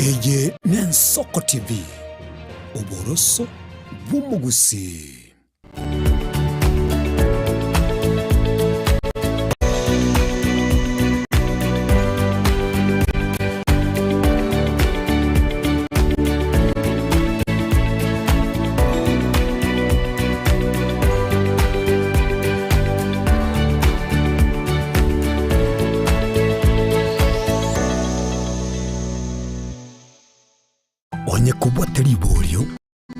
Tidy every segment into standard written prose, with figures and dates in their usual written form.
Eye n'Ensoko TV oboroso bw'umugusi. Onye kubwatari iboryo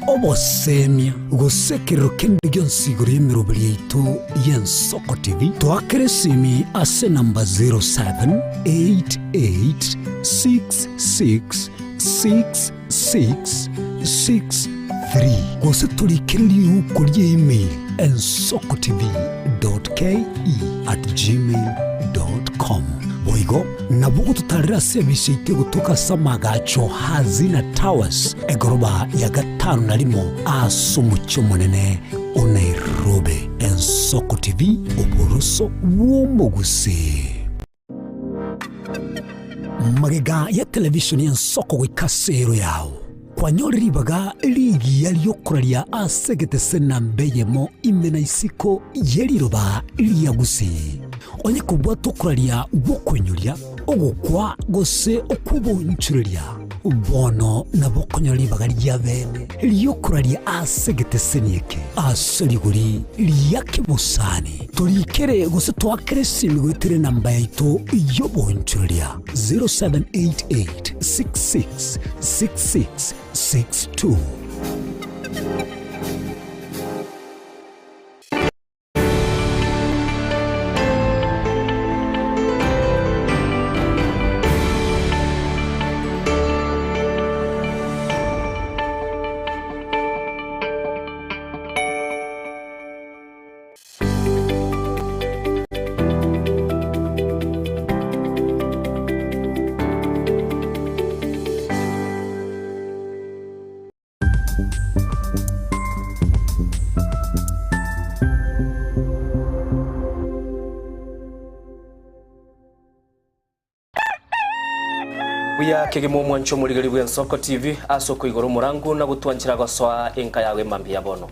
obosemia gusekero kende gyonsiguro y'emirubo yaitu y'Ensoko TV twakeresimi ase namba 0788666663 gose tulikiriri uko ry'email ensokotv.ke@gmail.com boigo nabugo tutarira service ite gutuka samagacho hazina towers egoroba ya gatanu narimo asumucyo munene Nairobi. Ensoko TV oboroso bw'umugusi. Magega ya television y'Ensoko wikasero yawo kwanyoribaga ligi yaliyokoralia asegete senambeyemo imena isiko yeliroba liyagusi onye kubwa tokuralia bokonyulia ogukwa gose okubonchulia bono nabokonyolibaga lyabene liyokoralia asegete senieke aseliguri liyakibusani tolikere gose twakeresimi gwitire namba yaito yobonchulia 0788666662. Buya kegemo mwancho muligari bw'Ensoko TV asoko igoro murangu na gutwanchira goswa enka yawe mambi yabono.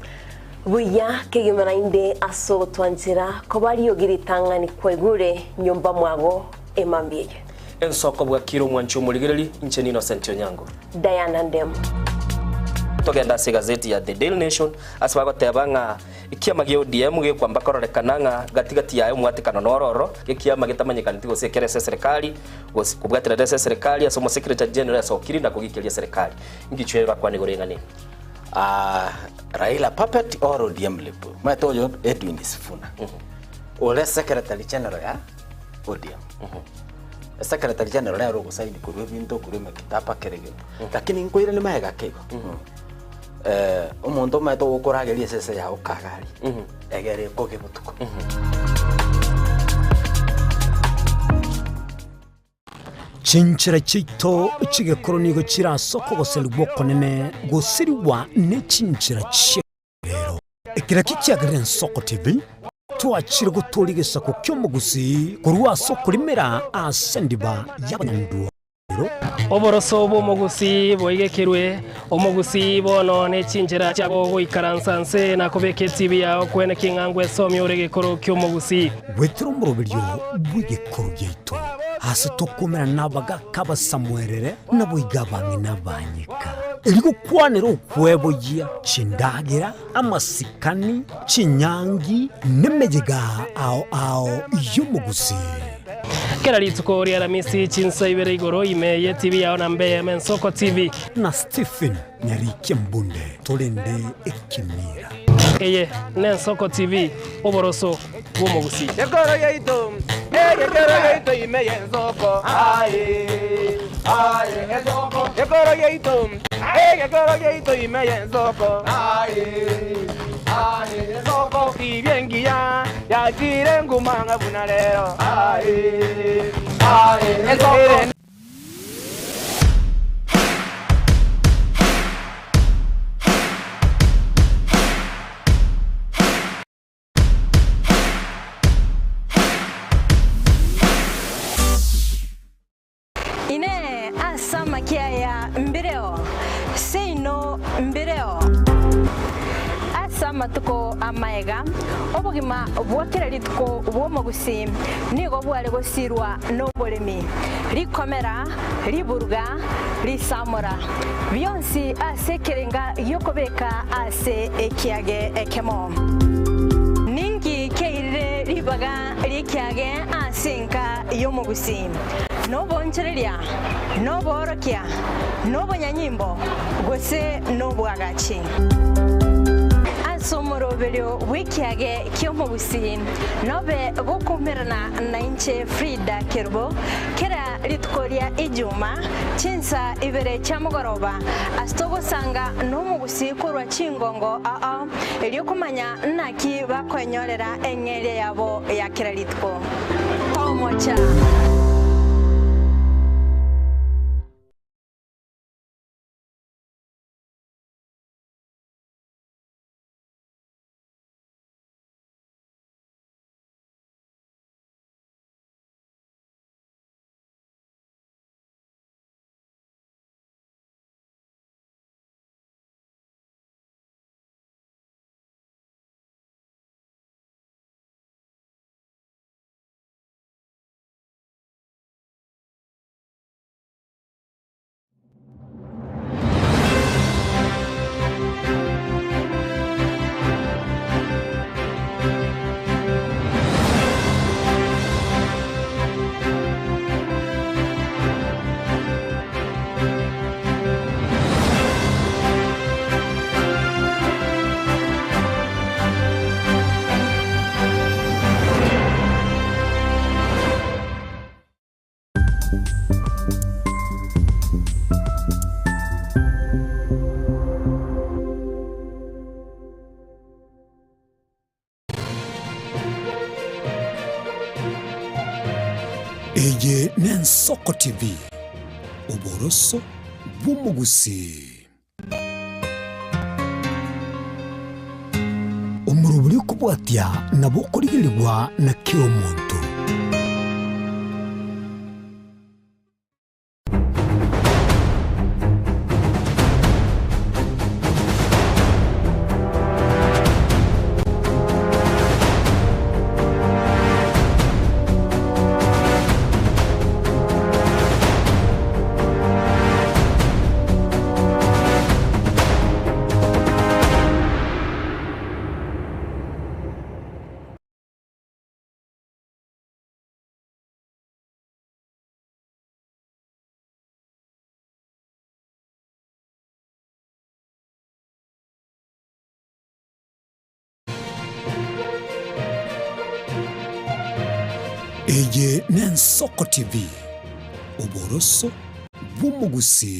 Buya kegemo inde aso twanchira ko bari yogiritanga ni kwegure nyumba mwago emambiye. Ensoko bwa kiro mwancho muligari inche Innocent Onyango. Diana Ndem. Togenda se gazeti ya The Daily Nation asbago tebanga ikiama gyo DM ge kwamba kororekananga gatigati yayo mwatikano nororo ikiama gitamanyikana tigo sekere serikali kubwatira serikali asomo secretary general asokiri na kugikiria serikali ngichwera kwa nigorengane Raila puppet or ODM lepo matoyo Edwin Sifuna ole secretary general ya ODM secretary general ya rogo saidi kurwe binto kurwe makitapa kerege lakini nkoire ni mahega kego umuntu mato gukurageria sese ya ukagari egere koge mutuko Chinchira chito chige koronigo chira soko goselwa konene gosiriwa ne chinchira chero ekira kicyagire Ensoko TV twachire gutorigesa ko kyomugusi kurwa soko limera asendiba yabanyandu oboroso bw'umugusi boigekerwe umugusi bono ne chinjira cyago goikaransanse na kobeke TV yawo kwene kingangwe somyo regekoro ky'umugusi wetro murobiryo bwigekoro byito hasi tokomera nabaga kaba Samuelere naboigabanye nabanyika eriko kwanero ukwebogia chindagira amasikani chinyangi nemejega ao y'umugusi. Kera litsuko ri aramisi chinsa ibere igoro imeye TV yawo nambe Ensoko TV na Stephen Nyarike Mbunde tolende ekimira eye n'Ensoko TV oboroso bw'umugusi. Yegoro yeito imeye Ensoko Ensoko yegoro yeito imeye Ensoko Ensoko kibengia ya jire ngumanga bunalero Ensoko sama kia mbireo seino mbireo sama tuko amaega obugima bwakira lituko bwomogusi nigo bwale gosirwa n'obolemi likomera liburuga lisamura byonsi asekerenga yokobeka ase ekiage ekemo ningi keire libaga likiage asinka yomogusi nobonchereria noborokia nobonyanyimbo gose nobwagachi somorobelio wikiage kiomobusi nobe bokumerana na inche Frida Kerbo kera litkoria ijuma chinsa ibere chamugoroba astogo sanga nomugusi korwa chingongo eliokumanya naki bakwenyorera engere yabo ya kera litko tomocha Eye Nensoko TV Oboroso bw'omugusi omurubuli okubwatya nabo okorigirirwa na kila omuntu Eye Nensoko TV Oboroso bw'omugusi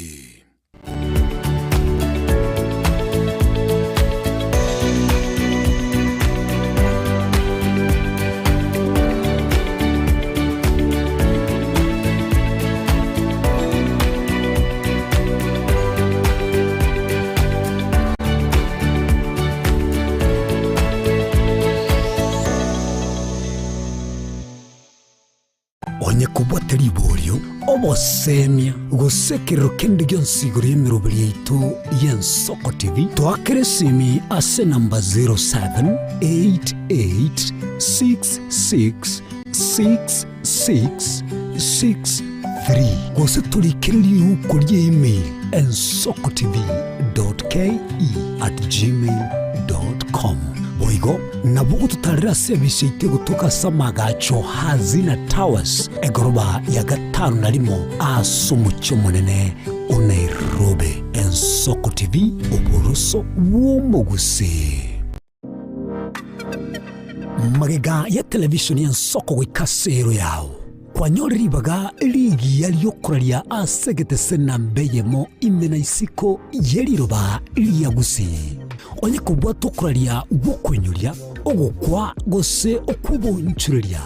onye kubwateri bolio obosemia gusekero kende gyonsiguro yemirobeli yaitu y'Ensoko TV twakere simi ase namba 0788666663 gose tulikiriri ukuri email ensokotv.ke@gmail.com boigo nabugo tutarira service itego toka samagacho hazina towers egoroba ya gatanu narimo asumucho munene Nairobi. Ensoko TV oboroso bw'omugusi magega ya television y'Ensoko gwikasero yawo kwanyoriribaga ligi yaliyokuralia asegete senambeyemo imena isiko yeliroba liyagusi onye kubwa tokuralia gukwenyulia ogukwa gose okubonchurelia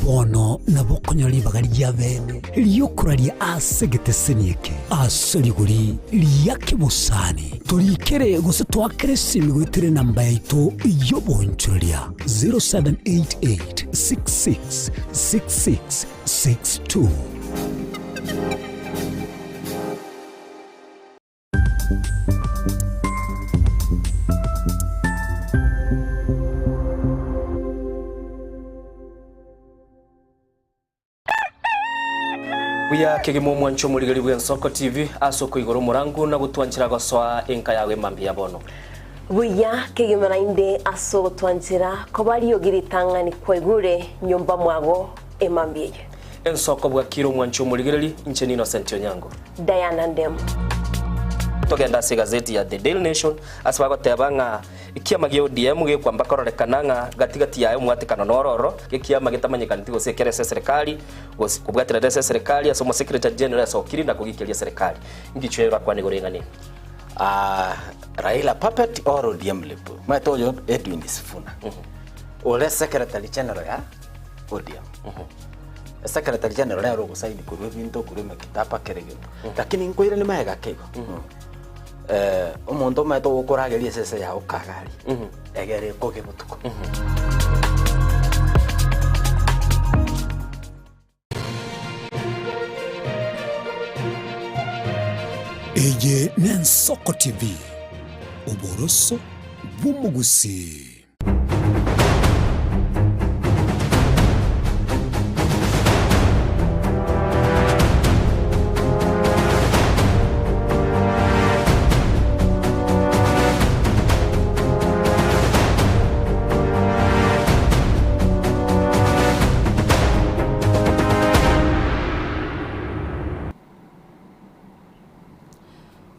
bono nabokonyolibaga lyabene liyokuralia asegete senieke asoliguri liyakibusani tulikere gose twakere simigwitere namba yaitu yobonchurelia 0788666662 Buya kegimo mwancho muligari bwa Nsoko TV asoko igoro murangu na gutwanchira goswa enka yawe mambia bono. Buya kegimana inde aso twanchira ko bari yogiritanga ni kwegure nyumba mwago emambie. Nsoko bwa kiro mwancho muligari ncheni Innocent Onyango. Diana Ndem. Togenda se gazeti ya The Daily Nation asbago tebanga ikiama gyo DM gyo kwamba kororekananga gatigati yayo mwatikano nororo ikiama gitamanyikana gose kerese serikali gose kubwatira rese serikali asomo secretary general asokiri na kugikiria serikali ngichwera kwa negorengani Raila puppet or ODM lepo matoyo Edwin Sifuna ole secretary general ya ODM secretary general ya rogo saini kurwe binto kurwe kitapa kerege lakini nkoira ni maega kego umuntu mato gukurageria sese ya ukagari egere koge mutuko Eje Nsoko TV uboroso bw'umugusi.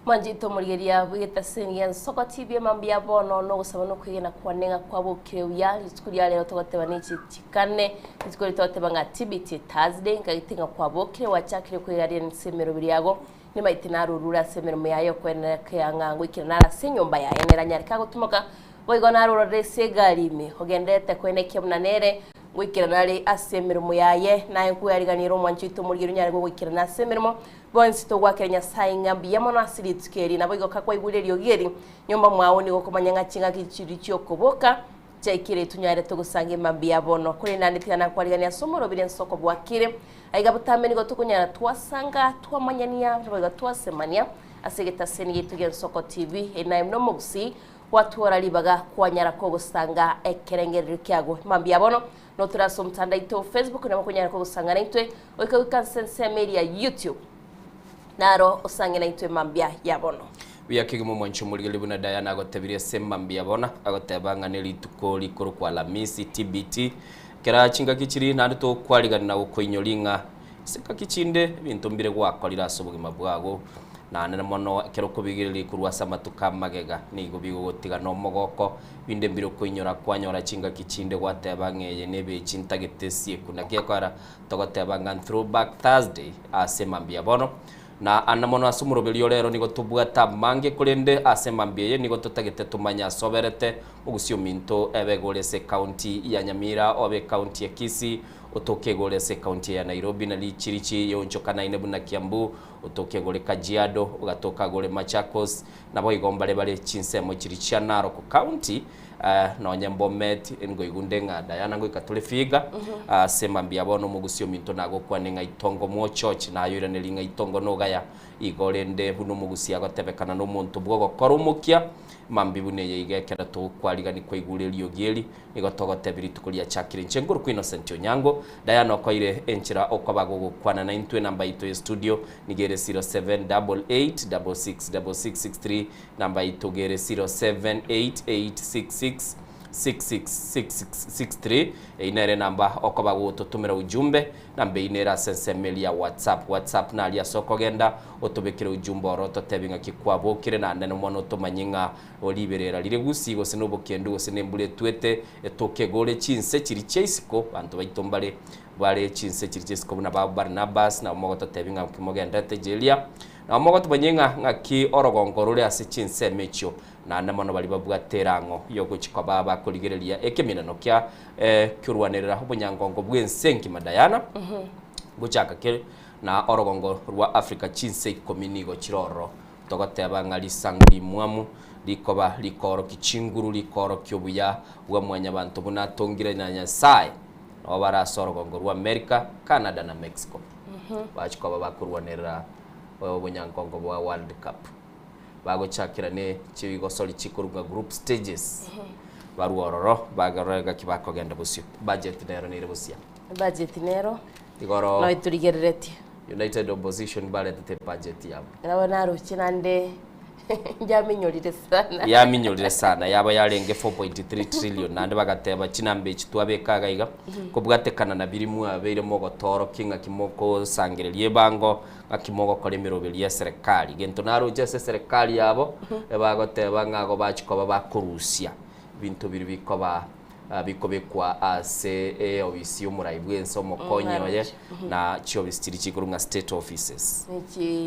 Manjito murigeria bwita seni Nsoko TV mambia bono no gusaba no kwigena kwanenga kwa bukire uya itsukuri lero togoteba niki tikane itsukuri togoteba nga TBT Thursday ngagitinga kwa bukire wachakire kwigaria nsemero biriago ni maitina rurura semero muyayo kwene kyanga ngwikira nara senyomba ya enera nyarika gutumoka boigona ruro resegarime hogendete kwene kyamnanere gwikira nari asemero muyaye nayo kuyariganiro mwanchito murigeru nyarego gwikira na semero bonsi to gwakenya sainga biyamo asiri tukeri nabo igoka kwa ibulero yeri nyomba mwawoni gokomanya ngachinga kichiri cyokoboka chaikire tunyare to gusange mambia bono kuri nandi tina kwariga ya somoro bire Nsoko bwakire aiga butameni go tukunyara twasanga twamanyania rwega twasemania asegeta seni yitu Nsoko TV enaye no mugusi watu waralibaga kwanyara ko gusanga ekerengerero kyago mambia bono no turaso mtanda ito Facebook na kunyara ko gusanga naitwe oika ukansense media YouTube naro usange naitwe mambia yabono Buya kegimo mwancho muligari buna Diana agotebirie semmambia bona agotebanga ne lituko likoro kwa Lamisi TBT kera chinga kichiri nandi to kwariganira gukoinyolinga sika kichinde bintu mbire gwakorira asobugima bwago nane mono kero kubigirira kurwa samatuka magega nigo bigo gotiga no mogoko binde mbire koinyora kwanyora chinga kichinde gwatebangeye nebe chintagetesie kuna gekwara togotebanga Throwback Thursday asemambia bono na anamono asumurobelio rero nigo tubwata mange kurende asemambie nigo tutagete tumanya soberete ugusio minto ebegolese county ya Nyamira obe county ya Kisii utokegolese county ya Nairobi na lichirichi yonchoka na inebu na Kiambu utokegole Kajiado ugatoka gole Machakos nabo igombale bale chinsemo chirichi Narok county na Nyambomet ngo igundenga Diana ngo ikatulefiga semambia bono mugusio minto nago kwanenga itongo mo church na yure nelinga itongo no gaya igolende buno mugusia gotebekana no muntu bwogo korumukia mambibune yigekera to kwarigani kwigurerio gieri igotogotebiri tukulia chakire nchenguru ku Innocent Onyango Diana okoire enchira okobago gukwana na intwe namba ito ya studio nigere 0788666663 namba ito gere 0788666663 inere namba okobago tutumira ujumbe namba inera sensemelia WhatsApp na alia soko genda otobekere ujumbe oroto tebinga kikwabo kire na nene mono tomanyinga oliberera lire gusigo sinobo kendo senembule twete etoke gole chinse chiri cheisiko bantu baitombale bale chinse chiri cheisiko na Barnabas na mogoto tebinga kimogenda tejelia na mogoto banyinga ngaki orogongo rule ase chinse mecho na namono bali babwaterango yogo chikwa baba kuligerelia ekeminano kya kurwanirira ubunyangongo bwensenki madayana guchaka kire na orogongo rwa Africa chinse kominigo chiroro togoteba ngali sanguri mwamu likoba likoro kichinguru likoro kyobuya bwa mwanya bantu bunatongire na Nyasaye obara sorogongo rwa America Canada na Mexico bachikoba bakurwanirira ubunyangongo bwa World Cup bagochakira ne chigo soli chikurunga group stages baruororo bagarega kibako genda busyo budget nero nire busya budget nero igoro no iturigerereti United Opposition baletete budget yabo Nabona rukinande njamenyorire sana yaminyorire sana yaba yarenge 4.3 trillion nande bagateba kinambe kitwabekaga iga kubwatekana na birimu abeire mo gotoro kinga kimoko sangererie bango akimogo kore miroberi ya serikali gento naro jese serikali yabo ebagoteba ngago bachikoba bakurusia bintu biri bikoba bikobekwa ase obisi umuraibu ensomo konyoye na cyo bistiri kikurunga state offices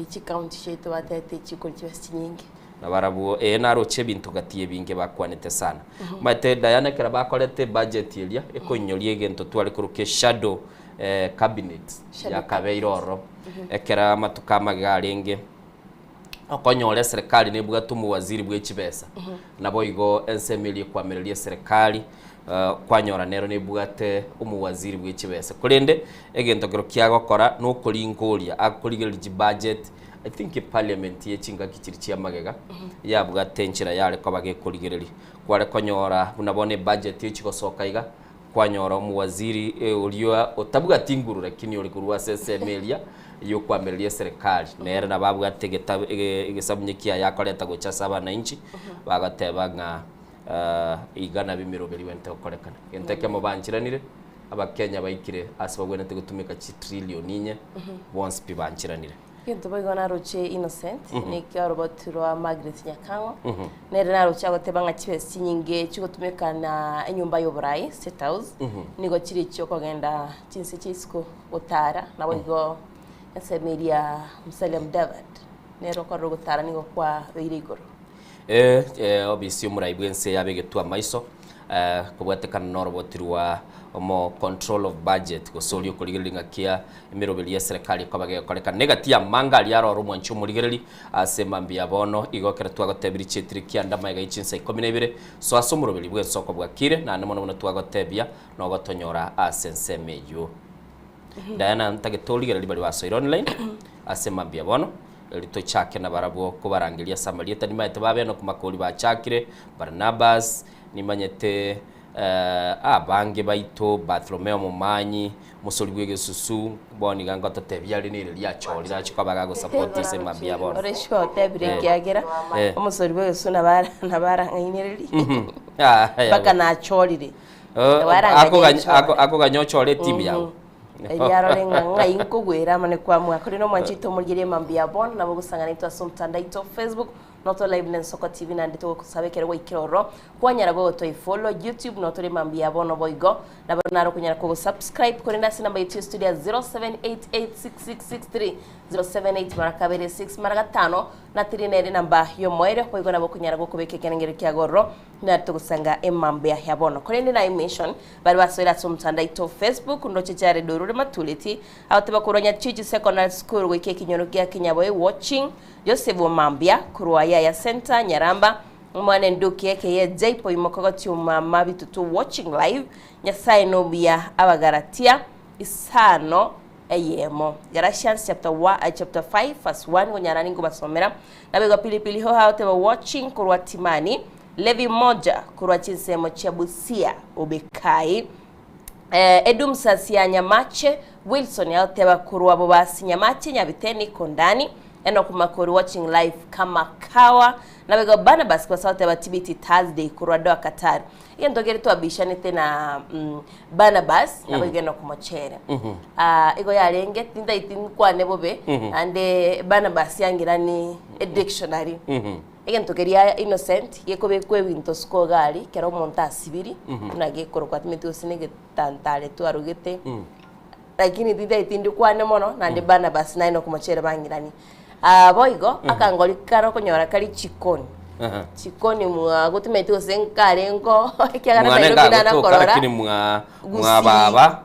iki county sheet batete chikuri kibasi nyingi nabarabu naro chebintu gatie binge bakwanete sana mate Diana kera bakolete budget ilia ekonyolie gento twali kuruke shadow cabinet ya kabeiroro ekera matukama garenge akonyole serikali nebuga tumu waziri bw'ekibesa nabo igo ensemeli kwamerelie serikali kwanyora nero nebugate umuwaziri bw'ekibesa kurende egento gero kyagokora no kulingoria akurigerije budget I think parliament yechinga kichiri chia magega yabugate nchira yale ko bagekurigereri kware konyora unabone budget yechigosoka iga kwanyora umuwaziri ulio otabuga tinguru lakini uri kurwa sesemelia yo kwamerelie serikali nere na babu gategeta igisabunyikia yakoleta gocha saba na inchi bagateba nga igana bimiroberi wente okorekana enteke mo banchiranire abakenya baikire asibagwenete gutumika chi trillion inye once pibanchiranire Kintu boigona roche innocent ni kya robotirwa Margaret Nyakango nere na roche agoteba nga chibesi nyinge chigotumika na enyumba y'oburai State House nigo chiri cyo kogenda chinse chisiko gutara na boigo esemeria Musalia David nero ko rogutara nigo kwa beirigoro obisi umuraibu ense yabegetwa maiso kubwatekana norobotirwa omo control of budget gosolio kurigelinga kia emirobeli ya serikali kwabage koleka negatia mangali yaro rumo nchu murigereli asemambi yabono igokera twagotebiri chetiri kia ndama iga ichinsa 12 so asomurobeli bwe soko bwakire na nemono twagotebia no gotonyora asensemeyo Diana ntagetoligereli bali waso online asemambi yabono lito chake na barabo kubarangilia samalieta ni maete babeno kumakoli bachakire Barnabas nimanyete abange baito Bartholomeo Mumanyi musoli bwege susu boni ganga totebyali nire lyachorira chikabaga go support se mabia bono oresho tebire kyagera umusoli bwege suna bara ngainereri baka na chorire ako ganyochore timu yawo yaro renga ngai nkugwera mane kwa mwakuri no mwanchito murigire mambia bono nabo gusanganitwa somtandaito Facebook noto live na Soko TV na ndito kusabekere wo ikiroro kwanyara go to follow YouTube noto mambia bono boigo na naro kunyara ko subscribe kuri nasi namba YouTube studio 07886663 078 marakabere 6 maragatano na tirinere namba yo moire boigo nabo kunyara go kubeke kenengere kyagoro na tugusanga emambia ya bono kuri ndi na mention bari basoira somtandaito Facebook ndoche cyare dorure matuleti awateba kuronya Chichi Secondary School wike kinyono kya Kinyaboy watching Joseph Mambia kurwa ya center Nyaramba mwana nduki yake ye Jaipo imokogoti umama bitutu watching live nyasaye nobia abagaratia isano eyemo Galatians chapter 5 verse 1 ngonyarani ngubasomera nabego pilipili ho haote watching kurwa Timani Levi moja kurwa chinsemo cha Busia Obekai Edum Sasia Nyamache Wilson yaoteba kurwa bobasi Nyamache Nyabiteni Kondani eno kumakuru watching live kama kawa na bego Barnabas kwa sauti ya TBT Thursday kurwa doa Qatar iyo ndogere tuabishane tena Barnabas na bego eno kumochere ego yarenge tinda itini kwa nebobe ande Barnabas yangirani dictionary ege ntokeria innocent yekobe kwe winto sko gali kero monta sibiri nage korokwa timeti osinege tantale tu arugete lakini tinda itindi kwa nemono na ande Barnabas na eno kumochere bangirani boigo akangoli karo konyora kali chikoni chikoni mwa gutumeti osenkare ngo kyagana Nairobi na korora lakini mwa baba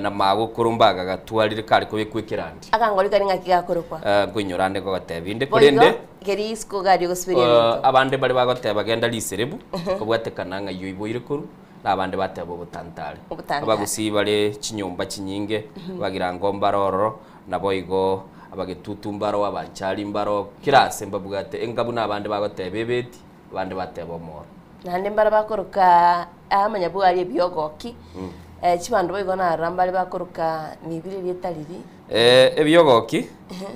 na mago kurumbaga gatwalire kali ko bekwikirandi akangoli kali ngakigakorokwa kunyorande ko gatebinde kurende keri isko gari go spirit abande bali bagoteba genda liserebu kubwatekana nga yoiboire kuru abande batebo butantale abagusibale chinyumba chinyinge bagira ngomba roro naboigo abagetutumbaro abanchali mbaro kirase mbabugate engabu nabande bagotebebeti abande batebo moro nande mbara bakoroka amanya bwari byogoki chibando boigona rambali bakoruka nibire lietariri ebyogoki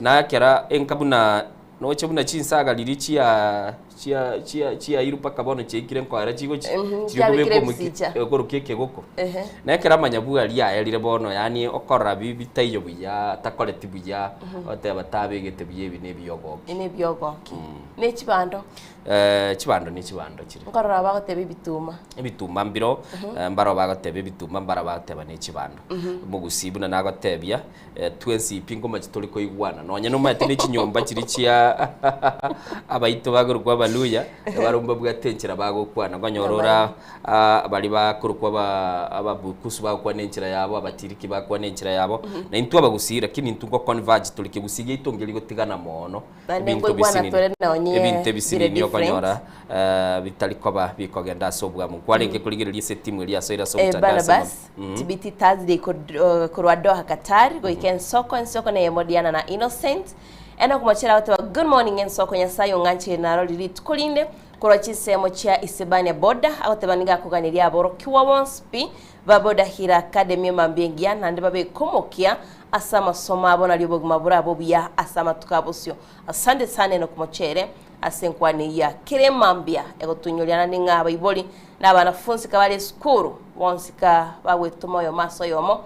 nakera enkabuna noche buna chinsaga liri chia irupa kabono chekire nkwara chigo korokie goko nekera manyabu ali ayerire bono yani okora bibitayo buya takoleti buya oteba tabegete biyebi nebyogoki ne chibando chibando ni chibando chiri nkorora bagotebe bituma mbiro mbaro bagotebe bituma mbara bateba ni chibando mugusibuna nagotebia twensi pingo machitoli ko igwana nonye no mate ni chinyomba chiri chia abaito bagurukwa baluya barumba bwatenkera bagokwana ngonyorora bali bakurukwa ababukusu bakwa nenkira yabo abatiriki bakwa nenkira yabo na intu abagusira kini intu ngo converge tulike gusiga itongeri gotigana mono bintu bisini niyo konyora bitali kwa bikogenda sobwa mu kwarenge kuligereria setimu iri asoira so mutandasa tibiti Thursday kurwado hakatari go iken soko na yemodiana na Innocent ena kumachira watu good morning ensoko nyasayo nganchi naro liri tukolinde kurwa chisemo chia isebania boda autebaniga kuganiria aboro kiwa wonspi baboda hira academy mambengia nande babe komokia asama soma abona libo gumabura abobia asama tukabusyo asante sana no kumochere asenkwani ya kiremambia egotunyuliana ninga abaiboli n'abanafunzi kabale skuru wonsika bagwetuma yo maso yomo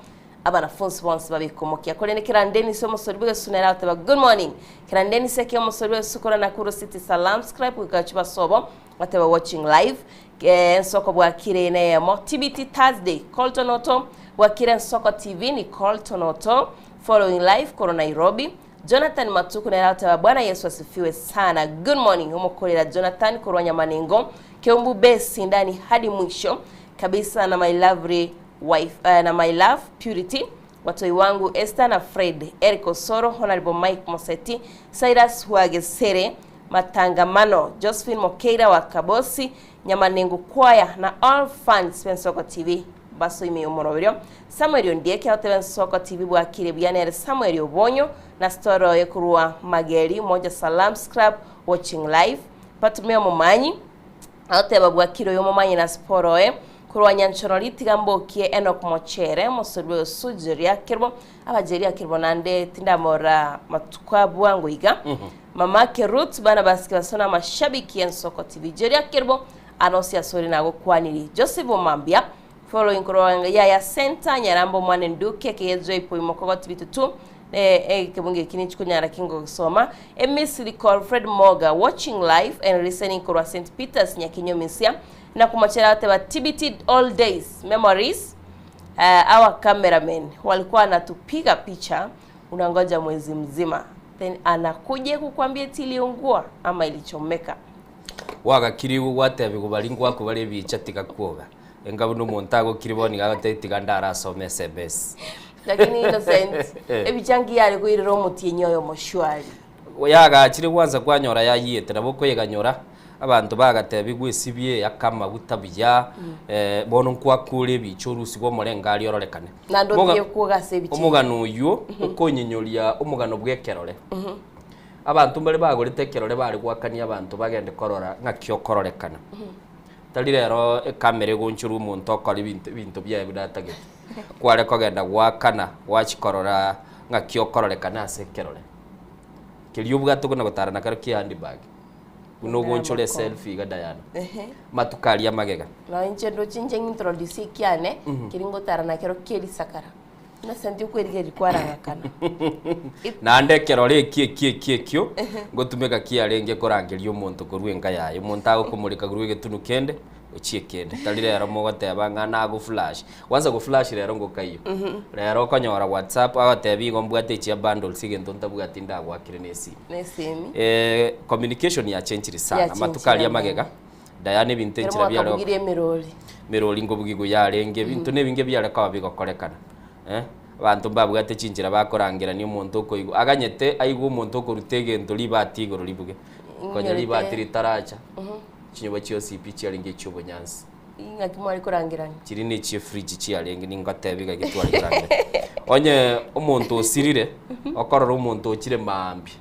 abanafunzi bonse babikomokia kolene kirandeni somo sorbiga sunera utaba good morning kirandeni seke mo sorbiga sukura na Kuru City Salam subscribe kukachiba sobo wataba watching live soko bwa kirene yamo TBT Thursday Colton Auto bwa kiren soko TV ni Colton Auto following live Koro Nairobi Jonathan Matuku na utaba bwana Yesu asifiwe sana good morning homokolera Jonathan Korwanya Manengo Keumbu base ndani hadi mwisho kabisa na my lovely wife na my love Purity watoi wangu Esther na Fred Eric Osoro Honorable Mike Moseti Cyrus Huagesere Matangamano Josephine Mokeira wa Kabosi Nyamanengu Kwaya na all fans Soko TV baso ime umorobero Samuel Ndieke hoteven Soko TV bwa kire byanere Samuel Obonyo na storo yekurwa Mageri moja Salam Scrap watching live patumeo mumanyi hote bwa kiro yo mumanyi na sporoe kurwanya nchoroliti gambokie Enoch Mochere mosorwe sujeria kirbo abajeria kirbo nande tindamora matukwabu wangu iga mama ke Ruth bana basiki basona mashabiki en Soko TV jeria kirbo anosia sori nago kwaniri Joseph Mambia following kurwanga ya center nyarambo mwane nduke keyezo ipo imokoko TV2 kebunge kini chukunyara kingo soma Miss Call Fred Moga watching live and listening kurwa St Peters nyakinyo misia na kumachera wote wa TBT all days memories our cameraman walikuwa anatupiga picha unangoja mwezi mzima then anakuja kukwambia tiliungua ama ilichomeka waga kiribu wate bigubalingwa kubale bicha tikakuoga engabo no montago kiriboni gagate tigandara some SMS lakini Innocent ebichangi yari kuiriro mutinyoyo moshwari yaga kiri kwanza kwanyora yayite naboko yeganyora abantu bagatebe gwesibye yakama butabya bono kwa kule bichorusi go morenga lyorekane nandogiye kugase bichi omugano uyu ukonyenyoria omugano bwekerore abantu bali bagorite kerore bali gwakania abantu bagende korora ngakyo kororekana tali rero kamera gonchuru umuntu akora ibintu bya bidatagete kware kogenda gwakana wachikorora ngakyo kororekana asekerore kiliyo bwato gona gotarana karo ki handbag uno gonchole selfie ga Diana matukalia magega na inchendo chinje introduce kiane kiringo tarana kero keli sakara na senti kweri rikwara ngakana na ndekerore kio ngotumeka kiarenge korangerio umuntu kurwenga yayo umuntu ago kumurika kurwege tunukende uchie kende talire yaro mogoteba ngana go flash wanza go flash rero ngokayo rero konyora WhatsApp agotebi ngombwate chia bundle sigento ntabwati ndagwakire nesi communication ya change sana matukalia magega Diana bintenchira byaro miroli ngobugigo yarenge bintu nebinge byara kwa bigokorekana abantu babwate chinjira bakorangira ni umuntu koigo aganyete aigo umuntu ko rutegento libati igoro libuge konya libati ritaracha kinyoba cyo CP cyaringe cy'ubunyansi inga kimwari korangiranye kiri ni cyo fridge cyarenge ningatebiga gitwari kurangira onye umuntu osirire okorora umuntu okire mambi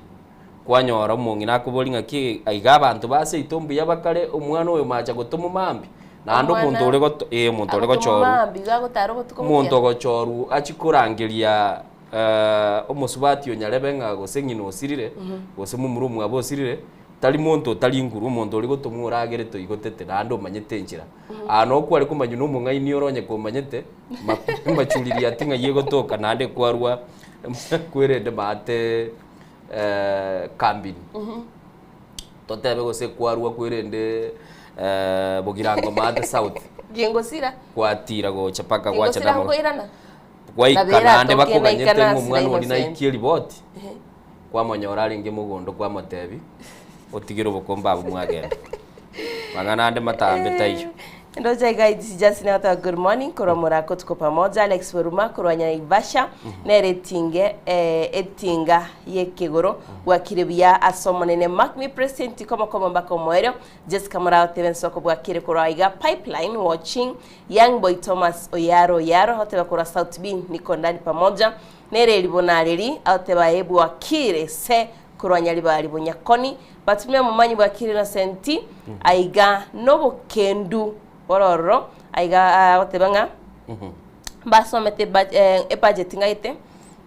kwanyora umuntu nakubolinga ki aiga abantu base itombu yabakare umwana oyo macha gutuma mambi nando muntu uri go muntu uri go choru mambi gagutara gutuko muntu go choru achikurangiria omusubati onyarebe nga gosengino osirire gose mumurumu abo osirire tali muntu tali nguru muntu uri gutumuragere to igotete nando manyete njira ano kwari kumanyu no mungai ni oronye ko manyete machuriria tinga yego toka nande kwarwa kwerende mate kambini totebe gose kwarwa kwerende bogirango mate south gengo sira kwatira go chapaka kwa gengo sira chadamo ngo irana waikana ande bakoganyete mu mwana uri na ikieli boti kwa monyora ringe mugondo kwa motebi otigiro bokomba abo mwagenda mangana ande matambe taiyo ndo jaiga this is just now good morning koromora ko tuko pamoja Alex Weruma korwanya Naivasha nere tinge etinga yekigoro wakirebia asomonene makmi president koma mbako moero Jessica Morao teven soko bwakire koraiga pipeline watching young boy Thomas Oyaro hoteba kora South Bin niko ndani pamoja nere libonareri hoteba ebu wakire se kurwanya libali bunyakoni batumia mumanyi bwakire na senti aiga nobo kendu bororo aiga hotebanga basomete budget ngaite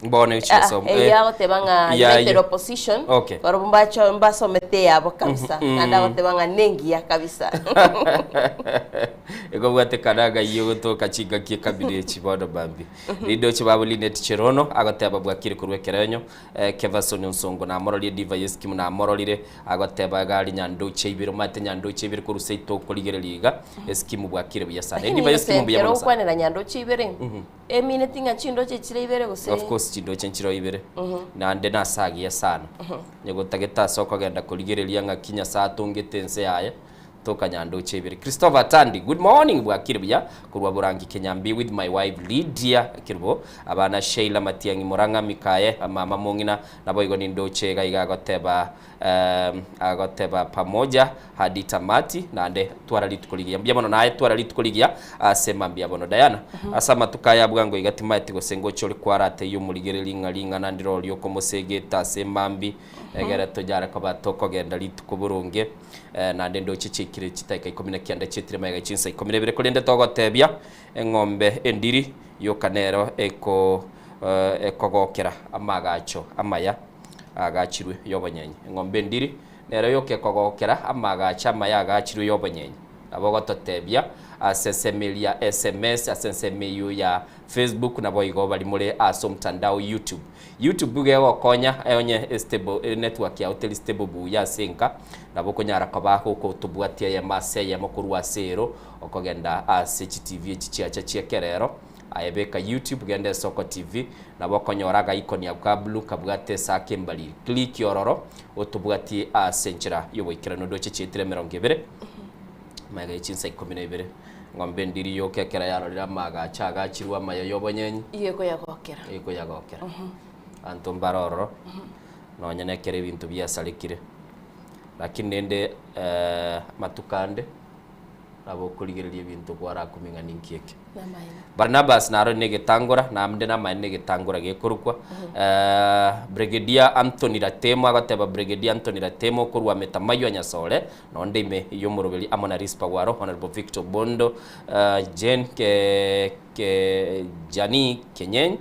mbone ichiso ya hotebanga united opposition barumbacho mbasomete yabo kabisa nanda hotebanga nengi ya kabisa ego bwate kadaga yiyo to kachiga ki kabire chibodo bambi rido chibabuli net cherono agoteba bwakire kurwekeranyo Kevason Nsongo na moroli diva yeskimu na morolire agoteba gali nyando chebiro mate nyando chebiro kuruse to koligere liga eskimu bwakire buyasana diva yeskimu buyabona kwa na nyando chibere minute nga chindo chechire ibere gose of course chindo chenchiro ibere na ande nasagia sana nyego tageta soko genda koligere nga kinya saa tungetense yaye toka nyando chebere Christopher Tandi good morning bwakire buya kurwa burangi Kenyambi with my wife Lydia kirbo abana Sheila Matiangi Moranga Mikaye mama mongina nabo igoni ndo chega agoteba pamoja hadi tamati na ande twaralitukuligia mbiabono naye twaralitukuligia asema mbiabono Diana asama tukaya bwango igatimati gosengo choli kwarate yumuligere linga na ndiro lyo komosegeta semambi egera tojara kwa toko genda litukuburunge na ndendo chichikire chitaika 19 chitire mega chinsa 12 kulende togotebia engombe endiri yokanero ekogokera amagacho amaya agachirwe yobonyenye ngombe ndiri nero yoke kogokera amagacha amaya agachirwe yobonyenye abogototebia asesemelia SMS asesemeyo ya Facebook nabo igo bali muri aso mtandao YouTube bugego konya ayonye stable network ya hotel stable bu ya senka nabo konyara kabako ko tubwatia ya mase ya makuru wa sero okogenda CCTV chiacha chiekerero ayebeka YouTube gende Soko TV nabo konyoraga icon ya kablu kabwate sake mbali click yororo otubwati asenchira yoboikirano doche chitire 20 maga ichinsa 12 ngombe ndiri yoke kera yarorira magacha agachirwa mayo yobonyenyi iyeko yagokera anto mbaroro no nyane kere ibintu byasalikire lakini nende matukande abo kuligereria ibintu kwara kuminga ninkieke Barnabas naro negetangora na amde na mane negetangora gekurukwa Brigadier Anthony Ratemo agateba Brigadier Anthony Ratemo kurwa metamayo nyasole no ndime yo murobeli amona rispa waro Honorable Victor Bondo Jen ke Jani Kenyen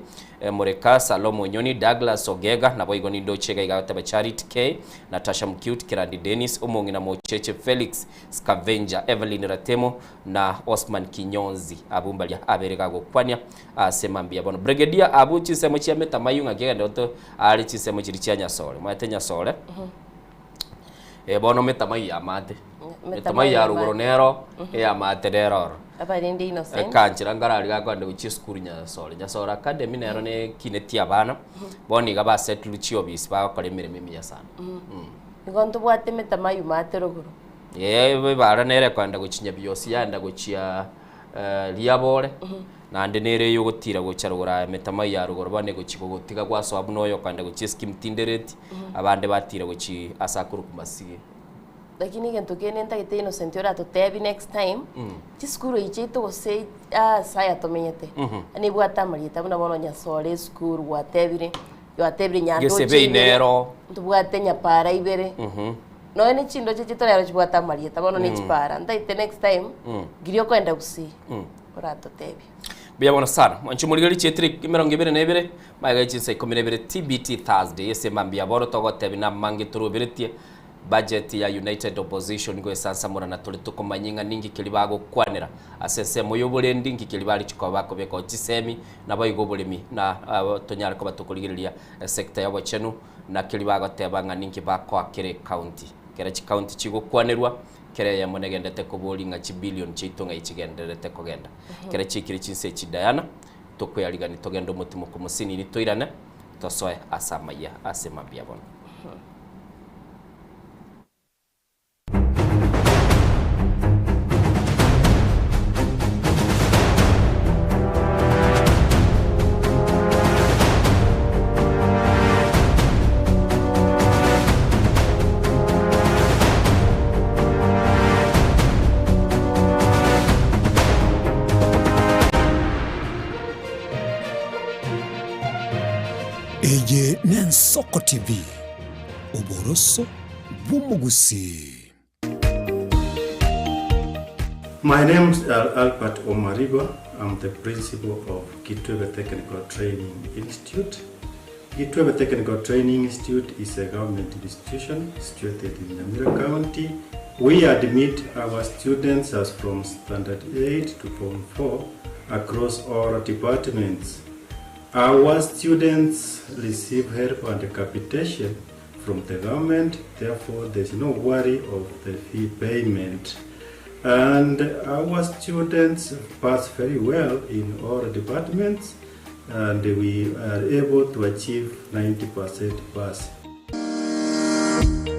Moreka Salomo Nyoni Douglas Ogega nabo igoni ndo chega igateba Charity K Natasha Mcute Kirandi Dennis Omongi na Mocheche Felix Scavenger Evelyn Ratemo na Osman Kinyonzi abumbalia aberega gukwania asema mbia bono Brigadier abu chisemo chia metamayunga genda oto ali chisemo chiri chia nyasole matenya sole bono metamayi ya mate metamayi ya rugoronero ya mate deroro abarindi innocent kanchira ngarari gakwande guchi school nyasole academy nero ne kinetia bana boni gaba settle chiobis ba kore mireme ya sana ngondo bwate metamayi mate ruguru we bara nere kwanda guchinya byosi yanda guchia liabore na ndenere yo gutira gucarugura metamayi ya ruguru bane guchiko gutiga kwaso abunoyo kwanda guchiski mtindereti abande batira guchi asakuru kumasige lakini gento kene ntagite innocent ora totebi next time chiskuru ichito gose saya tomenyete ani bwata marita buna bono nyasole skuru watebire yo atebire nyando gesebe inero tubwate nyapara ibere no ni chindo che chitorero chibwata marieta bono ni chipara ndaite next time girio kwenda gusi orato tebi bia bona sana mwanchi muligari chetri 22 maiga chinse 12 TBT Thursday yese mambia boro togotebi na mangi turubiretie budget ya United Opposition go sansa mura na tulituko manyinga ningi kilibago kwanera asese moyobole ndingi kilibali chikobako beko chisemi na bayigo bulimi na tonyara ko batukuligiriria sector ya wachenu na kilibago tebanga ningi bako akire county kera chi county chigo kwanerwa kera ya monegendete ko bolinga chi billion chitonga ichigenderete kogenda kera chikiri chinse chidayana tokwyaligani togendo mutimo ku musini ni toirane tosoe asamaya asema biabona Eje Nensoko TV Oboroso Bumugusi. My name is Albert Omarigo. I'm the principal of Kitwebe Technical Training Institute. Kitwebe Technical Training Institute is a government institution situated in Nyamira County. We admit our students as from Standard 8 to Form 4 across all departments. Our students receive help and capitation from the government, therefore there's no worry of the fee payment. And our students pass very well in all departments, and we are able to achieve 90% pass.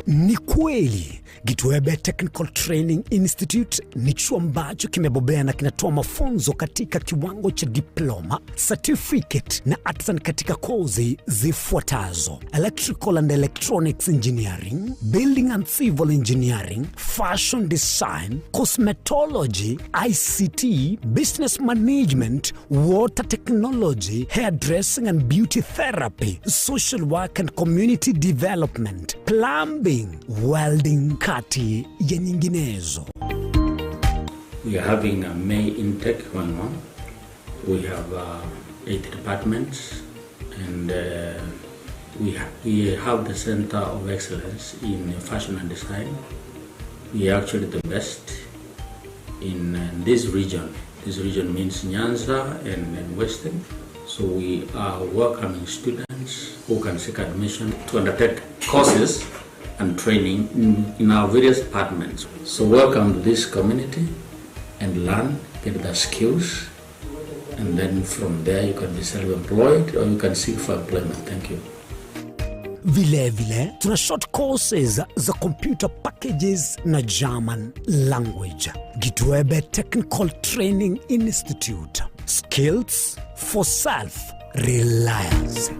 Ni kweli Kitwebe Technical Training Institute ni chuo ambacho kimebobea na kinatoa mafunzo katika kiwango cha diploma, certificate na artisan katika kozi zifuatazo: Electrical and Electronics Engineering, Building and Civil Engineering, Fashion Design, Cosmetology, ICT, Business Management, Water Technology, Hairdressing and Beauty Therapy, Social Work and Community Development, Plumbing, Welding, kati ya nyinginezo. We are having a May intake 1-1. We have 8 departments, and we have the Center of Excellence in Fashion and Design. We are actually the best in this region. This region means Nyanza and Western. So we are welcoming students who can seek admission to undertake courses and training in our various departments. So welcome to this community and learn, get the skills, and then from there you can be self-employed or you can seek for employment. Thank you. Vile tuna short courses za computer packages na German language. Kitwebe Technical Training Institute. Skills for self-reliance.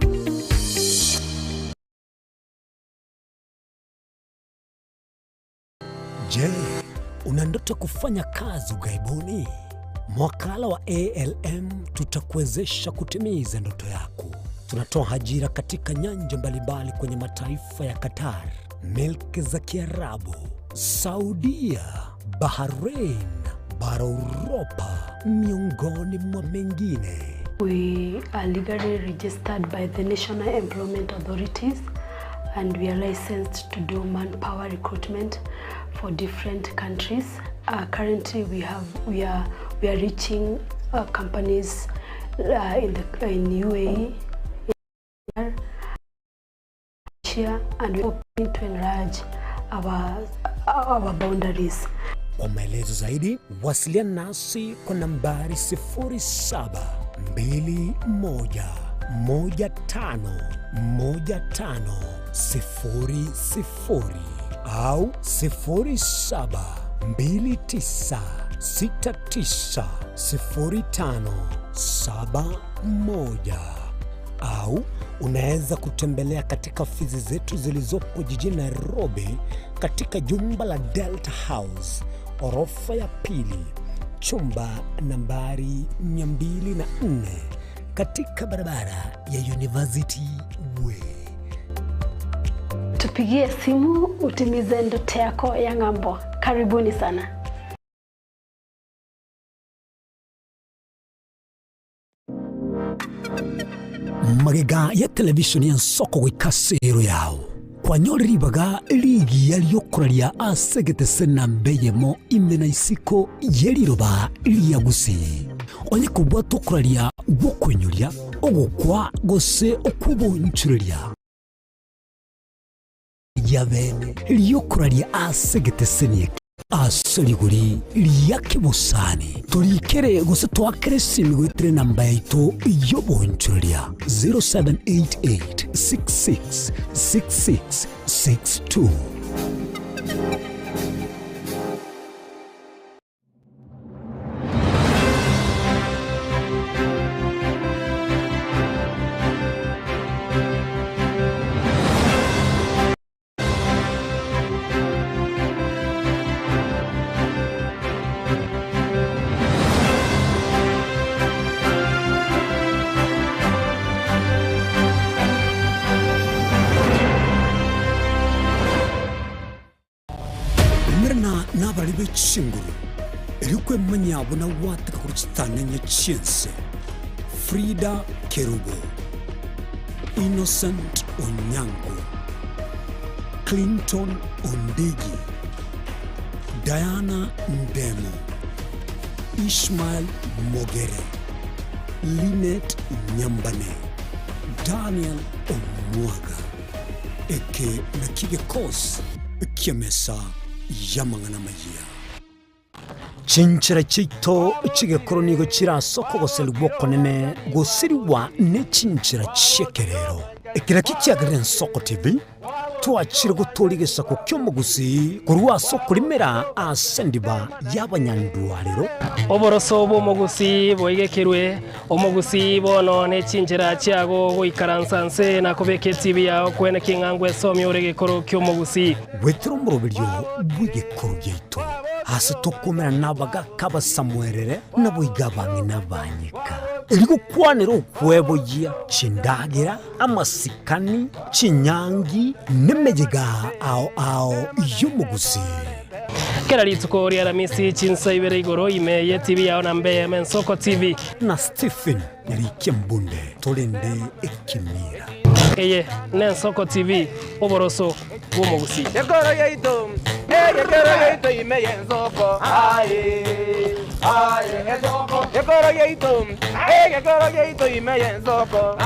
Je, una ndoto kufanya kazi ughaibuni? Mwakala wa ALM tutakuwezesha kutimiza ndoto yako. Tunatoa ajira katika nyanja mbalimbali kwenye mataifa ya Qatar, Milki za Kiarabu, Saudia, Bahrain, bara Europa, miongoni mwa mengine. We are legally registered by the National Employment Authorities, and we are licensed to do manpower recruitment for different countries. Currently, we are reaching companies in UAE, in Asia, and we are hoping to enlarge our boundaries. Kwa maelezo zaidi, wasiliana nasi kwa nambari 0721151500 au 0729690571 au unaweza kutembelea katika ofisi zetu zilizopo jijini Nairobi katika jumba la Delta House, orofa ya pili, chumba nambari 204 katika barabara ya University Way. tupigie simu utimize ndoto yako ya ng'ambo. Karibuni sana. Magega ya televishoni ya Nsoko gwikasero yao kwanyoribaga ligi yaliyokuraria asegete sena mbeyemo imena isiko yeriroba liyagusi onye kubwa tokuraria gukwenyuria ogukwa gose okubunchuria yabene liyokuraria asegete senia asaliguri liyakibusani tulikere gose twakere simigwitire namba yaito yobunchuria 0788666662. Nabali b'ekishinguru erikwe manyabona wataka kurukitananya cyense Frida Kerubo, Innocent Onyango, Clinton Ondigi, Diana Ndemo, Ishmael Mogere, Linet Nyambane, Daniel Omwaga, eke nakige kos kiamesa yamangana magia chinchira chito chigekoro nigo chirasoko gose lwoko nene gosiriwa ne chinchira chekerero ekira kikiagarira Nsoko TV twachire gutorigesa ko kyomugusi kurwa soko limera asendiba y'abanyandwariro oboroso bw'omugusi bwoigekerwe omugusi bono ne chinchira chiago goikaransanse na kubeke TV yao kwene kingangwe esomya oregekoro kyomugusi wetero murobiryo bw'igekoro gyaito hasi tokomera nabaga kabasamwerere naboigabangi nabanyika eriko kwanero kwebogia chindagira amasikani chinyangi nemejega ao yumugusi kera lituko ria Ramisi chinsa ibere igoro ime TV yao na mbe Nsoko TV na Stephen Rikimbunde tolende ekimira eye ne Nsoko TV oboroso bw'omugusi Yekoro yeito ime Nsoko Nsoko Yekoro yeito ime Nsoko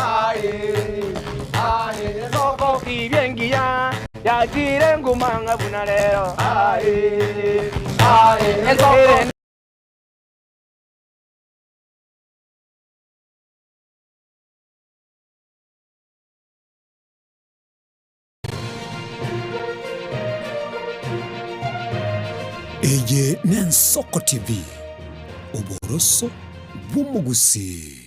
Nsoko kibengia yagire ngumanga bunalero Nsoko eye ne Nsoko TV oboroso bw'omugusi.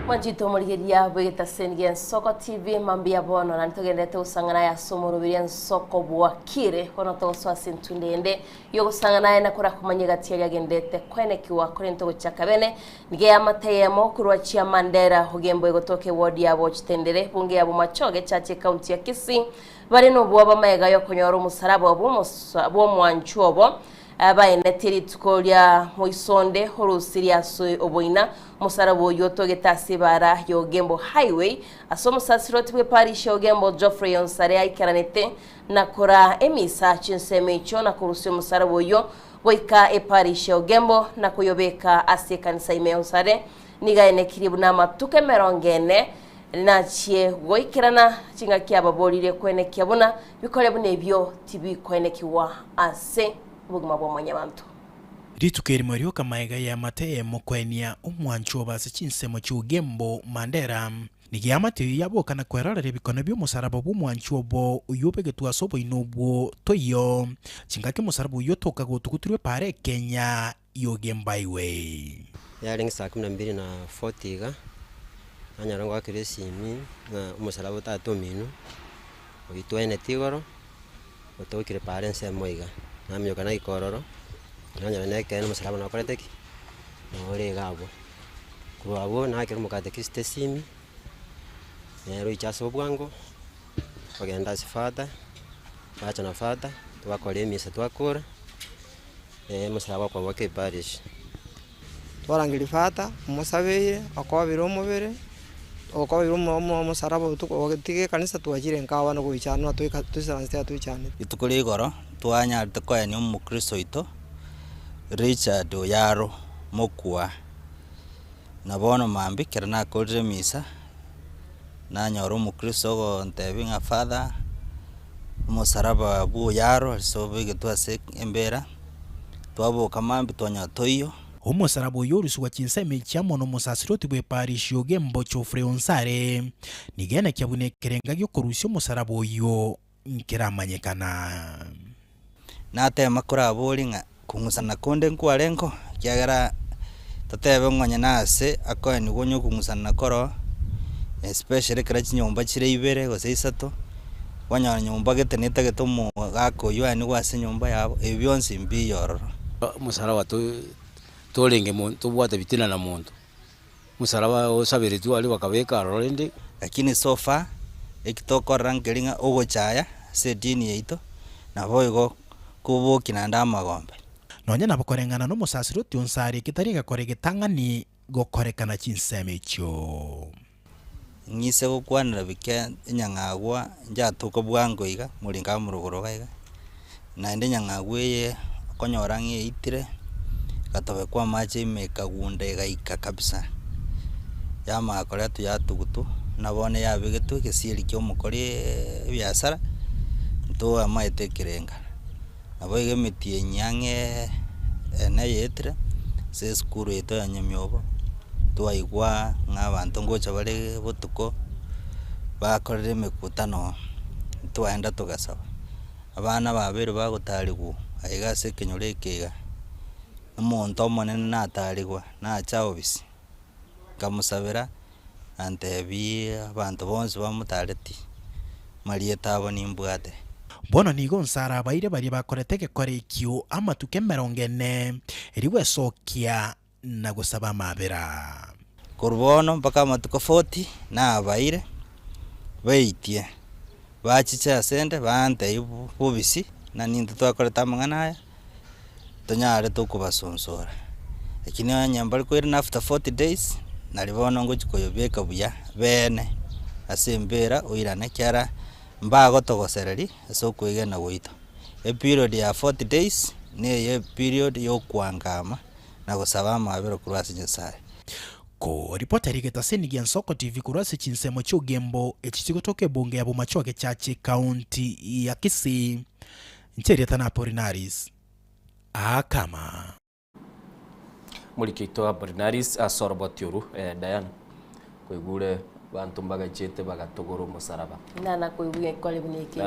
Manjito murigeria bwegeta sengia Nsoko TV mambia bono na nitogendete usangana ya somorobiria Nsoko bwakire kono togoswa sintundende yo gusangana na kora kumanyega tiari agendete kwene kiwa korento gochakabene nige amateyemo kurwa chia Mandera hugembo egotoke ward yabo chitendere bunge yabo machoge chache county ya Kisii bari no bwaba mayega yo konyoro musaraba obwo mwanchuobo abaine tiri tukolia moisonde horusiria so oboina musarabo yotogetasibara yogembo highway asomo sasiroti bwe parish yogembo Geoffrey Onsare aikaranete nakora emisa chinsemecho na kurusio musarabo yo boika e parish yogembo na kuyobeka ase kanisa ime Onsare nigaine kiribu na matuke merongene nachie goikirana chinga kiababolire kwene kiabona bikole bune byo tibi kwene kiwa ase buguma bwa manyabantu ritukeri mario kamaiga ya mateye mokwenia umwancho base chinsemo cyugembo Mandera nigiyamate yaboka na kwerarare bikono byo musaraba bw'umwancho bo uyobege twasobo inobwo toyo chingake musaraba uyotoka gotukutirwe pare Kenya yogemba iwe yaring saa 12:40 iga anyara ngwakire esimi omosalaba otatominu ogitwaine tigoro otokire pare ensemo iga namioka na ikororo nanyara nekene omosalaba nakorete ki nore gabo kurwabo nakire omokatekista esimi nero ichaso obwango ogenda sifata bacha na fata twakora emisa twakora omosalaba kwabwake parish twarangiri fata omosabeire akobire omobere okobire omosalaba otige kanisa twachire nkawa no goichana tuisanse tuichane itukuri igoro twanyarite koenia omukristo ito Richard Oyaro Mokua na bono mambi kera nakorire misa nanyora omukristo gontebi ng'a father omosalaba bwa Oyaro alisobe twase embera twaboka mambi twanya toyo omosalaba oyo orusigwa chinseme chia mono mosasiroti bwe parish Ogembo Chofre Onsare nigena kiabunekerenga gyokorusya omosalaba oyo nkiramanyekana natema kurabori ng'a kung'usana konde nkwarengo kiagera tatebe ng'onya nase akoeni gonyo kung'usana koro especially kera chinyomba chire ibere gose isato wanyara nyomba getenete getomo gakoyo ani gwase nyomba yabo ebyonsi mbiyororo omosalaba tolenge muntu bwate bitina na muntu omosalaba osabire tu ali bakabeka rorende lakini sofa ekitokorra nkelinga ogochaya se dini yaito naboigo kubuki na ndamagombe nonya nabokorengana n'omusasiroti Onsare kitari gakore gitang'ani gokorekana chinseme ekyo ng'ise gokwanira bike enyang'agwa njatuka bwango iga muringa muruguru gaiga naende nyang'agwa eye okonyora ng'eitire gatobe kwa mache imekagunde gaika kabisa yama korea tu yatugutu nabone yabigetu gesieri kyo mukori biasara to amaite kirenga abo igemetie nyange na yetre se skuru eto ya nyamyobo twaigwa ng'abantu ngocha bari botuko bakorere mekutano twaenda tugasaba abana babere bagotarigwa aiga se kenyore kega omonto omonene natarigwa nacha obisi kamusabera antebi abantu bonse bamutareti marieta abo nimbwate bono nigo Onsare abaire bari bakorete gekore ekio amatuke 40 eriwesokia na gusaba mabera kurbono mpaka amatuko 40 na abaire baitie bachicha sende bante bubisi na nintu twakoreta mang'ana tonyare tukubasonsora lakini anyambali kwiri na after 40 days nalibono ngochikoyobeka buya bene asembera oirane kyara mbago togosereri sokwigena goito e period ya 40 days ne period yo kwangama na gusaba mabero kurwasi Nyasaye ko reporter igeta senigia Nsoko TV kurwasi chinsemo cy'Ogembo ekitigotoke bonge ya bumachoke chache county ya Kisii ncheria na Apollinaris akama mulikito Apollinaris asorbotiuru Diana koigure bantu mbagachete bagatogoro omosalaba nana koigwe kole bunekire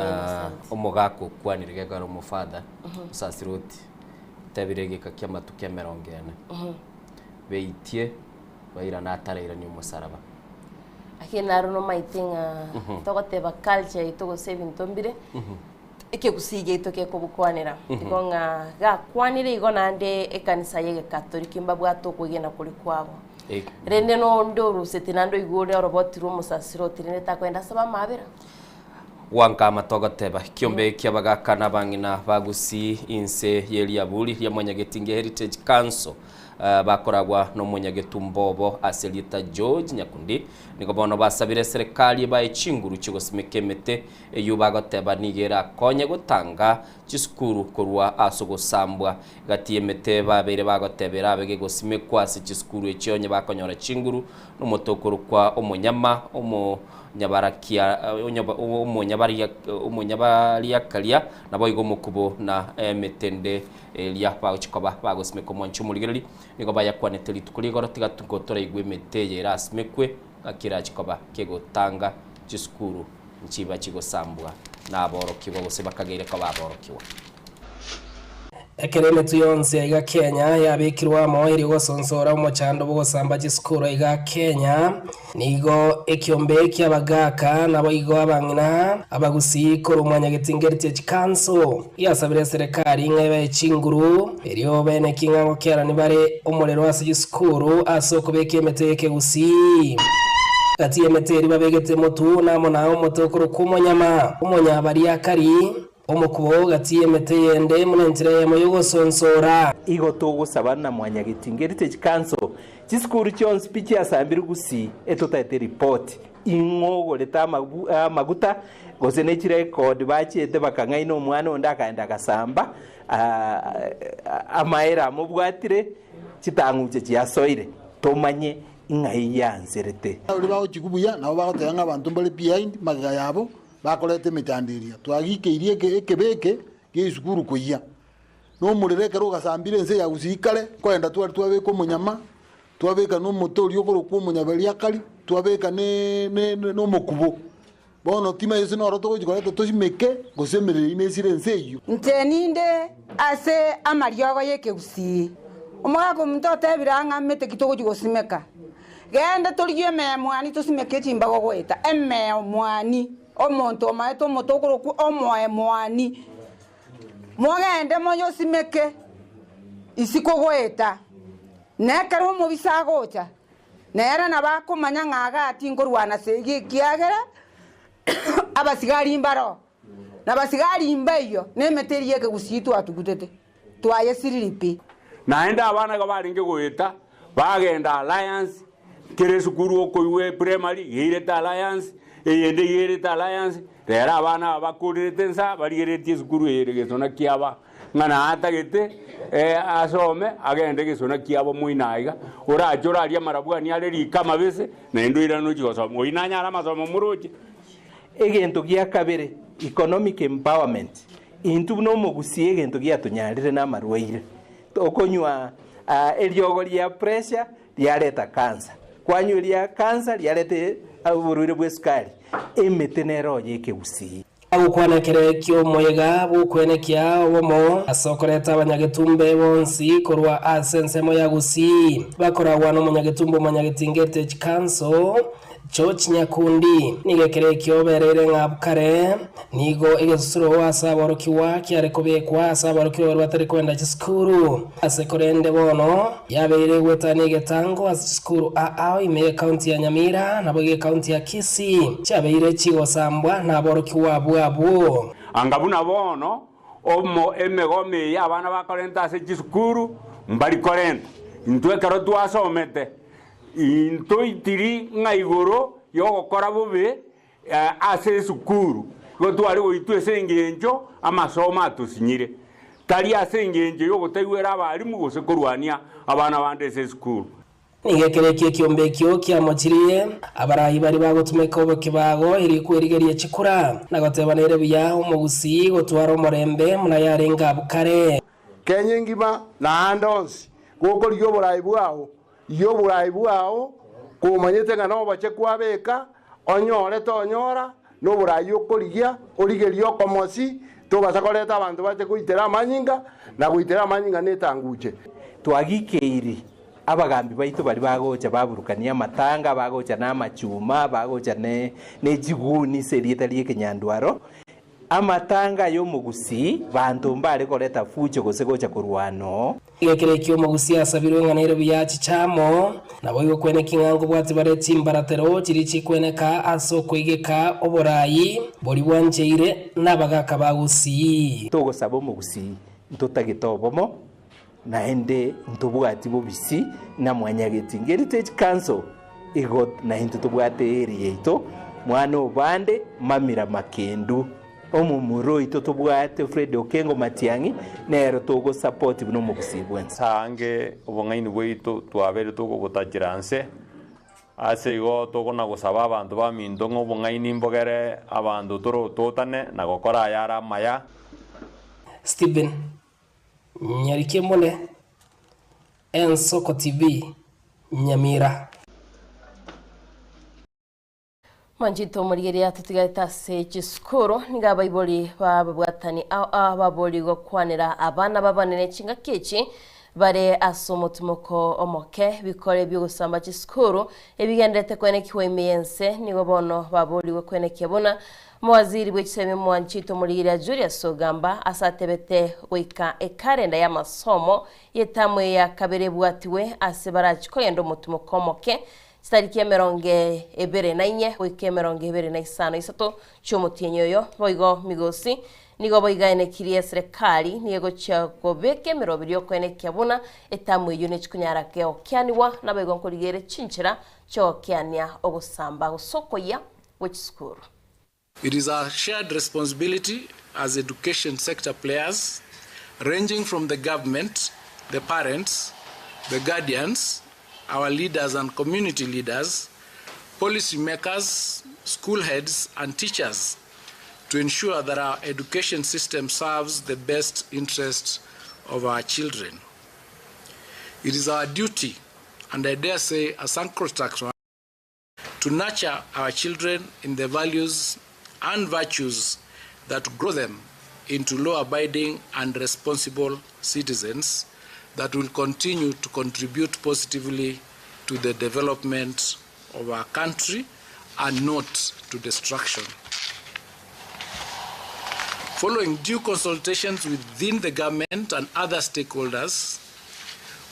omogako kwanirige garo omofada sasiroti tabirege kakia matuke 40 beitie baira natareira ni omosalaba akina runo maitinga togoteba culture itogo saving tombire eke kusige itoke kubukwanira igonga ga kwanire igona nde ekanisa yege katoliki mbabwato kugena kuli kwabo rende no ndoro setinando igore robotiro omusasiroti rende takwenda saba mabera wanka matogoteba kiombe kiabagakana bangina bagusi inse yeliabuli ya Mwanyagetinge Heritage Council bakoragwa no Munyagetumbobo Aselita George Nyakundi niko bono basabire serikali bae chinguru chigosimekemete eyubagoteba nigera konye gutanga chiskuru korwa asogosambwa gatiemete babere bagotebera abege gosime kwase chiskuru ekyonye bakonyora chinguru no motokoro kwa omonyama nyabarakia omunyabaria kalia nabo igomukubo na metende lia pachikoba bagosime komonchu muligereri niko bayakwaneteli tukuligoro tigatukotora igwe meteye rasmekwe akira chikoba kegotanga chiskuru nchiba chigosambwa na aborokiwa bose bakageire ko baborokiwa ekereme tuyonse iga Kenya yabikirwa mohiri gosonsora umuchando bugosamba gisukuru iga Kenya nigo ekiombe kyabagaka nabo igo abangina abagusi koro mwanya getingerite chikanso yasabire serikali ngebe chinguru eriyo bene kingango kera nibare umurero wasi gisukuru asoko bekemete gusi kati emeteri babegete motu namo nawo motokoro kumonyama umunya bari yakari umukubo gati emeteyende munentire yamoyogo sonsora igo tugusaba na mwanya gitingerite chikanso gisukuru cyonse pichi asambire gusi etotete report ingogo leta maguta gose ne record bachiete bakangaina omwana onda akaenda gasamba amaera mubwatire chitanguche chiasoire tomanye ingai yanzerete uri bawo chikubuya nabo bagotanga abantu mbale behind magaga yabo bakolete mitandiria twagikeirie kebeke gisukuru kuya no murereke rugasambire nse ya gusikale kwenda twabeka munyama twabeka no motori okoro kumunyabali akali twabeka no mokubo bono tima yese no roto gojikolete toshimeke gosemerere inesire nse iyo nteninde ase amaryogo yekegusi omwago mtote biranga mete kitogo jigosimeka genda toliye me mwani tosimeke chimbago goeta emme mwani omonto maeto motokoro ku omoe mwani mwagende moyo simeke isiko goeta nekaro mu bisagocha nera nabako manyanga ati ngorwana sege kiagera abasigari imbaro nabasigari imbeyo nemeteri yeke gusitu atugutete twaye siriripi naenda abana gabaringe goeta bagenda alliance kere sukuru okoywe primary gireta alliance eyende gireta alliance rera abana abakurete nsa barigeretie sukuru yeregesona kiaba ngana atagete asome agende gesona kiabo muinaiga orajora aria marabwani areri kama bese nendo irano chigoso muinanya ara masomo muroje egento gia kabere economic empowerment intu no mugusie egento gia tunyarire na marwaire okonywa eriogo ria pressure riareta cancer kwanyuria cancer riarete uburwire bwesukari emetenero yeke usi agukwanekere kyo moyega bukwenekia obomo asokoreta abanyagetumbe bonsi korwa asensemo ya gusi bakoragwa no munyagetumbo munyagetingete chikanso George Nyakundi nigekere kyoberere ngabukare nigo igesuro wasaboro kiwa kyare kobekwa asaboro kiwa batari kwenda chiskuru asekorende bono yabere gwetani getango asiskuru ao ime county ya Nyamira naboge county ya Kisii chabere chigosambwa naboro kiwa bwabo angabuna bono omo emegome yabana bakorenta ase chiskuru mbali korenta intwe karo twasomete into itiri ngaigoro yogokora bobe ase sukuru gotwari goitwe sengenjo amasoma atusinyire tari ase ngenjo yogotaigwera abarimu gose korwania abana bande ase sukuru nigekerekio kiombekio kiamochirie abarayi bari bagotumeka obokibago iri kwerigerie chikura nagotebanere buya omugusi gotwara omorembe muna yarenga bukare Kenya ngima na andonsi goko ryo burayi bwao iyo burayi bwao kumanyete ngano bache kwabeka onyore tonyora no burayi okorigia origerio komosi tugasakoreta abantu bache kuitera amanyinga na kuitera amanyinga netanguche twagikeiri abagambi baitu bari bagocha baburukania matanga bagocha na machuma bagocha ne jiguni serieta lie kenyandwaro amatanga yo mugusi bantu mbare koreta fucho gose gocha kurwano igekerekio mugusi asabirwe nganere buyachi chamo nabo igo kwene kingango bwati bareti imbaratero chirichi kweneka asoko igeka oborayi bori bwanjeire nabagaka bagusi togo sabo mugusi ntotagitobomo naende ntubwati bubisi na mwanyagetingerite kanso igo na ntubwate eri yeto mwana obande mamira makendu omumuro ito tubwate Fred Okengo Matiangi nero togo support buno mugusibwenza sange obongaini bwito twabere togo butachiranse ase igo togo na gusaba abantu baminto ngobongaini mbogere abantu toro totane na gokora yara maya Steven Nyarikemole Ensoko TV Nyamira Manjito murigeria tutigaita se chiskoro niga baiboli babwatani ababoli go kwanira abana babanene chinga kechi bare asomotumoko omoke bikore byo gusamba chiskoro ebigendete kwene kiwemeyense nigo bono baboli go kwene kebona mwaziri bw'ekiseme Mwanchito murigeria Julius Ogamba asatebete wika ekarenda ya masomo yetamwe ya kabere bwatiwe asebarachi koyendo mutumoko omoke tariki ya 24 wiki 25 cy'umutinyo yo boigo migosi nigo boigane kiriye serikali nigo cyako beke 20 yo kwene kyabuna etamu yune chikunyara keo kyaniwa naboigo nkurigere cinchira cyo kyania ogusamba gusoko ya which school. It is our shared responsibility as education sector players, ranging from the government, the parents, the guardians, our leaders and community leaders, policy makers, school heads and teachers, to ensure that our education system serves the best interests of our children. It is our duty, and I dare say a sacrosanct one, to nurture our children in the values and virtues that grow them into law-abiding and responsible citizens that will continue to contribute positively to the development of our country and not to destruction. Following due consultations within the government and other stakeholders,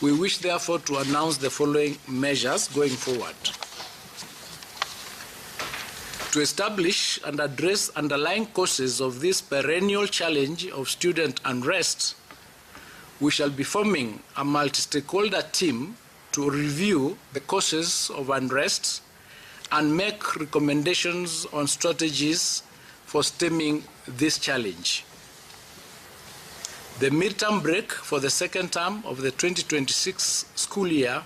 we wish therefore to announce the following measures going forward. To establish and address underlying causes of this perennial challenge of student unrest, we shall be forming a multi-stakeholder team to review the causes of unrest and make recommendations on strategies for stemming this challenge. The midterm break for the second term of the 2026 school year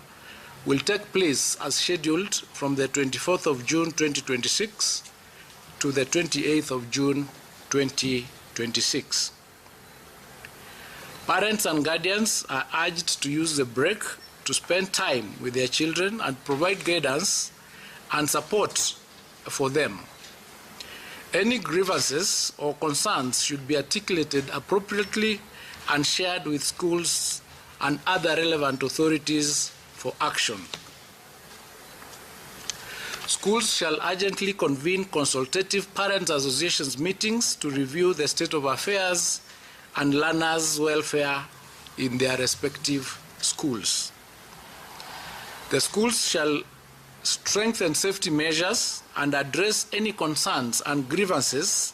will take place as scheduled from the 24th of June 2026 to the 28th of June 2026. Parents and guardians are urged to use the break to spend time with their children and provide guidance and support for them. Any grievances or concerns should be articulated appropriately and shared with schools and other relevant authorities for action. Schools shall urgently convene consultative parent associations meetings to review the state of affairs and learners' welfare in their respective schools. The schools shall strengthen safety measures and address any concerns and grievances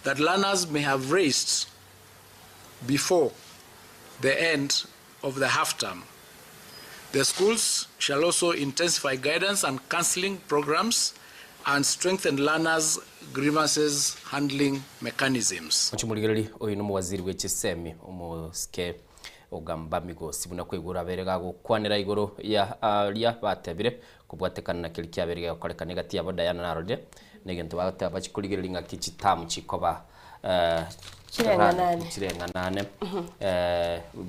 that learners may have raised before the end of the half term. The schools shall also intensify guidance and counseling programs and strengthen learners' grievances handling mechanisms. Mchumuligeri oyu no waziri w'ekisemi omuske Ogamba migosi buna kwigura berega gukwanira iguru ya aria batebire kubwatekana na kili kyaberega korekana gati yabo Diana na Rode negentu bagata bachikurigiriringa kichitamu chikoba chirenga nane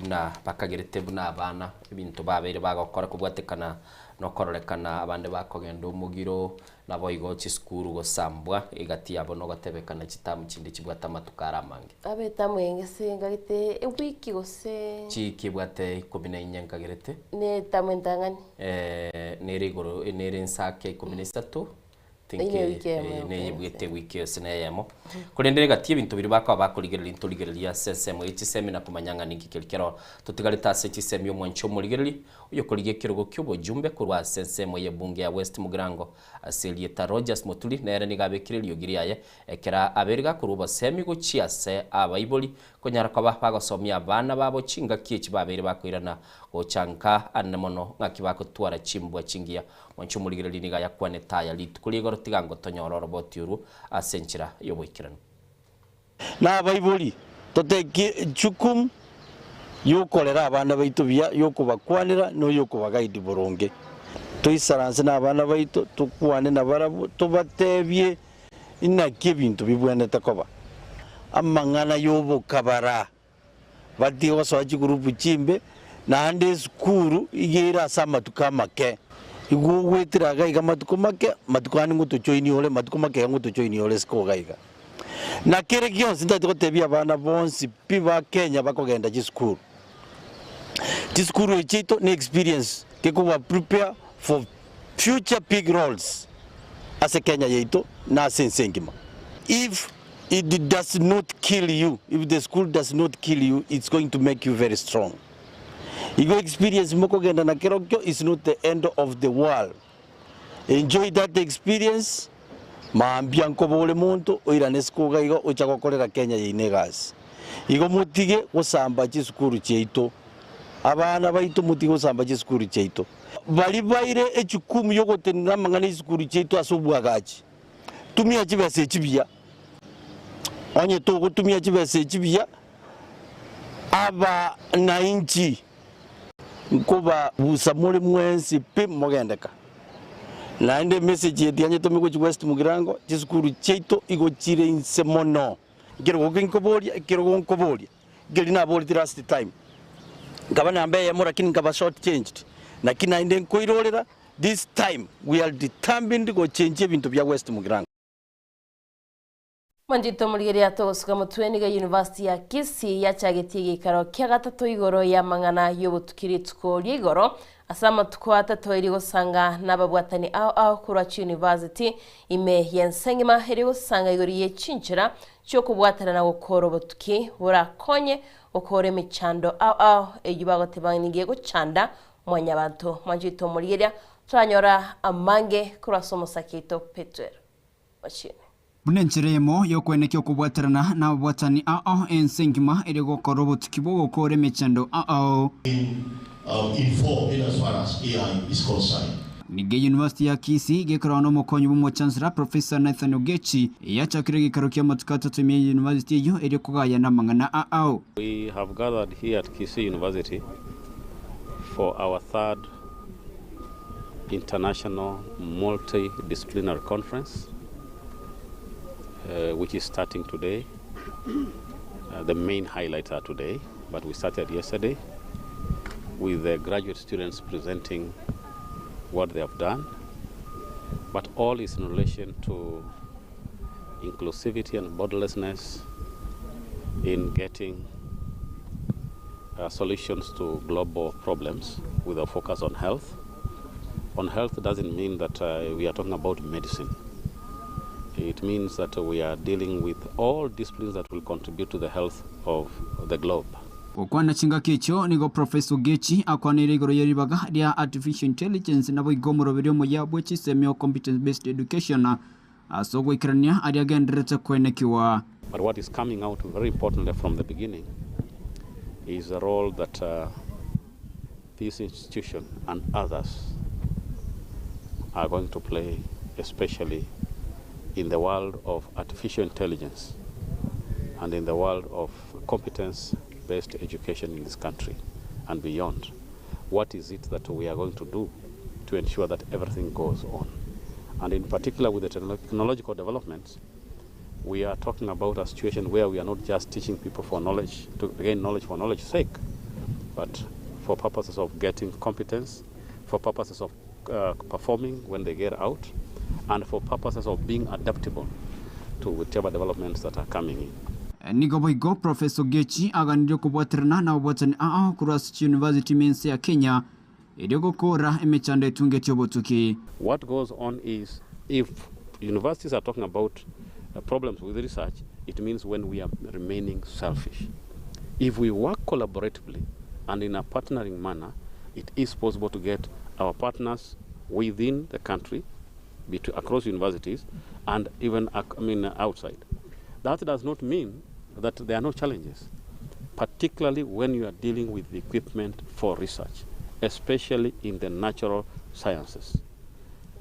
na bakagerete buna abana ibintu babere bagakora kubwatekana no kororekana abande bakogenda umugiro nabo igo chiskuru gosambwa igati yabo no gatebekana chitamu chindi chibwata matukara mange abeta mwenge ngagite wiki gose chikibwate 14 nkagerete ne tamwentangani nerigoro nerensake 13 ne yibwete wiki yose neyemo kurendere gati ibintu biri bakaba bakurigerera inturigerera sensemo ikisemi na kumanyanga ningikirikero tutigarita sekisemi omwancho murigereri uyo kurige kirugo cy'ubujumbe kurwa sensemo ye bunge ya West Mugirango Aselieta Rogers Motuli nere nigabekiriri yogiriyaye ekera aberga kuruba semi guciase abayiboli konyara kwa bagosomya abana babo cinga kici babere bakwirana ochanka anemono ngakibako twara chimbwa chingia mwancho murigereri niga yakwane taya litukuligo tigango tonyororo botiuru asenchira yobwikirano na baibuli toteki chukum yukolera abana baitu bya yokubakwanira no yokubagaidi boronge toisaranse na abana baitu tukwane na barabu tubatebye ina kibintu bibwene takoba amangana yobo kabara bati waso aji group chimbe na ande skuru igira sama tukamake igugwitira gaiga matuko make matukani ngutu choini ole matuko make ngutu choini ole siko gaiga na kere gionse ndati gotebia abana bonsi piba Kenya bakogenda gisukuru echito ni experience kekuba prepare for future big roles as a Kenya yeito na sensengima. If it does not kill you, if the school does not kill you, it's going to make you very strong. Igo experience moko genda na kerokyo is not the end of the world. Enjoy that experience. Maambia nkobole muntu oira nesikoga igo ochagokorera Kenya yinegas. Igo mutige gusamba gisukuru cheito. Abana baito mutige gusamba gisukuru cheito. Bali baire echukumu yogotenera mangana gisukuru cheito asobwagachi. Tumia chibese chibia. Onye togo tumia chibese chibia. Aba na inchi nkoba busamule mwensi pe mogendeka na ende message yetianye to miko West Mugirango gisukuru cheito igo chire insemono ikero gokinkoboria ikero gonkoboria geli na boli last time gabana ambaye yamura kini ngaba short changed na kina ende nkoirorera this time we are determined go change ebintu bya West Mugirango. Manjito murigeria togosuka mutweni ga University ya Kisii yachagetie gikaro kia gatatu igoro ya mangana yobutukiri tukori igoro asama tukwata toiri gusanga nababwatani ao kurachi University ime yensengima heri gusanga igori yechinchira cyo kubwatana na gukoro butuki burakonye ukore michando ao eyubagotebangiye gucanda mwanya bantu. Manjito murigeria turanyora amange kurasomo sakito Petro wachine Bunencheremo yokwenekyo kubwatarana na bwatani ensengima ere gokoro butukibo gukore mechando informed as far as AI is concerned. Nige University ya Kisii gekorano mukonyi bumwe Chancellor Professor Nathan Ogechi yachakire gikaro kya matukata tumye university yo ere kugaya na mangana We have gathered here at Kisii University for our third international multidisciplinary conference. Which is starting today. The main highlights are today, but we started yesterday with the graduate students presenting what they have done, but all is in relation to inclusivity and borderlessness in getting solutions to global problems with a focus on health. On health doesn't mean that we are talking about medicine. It means that we are dealing with all disciplines that will contribute to the health of the globe. Okwana chinga kicho nigo Professor Gechi akwanire igoro yeribaga ria artificial intelligence nabo igomoro birimo yabwe chisemyo competence based education asogo ikrania ari agendrete kwenekiwa. But what is coming out very importantly from the beginning is the role that this institution and others are going to play, especially in the world of artificial intelligence and in the world of competence-based education in this country and beyond. What is it that we are going to do to ensure that everything goes on? And in particular with the technological developments, we are talking about a situation where we are not just teaching people for knowledge, to gain knowledge for knowledge's sake, but for purposes of getting competence, for purposes of performing when they get out, and for purposes of being adaptable to whichever developments that are coming in. Nigo Professor Gechi aganiro kubwatirana na bwatani Kurasi University mense ya Kenya edego kora emechande tungetyo botuki. What goes on is if universities are talking about problems with research, it means when we are remaining selfish. If we work collaboratively and in a partnering manner, it is possible to get our partners within the country, across universities, and even outside. That does not mean that there are no challenges, particularly when you are dealing with the equipment for research, especially in the natural sciences,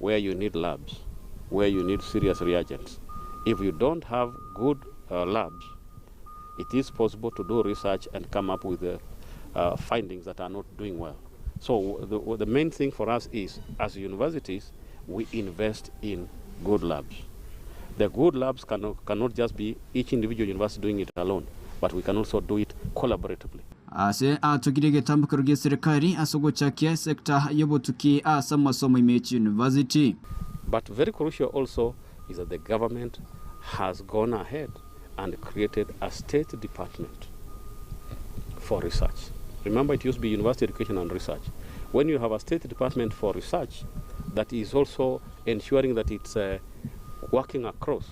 where you need labs, where you need serious reagents. If you don't have good labs, it is possible to do research and come up with findings that are not doing well. So the main thing for us is, as universities, we invest in good labs. The good labs cannot just be each individual university doing it alone, but we can also do it collaboratively. ase atugire getambukiro gya serikali asogochakia sekta yobotuki asa masomo Imechi University. But very crucial also is that the government has gone ahead and created a state department for research. Remember, it used to be University Education and Research. When you have a state department for research, that is also ensuring that it's working across,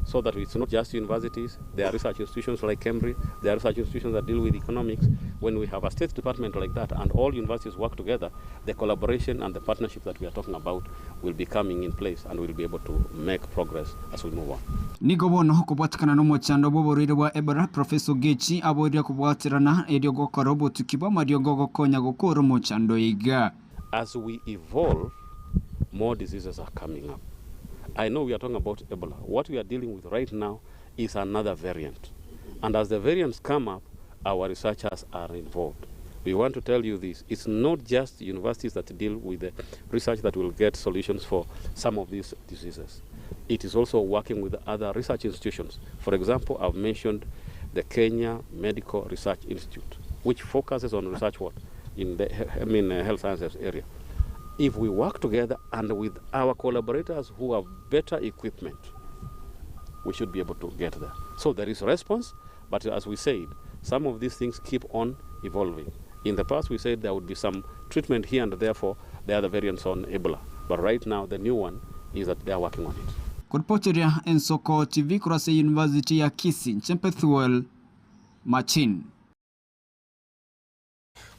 so that it's not just universities, there are research institutions like Cambridge, there are research institutions that deal with economics. When we have a state department like that and all universities work together, the collaboration and the partnership that we are talking about will be coming in place and we'll be able to make progress as we move on. Nigobono kubwatikana no mochando boborire wa Ebola Professor Gechi aboria kubwatirana edio gokoro botukiba madio gogokonya gokoro mochando iga. As we evolve, more diseases are coming up. I know we are talking about Ebola. What we are dealing with right now is another variant. And as the variants come up, our researchers are involved. We want to tell you this. It's not just universities that deal with the research that will get solutions for some of these diseases. It is also working with other research institutions. For example, I've mentioned the Kenya Medical Research Institute, which focuses on research in the health sciences area. If we work together and with our collaborators who have better equipment, we should be able to get there. So there is a response, but as we said, some of these things keep on evolving. In the past, we said there would be some treatment here and therefore there are the variants on Ebola. But right now, the new one is that they are working on it. Kurpocheria Ensoko TV Kurase University ya Kisii, Chempethuel Machin.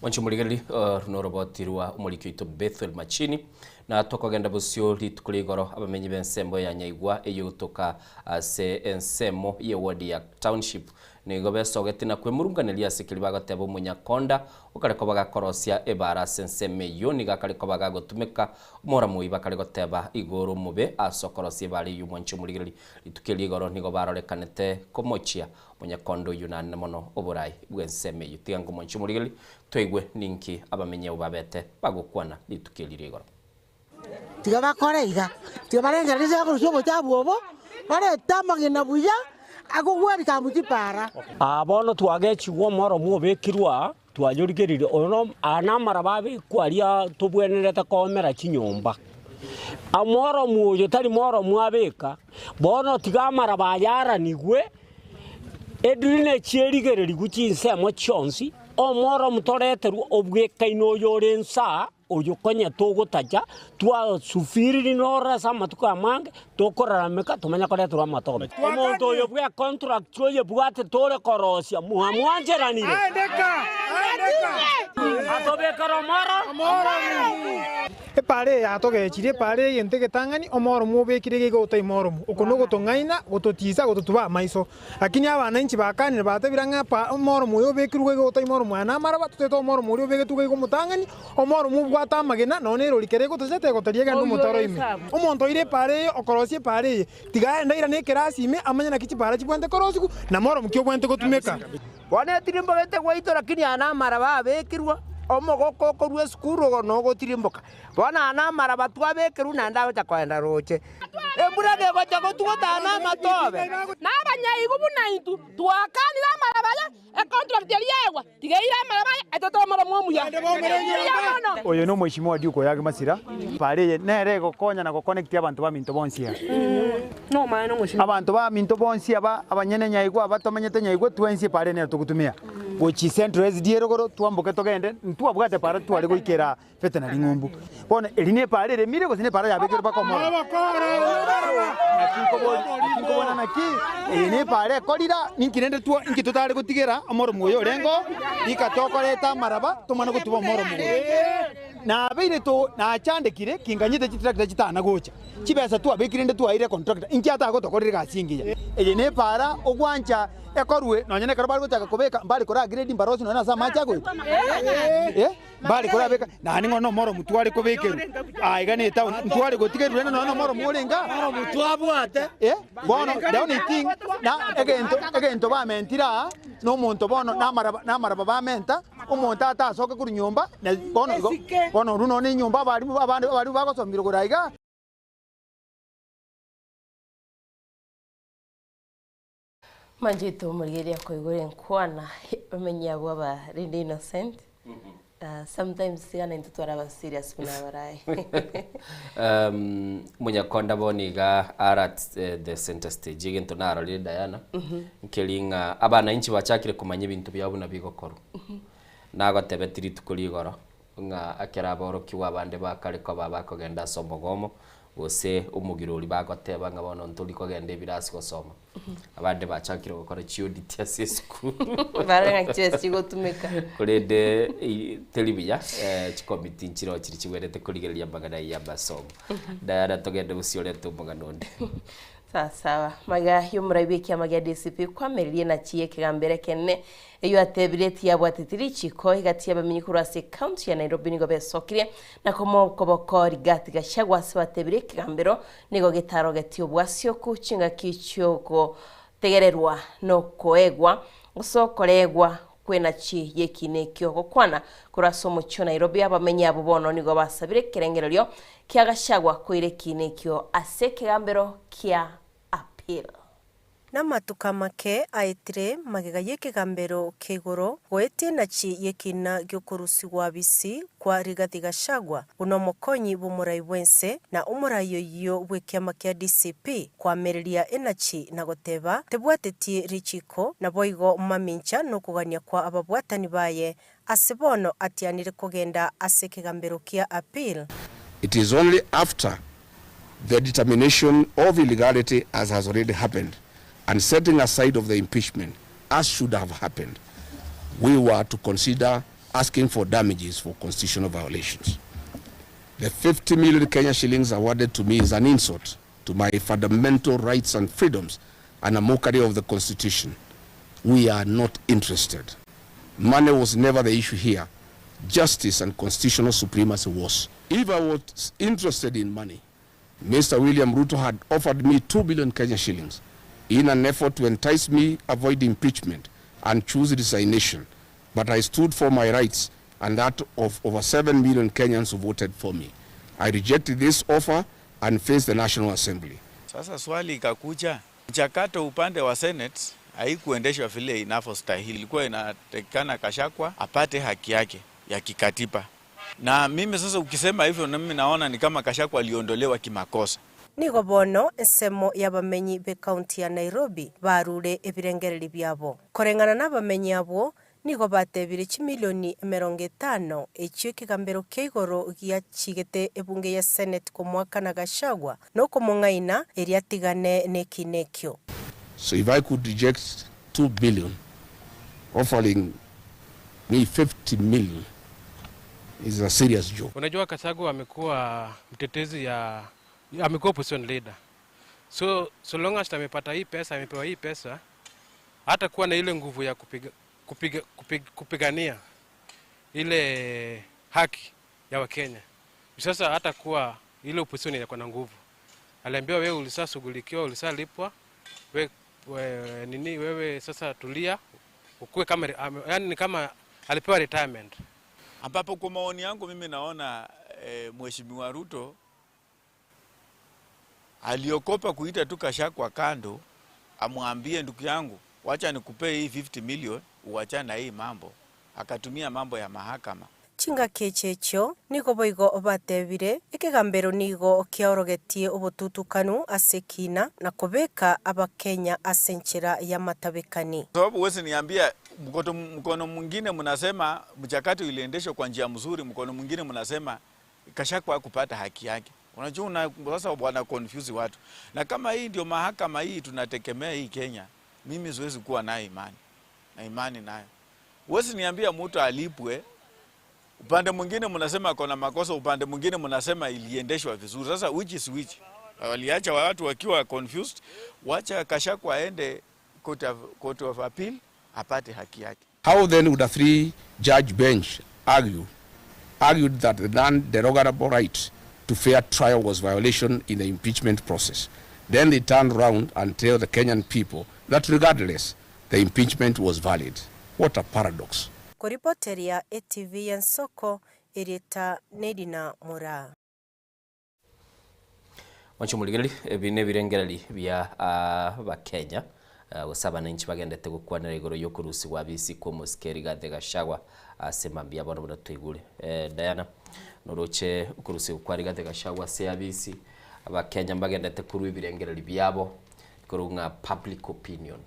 Wanchumuligeli runorobotirwa umuliki ito Bethel Machini na tokogenda busyo litukuligoro abamenyi bensembo ya nyaigwa eyotoka se ensemo ye ward ya township nigo besogetina kwemurunganelia sikili bagatebo munyakonda ukareko bagakorosia ebara senseme yo nigakareko bagagotumeka umora muyi bakareko teba igoro mube asokorosie bali yumonchumuligeli litukuligoro nigo barorekanete komochia munyakondo yunane mono oburai bwenseme yutigango monchumuligeli twigwe ninki abamenye ubabete bagukwana litukuligoro tiga bakore iga tiga barengera nise ko cyo botabu obo bare tamagina buya agugweri kamutipara abono twagechiwo moro mubekirwa twajurigirire ono anamara babe kwaria tubwenerete komera kinyomba amoro muyo tari moro mwabeka bono tigamara bayara nigwe edrine cherigereri guchinsemo chonsi omoro mutoreterwa obwekaino yorensa oyokonya togotaja twa sufiri nora sama tukamange tokorarameka tumenya koreterwa matobe omonto oyo bwa contract oyo bwate tore korosia muamwanjeranire andeka atobekara mara epare yatogechire pare yente getangani omoro mubekire gigota imoro ukono gotongaina gototiza gototuba maiso lakini abana inchi bakanire batebiranga pa omoro muyo bekirwe gigota imoro mwana mara batuteto omoro muyo begetuge gomutangani omoro mubwata magena none rorikere gotozete goteriega no mutaro ime omonto ire pare okorosie pare tigaenda ira ne kerasi ime amanya na kichi pare chibwente korosiku na moro mukyo bwente gotumeka wane tirimbo gete gwaito lakini ana mara babekirwa omogoko korwe skuru no gotirimboka bona ana mara batwa bekiru na ndaho chakwenda roche embura ge gocha gotugota ana matobe na abanyayi gubunaitu twakani la mara baya e contract yewa tigeira mara baya etoto mara mwomuya oyo no mwishimwa diuko yage masira pare nere gokonya na goconnect abantu ba minto bonsia no ma no mwishimwa abantu ba minto bonsia ba abanyene nyaigwa batomenyete nyaigwa twensi pare ne tugutumia gochi central SDR goro twamboke togende twabwate pare twari goikera veterinary ngombu bona eline pare re mire gosine pare yabekero bakomo kinko bona naki eline pare korira ninkirende twa inkitotare gotigera amoro moyo rengo ikatokoreta maraba tumana gutuba amoro moyo na beire to na chandekire kinganyite chitractor chitana gocha chibesa tu abekirende tu aire contractor inkiata gotokorira gasingiya eline para ogwancha ekorwe nonyene karo bari gotaka kobeka mbali kora grade mbarosi nona sama chago bali kora beka nani ngono moro mutwari kobekeru aigane ta mutwari gotigeru nona moro murenga moro mutwabwate bono down thing na egento ba mentira no monto bono na maraba ba menta umonta ata soke kuri nyumba bono runo ni nyumba bari abandi bagosomira goraiga Manjito murigeria koigore nkwana bamenya bwa really innocent. Sometimes sigana intutwara ba serious bina barai. Munyakonda boniga at the center stage igento narori Diana. Nkelinga abana inchi bachakire kumanya ibintu byabo nabigokoro. Nagotebetiri tukuri igoro nga akera boroki wabande bakare ko babakogenda somogomo gose umugirori bagoteba nga bono nturi kogenda ibirasi gosoma abande bachakire gukora chiodity asesku barenga chesi gotumeka kurede telebia chikomiti nchiro chiri chiwerete kurigeria magana ya basomo dara togende busiore tumugano sawa maga yumurabiki amaga DCP kwamerie na chiye kigambere kenne eyo atebireti yabwatitiri chiko igati yabamenyi kurase county ya Nairobi nigo besokire na komo koboko rigati gashagwa sibatebire kigambero nigo gitaro getyo bwasyo kuchinga kichoko tegererwa no koegwa usokoregwa kwena chi yekine kyoko kwana kuraso mucho Nairobi abamenyi abo bono nigo basabire kirengerero kyagashagwa kwire kine kyo ase kigambero kya appeal. Namatuka make aitire magega y'ekigambero k'igoro gwetie nachi yekina gyokurusi wabisi kwa Rigathi Gachagua uno mokonyi b'umurai bwense na umurayi yo bw'ekiama kya DCP kwamereria enachi na goteba tebwatetie richiko na boigo mamincha no kugania kwa ababwatani baye asebono atianire kugenda ase kigambero kya appeal. It is only after the determination of illegality as has already happened and setting aside of the impeachment as should have happened, we were to consider asking for damages for constitutional violations. The 50 million Kenya shillings awarded to me is an insult to my fundamental rights and freedoms and a mockery of the Constitution. We are not interested. Money was never the issue here. Justice and constitutional supremacy was. If I was interested in money, Mr. William Ruto had offered me 2 billion Kenya shillings in an effort to entice me avoid impeachment and choose resignation. But I stood for my rights and that of over 7 million Kenyans who voted for me. I rejected this offer and faced the National Assembly. Sasa swali ikakuja, mchakato upande wa Senate haikuendeshwa vile inavyostahili. Ilikuwa inatakikana Gachagua apate haki yake ya kikatiba. Na mimi sasa ukisema hivyo na mimi naona ni kama Gachagua aliondolewa kimakosa. Nigo bono ensemo y'abamenyi be county ya Nairobi barure ebirengereri byabo korengana n'abamenyi abo nigo batebire milioni 50 ekyo kigambero keigoro gya chigete ebunge ya Senate ku mwaka na Gachagua no kumungaina eriatigane nekinekyo. So if I could reject 2 billion offering me 50 million is a serious joke. Unajua Gachagua amekuwa mtetezi amekuwa opposition leader. So long as amepata hii pesa, amepewa hii pesa, hata kuwa na ile nguvu ya kupigania ile haki ya Wakenya. Sasa hata kuwa ile opposition yako na nguvu. Aliambiwa wewe ulisashughulikiwa, ulisalipwa, wewe sasa tulia, ukue kama yani ni kama alipewa retirement. Ambapo kwa maoni yangu mimi naona Mheshimiwa Ruto aliokopa kuita tu Gachagua kando amwambie ndugu yangu wacha nikupe hii 50 million uachane na hii mambo, akatumia mambo ya mahakama. Chinga kechecho niko boigo obatebire ikigambero nigo kiaorogetie obututukanu asekina na kubeka abakenya asenchera ya matabekani. Sababu wewe niambia mkono mwingine mnasema mchakato iliendeshwa kwa njia mzuri, mkono mwingine mnasema Gachagua kupata haki yake. Unajua sasa wana confuse watu. Na kama hii ndio mahakama hii tunategemea hii Kenya, mimi siwezi kuwa na imani nayo. Wewe niambia mtu alipwe, upande mwingine mnasema kuna makosa, upande mwingine mnasema iliendeshwa vizuri. Sasa which is which? Waliacha watu wakiwa confused. Wacha Gachagua aende court of appeal apate haki yake. How then would a 3-judge bench argued that the non-derogable right to fair trial was violation in the impeachment process? Then they turned around and tell the Kenyan people that regardless, the impeachment was valid. What a paradox. Kuripoteria ATV ya Soko irita Nedina Mura. Wancho muligeli ebine birengereri bya ba Kenya gusaba n'inchi bagendete gukwanira igoro yo kurusi wa bisi ko musikeri Gachagua asema mbia bono bura twigure Diana nuroche kurusi kwari Gachagua se abisi abakenya bagendete kuru ibirengereri byabo kurunga public opinion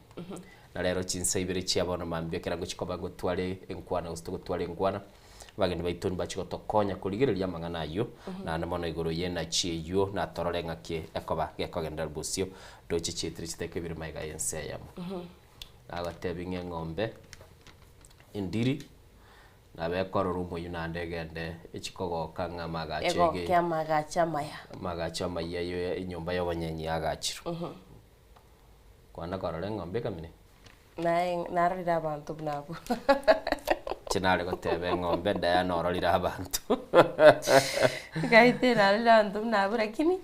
na rero chinse ibere cyabona mambye kera guchikoba gutware enkwana gusto gutware enkwana bagende baitoni bachigotokonya kurigereria mangana yo na namono igoro yena chiyo na torore ngake ekoba gekogenda busio dochi chitri chiteke biri maiga yense yamo agatebinge ngombe indiri na bekoro rumo yunande gende echikogo kanga magachege ego kya magacha maya yo inyumba y'abanyenyi agachiro kwana korore ngombe kamine narira abantu nabo chinare gotebe ngombe Diana ororira abantu gaite narira abantu nabo lakini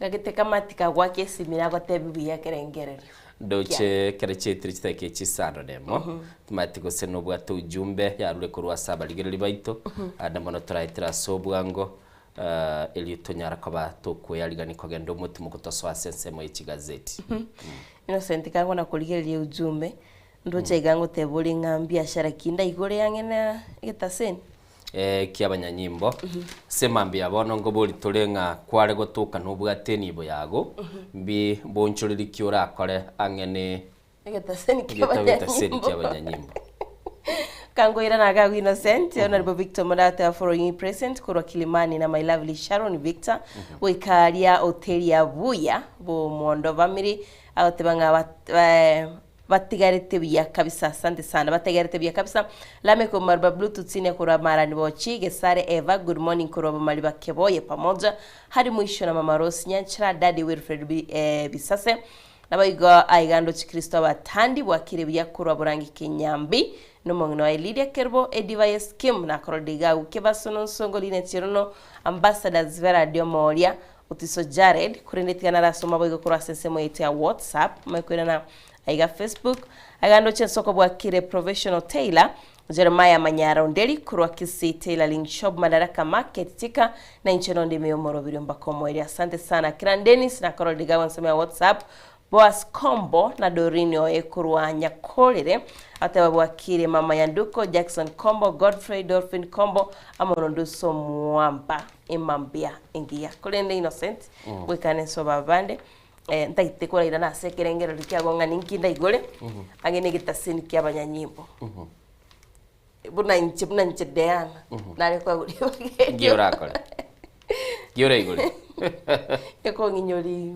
gagiteka matika gwake simira gotebe biya kerengereri doche kerechetri chiteke chisano demo matiko seno bwato ujumbe yarure kurwa saba ligereri baito adamono turaitira sobwango elitonyara kaba tokweyarigani kogenda umutima kutoswa sensemo y'ikigazeti Innocent kango na kuligereria ujumbe ndocha igango tebuli ngambia shara kinda igore yangena getaseni kiabanyanyimbo semambia bono ngo boli tolenga kware gotuka nobwateni bo yago mbi bonchoriri kyora kore angene getaseni kiabanyanyimbo kango ira naga Innocent Honorable Victor Modata following present kurwa Kilimani na my lovely Sharon Victor wikaria hoteli ya Buya bo mondo family autebanga batigarete biya kabisa. Asante sana batigarete biya kabisa lame ko marba bluetooth sine kura mara ni bochi gesare Eva good morning kura mali bakeboye pamoja hadi mwisho na mama Rose Nyanchira Daddy Wilfred Bisase nabaigo aigando chikristo batandi bwakire biya kura burangi Kenyambi no mongno Lydia Kerbo Ediva Skim na korodiga ukebasono songoline tirono ambassadors Vera Diomoria utiso Jared kurendetikana rasoma boigo kura sensemo yetu ya WhatsApp makwena na aiga Facebook agando chensoko bwakire professional tailor Jeremiah Manyara Ondeli kurwa Kisi Tailoring Shop Madaraka Market tika na incheno ndime Omoro Birumba Komweli. Asante sana Kiran Dennis na korodiga wansomea WhatsApp Boas Combo na Dorinio ekurwa Nyakolere atewa bwakire Mama Yanduko Jackson Combo Godfrey Dolphin Combo amononduso Mwamba imambia ingia kolende Innocent wekane so babande ntaite kora ira na sekerengero likiagonga ninkinda igole agene gitasini kyabanyanyimbo buna nche Diana nale kwa guli giora kole giora igole eko nginyoli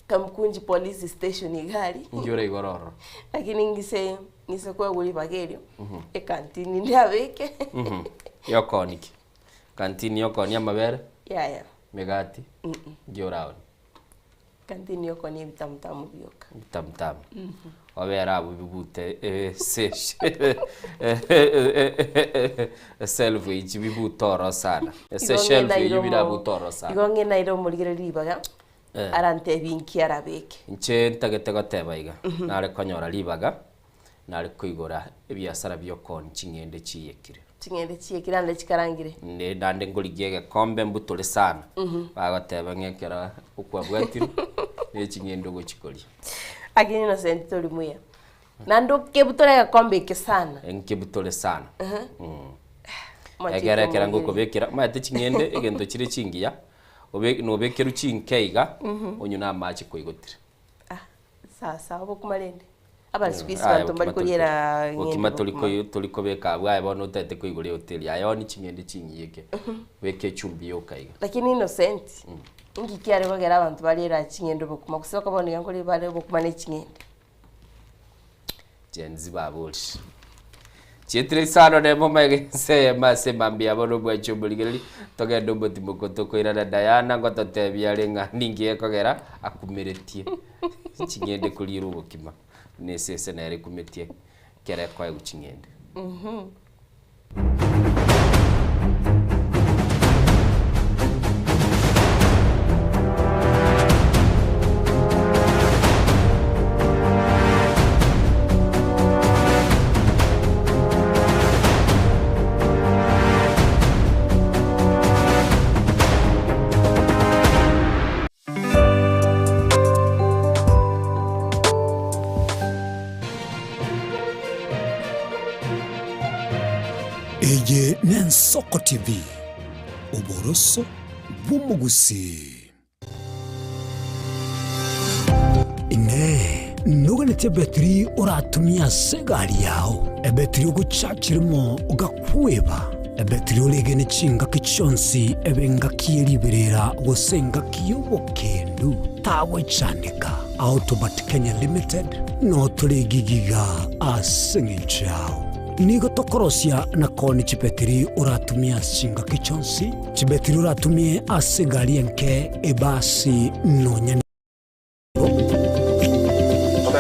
kamkunji police station igari giora igororo lakini ngise kwa guli bagerio kantini ndabeke yokoniki kantini yokoni amabere ya megati giora kantini yokoni bitamtamu byoka bitamtamu wabera abo bibute selfu ichi bibutoro sana se shelfu yibira butoro sana igonge nairo muligere libaga arante binki arabeke nche ntagete gotebaiga nare konyora libaga nare kuigora ebiasara byokoni chingende chiyekire ande chikarangire ne dande ngoligiege kombe mbutule sana bagoteba ngekera ukwa bwatiro echingendo gochikoli agini Innocent tori muya nando kebutole ya kombe ke sana enkebutole sana egera kera ngoko bekera mate chingende egendo chire chingiya no bekeru chinkeiga onyuna amachi koigotire sasa abo kumalende aba squeeze bantu bali kuriera ngende okima toliko beka bwaye bono tete koigore hotel ayo ni chingende chingiyeke beke chumbi yokaiga lakini Innocent ngikiare bagera abantu balira chingendo bokuma kusoka bone yankore bale bokuma ne chingende jenzi babuli Chitri sano ne moma se mase mambia bono bwa chumbuligeli togendo motimo tokoira na Diana ngototebia lenga ningi ekogera akumeretie chingende kuliru bokima nesese nere kumetie kere kwa guchingende Nsoko TV, uboroso bw'umugusi. Ine nuganete betri uratumia segari yao ebetri ugucakirimo ugakweba ebetri ulegene cinga kichonsi ebenga kiyeriberera gusenga kiyobokendu tawe candika Autobat Kenya Limited no tuligigiga asengichao nigo tokorosia na koni chibetri uratumia cinga kichonsi chibetri uratumie asegari enke ebasi nonya.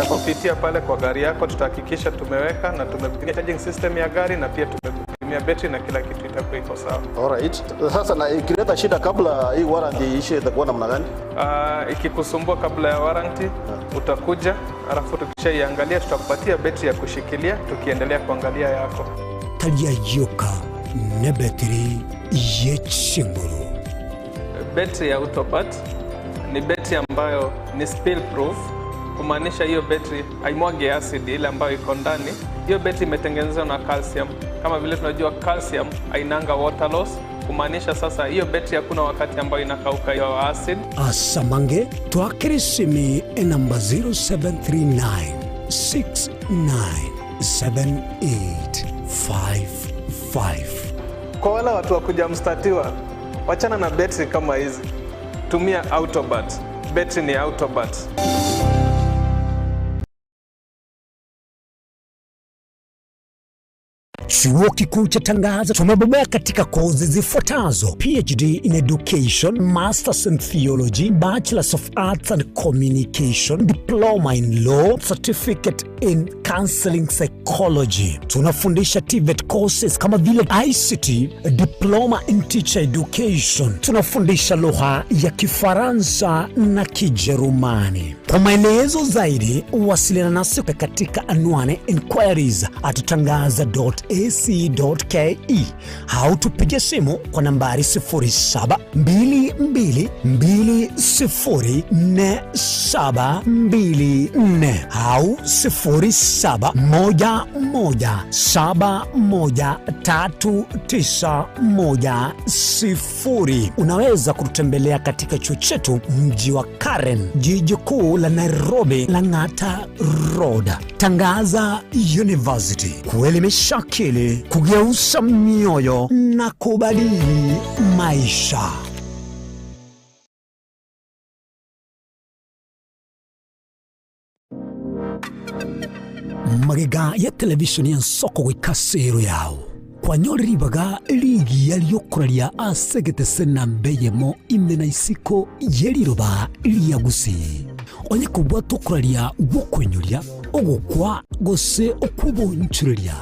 Kupitia pale kwa gari yako tutahakikisha tumeweka na tumepiga charging system ya gari na pia tumepimia battery na kila kitu itakuwa iko sawa. Alright. Sasa na ikileta shida kabla hii warranty iishe itakuwa namna gani? Ikikusumbua kabla ya warranty utakuja, alafu tukishaiangalia tutakupatia battery ya kushikilia tukiendelea kuangalia yako. Talia yoka na battery yechinguru. Battery ya Autobat ni battery ambayo ni spill proof. Kumaanisha hiyo battery haimwagi acid ile ambayo iko ndani. Hiyo battery imetengenezwa na calcium. Kama vile tunajua calcium hainanga water loss. Kumaanisha sasa hiyo battery hakuna wakati ambayo inakauka hiyo acid. Asamange twakirisimi namba 0739 697855. Kwa wale watu wa kuja mstatiwa, wachana na battery kama hizi. Tumia Autobat. Battery ni Autobat. Chuo Kikuu cha Tangaza tumebobea katika kozi zifuatazo: PhD in Education, Masters in Theology, Bachelors of Arts and Communication, Diploma in Law, Certificate in Counseling Psychology. Tunafundisha TVET courses kama vile ICT, Diploma in Teacher Education. Tunafundisha lugha ya Kifaransa na Kijerumani. Kwa maelezo zaidi, wasiliana nasi katika anwani inquiries@tangaza.ac.ke au tupige simu kwa nambari 0722204724 au 0711713910. Unaweza kututembelea katika chuo chetu mji wa Karen, jiji kuu la Nairobi, Lang'ata Road. Tangaza University, kuelimisha akili, kugeuza mioyo na kubadili maisha. Magega ya televisheni ya Nsoko gwikasiro yao kwa nyoribaga ligi yaliyokuralia asegete sena mbeyemo imena isiko yeriroba liyagusi onye kubwa tokuralia gukwenyuria ogukwa gose okubonchuria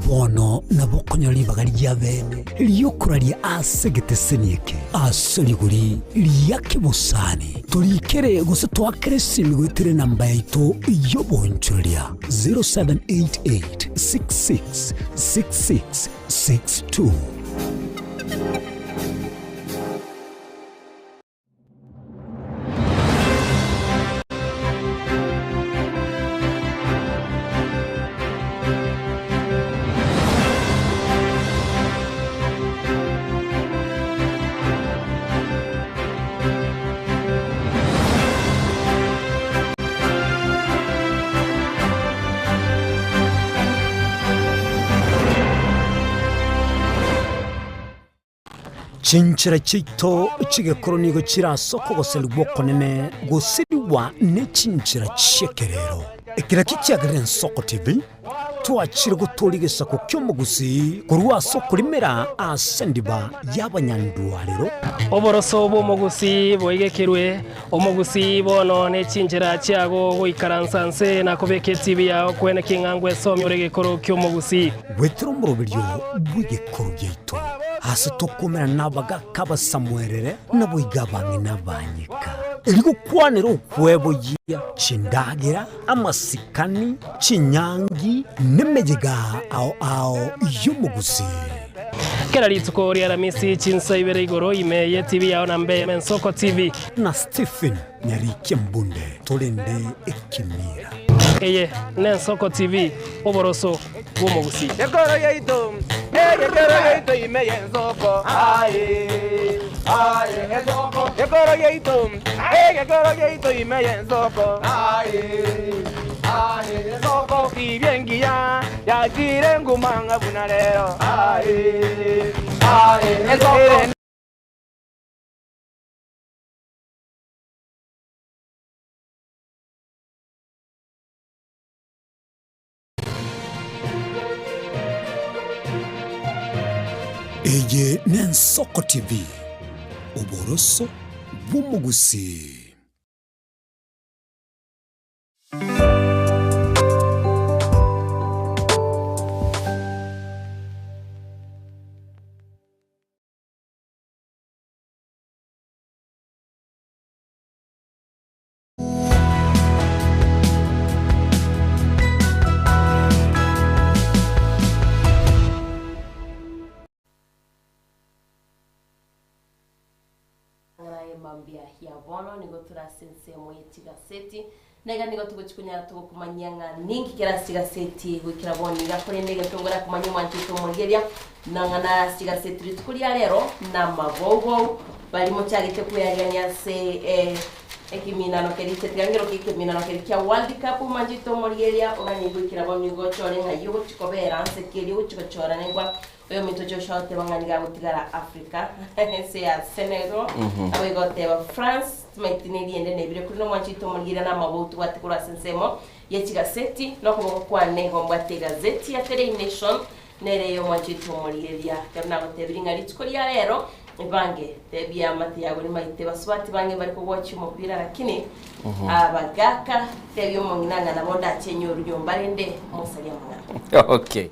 bono na bokonyoribaga lya bene liyokuralia asegete senieke asoliguri liyakibusani tulikere gose twakere simigwitire namba yaito yobonchuria 0788666662. Chinchira chito chigekoro nigo chirasoko goseluboko nene gosiriwa ne chinchira chekerero ekira kikiagarira Nsoko TV twachire guturigisa ku kyomugusi kurwa soko limera asendiba y'abanyandwarero oboroso bw'omugusi bwegekirwe omugusi bono ne chinchira chiago goikaransanse na kubeke TV yao kwene kingangwe esomyo regekoro kyomugusi wetero murobiryo bw'igekoro gyaito hasi tokumera nabaga kabasamwerere naboigabange nabanyika erigukwanira okwebo ya chindagira amasikani chinyangi nemejega ao y'omugusi kera litsuko ria Ramisi chinsa ibere igoro imeye TV yao na mbe Nsoko TV na Stephen Nyarike Mbunde tolende ekimira eye ne Nsoko TV oboroso bw'omugusi ekoro yaito Gekoro geito imeye nsoko. Nsoko. Gekoro geito imeye nsoko. Nsoko. Ibyengia yakire ngumanga bunalero. Nsoko. Eye Nensoko TV, uboroso bw'umugusi. mambia ya bono nigo turasense mu yitigaseti nega nigo tuguchikunya tukumanyanga ningi kira sigaseti wikira boni gakore nega tongora kumanya mantito mugeria nangana sigaseti ritukuria rero na mabogo bali mo cyagite kuyaganya se ekiminano kerite triangelo kiminano kerikia World Cup manjito mugeria ogani wikira boni go chore nga yugo chikobera se kiri uchichora nengwa oyo mitojo shote banganiga gutigara Africa se ya Senegal abo igoteba France tumetiniri ende nebire kuri no mwanchito mugira na mabutu watikura sensemo yechigaseti no kubo kwa nego mbate gazeti ya Daily Nation nere yo mwanchito mugira kana gotebiringa litikoria rero ibange tebia mati yago ni maite baswati bange bari kugocha umupira lakini abagaka tebyo munginanga na bonda chenyo ryombarende musalia mwana okay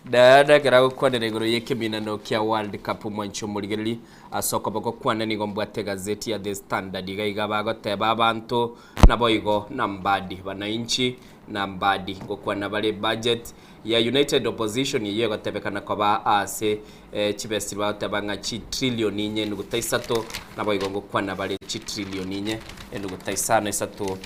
dada gara kwanere iguru yekiminano kya World Cup mwancho muligeri asoko bako kwanani gombwate gazeti ya The Standard igaiga bagoteba abantu naboigo nambadi banainchi nambadi gokwana bale budget ya United Opposition yego tebekana kwa ase chibesti batebanga chi trillion inye ngutaisatu naboigo gokwana bale chi trillion inye ngutaisana isatu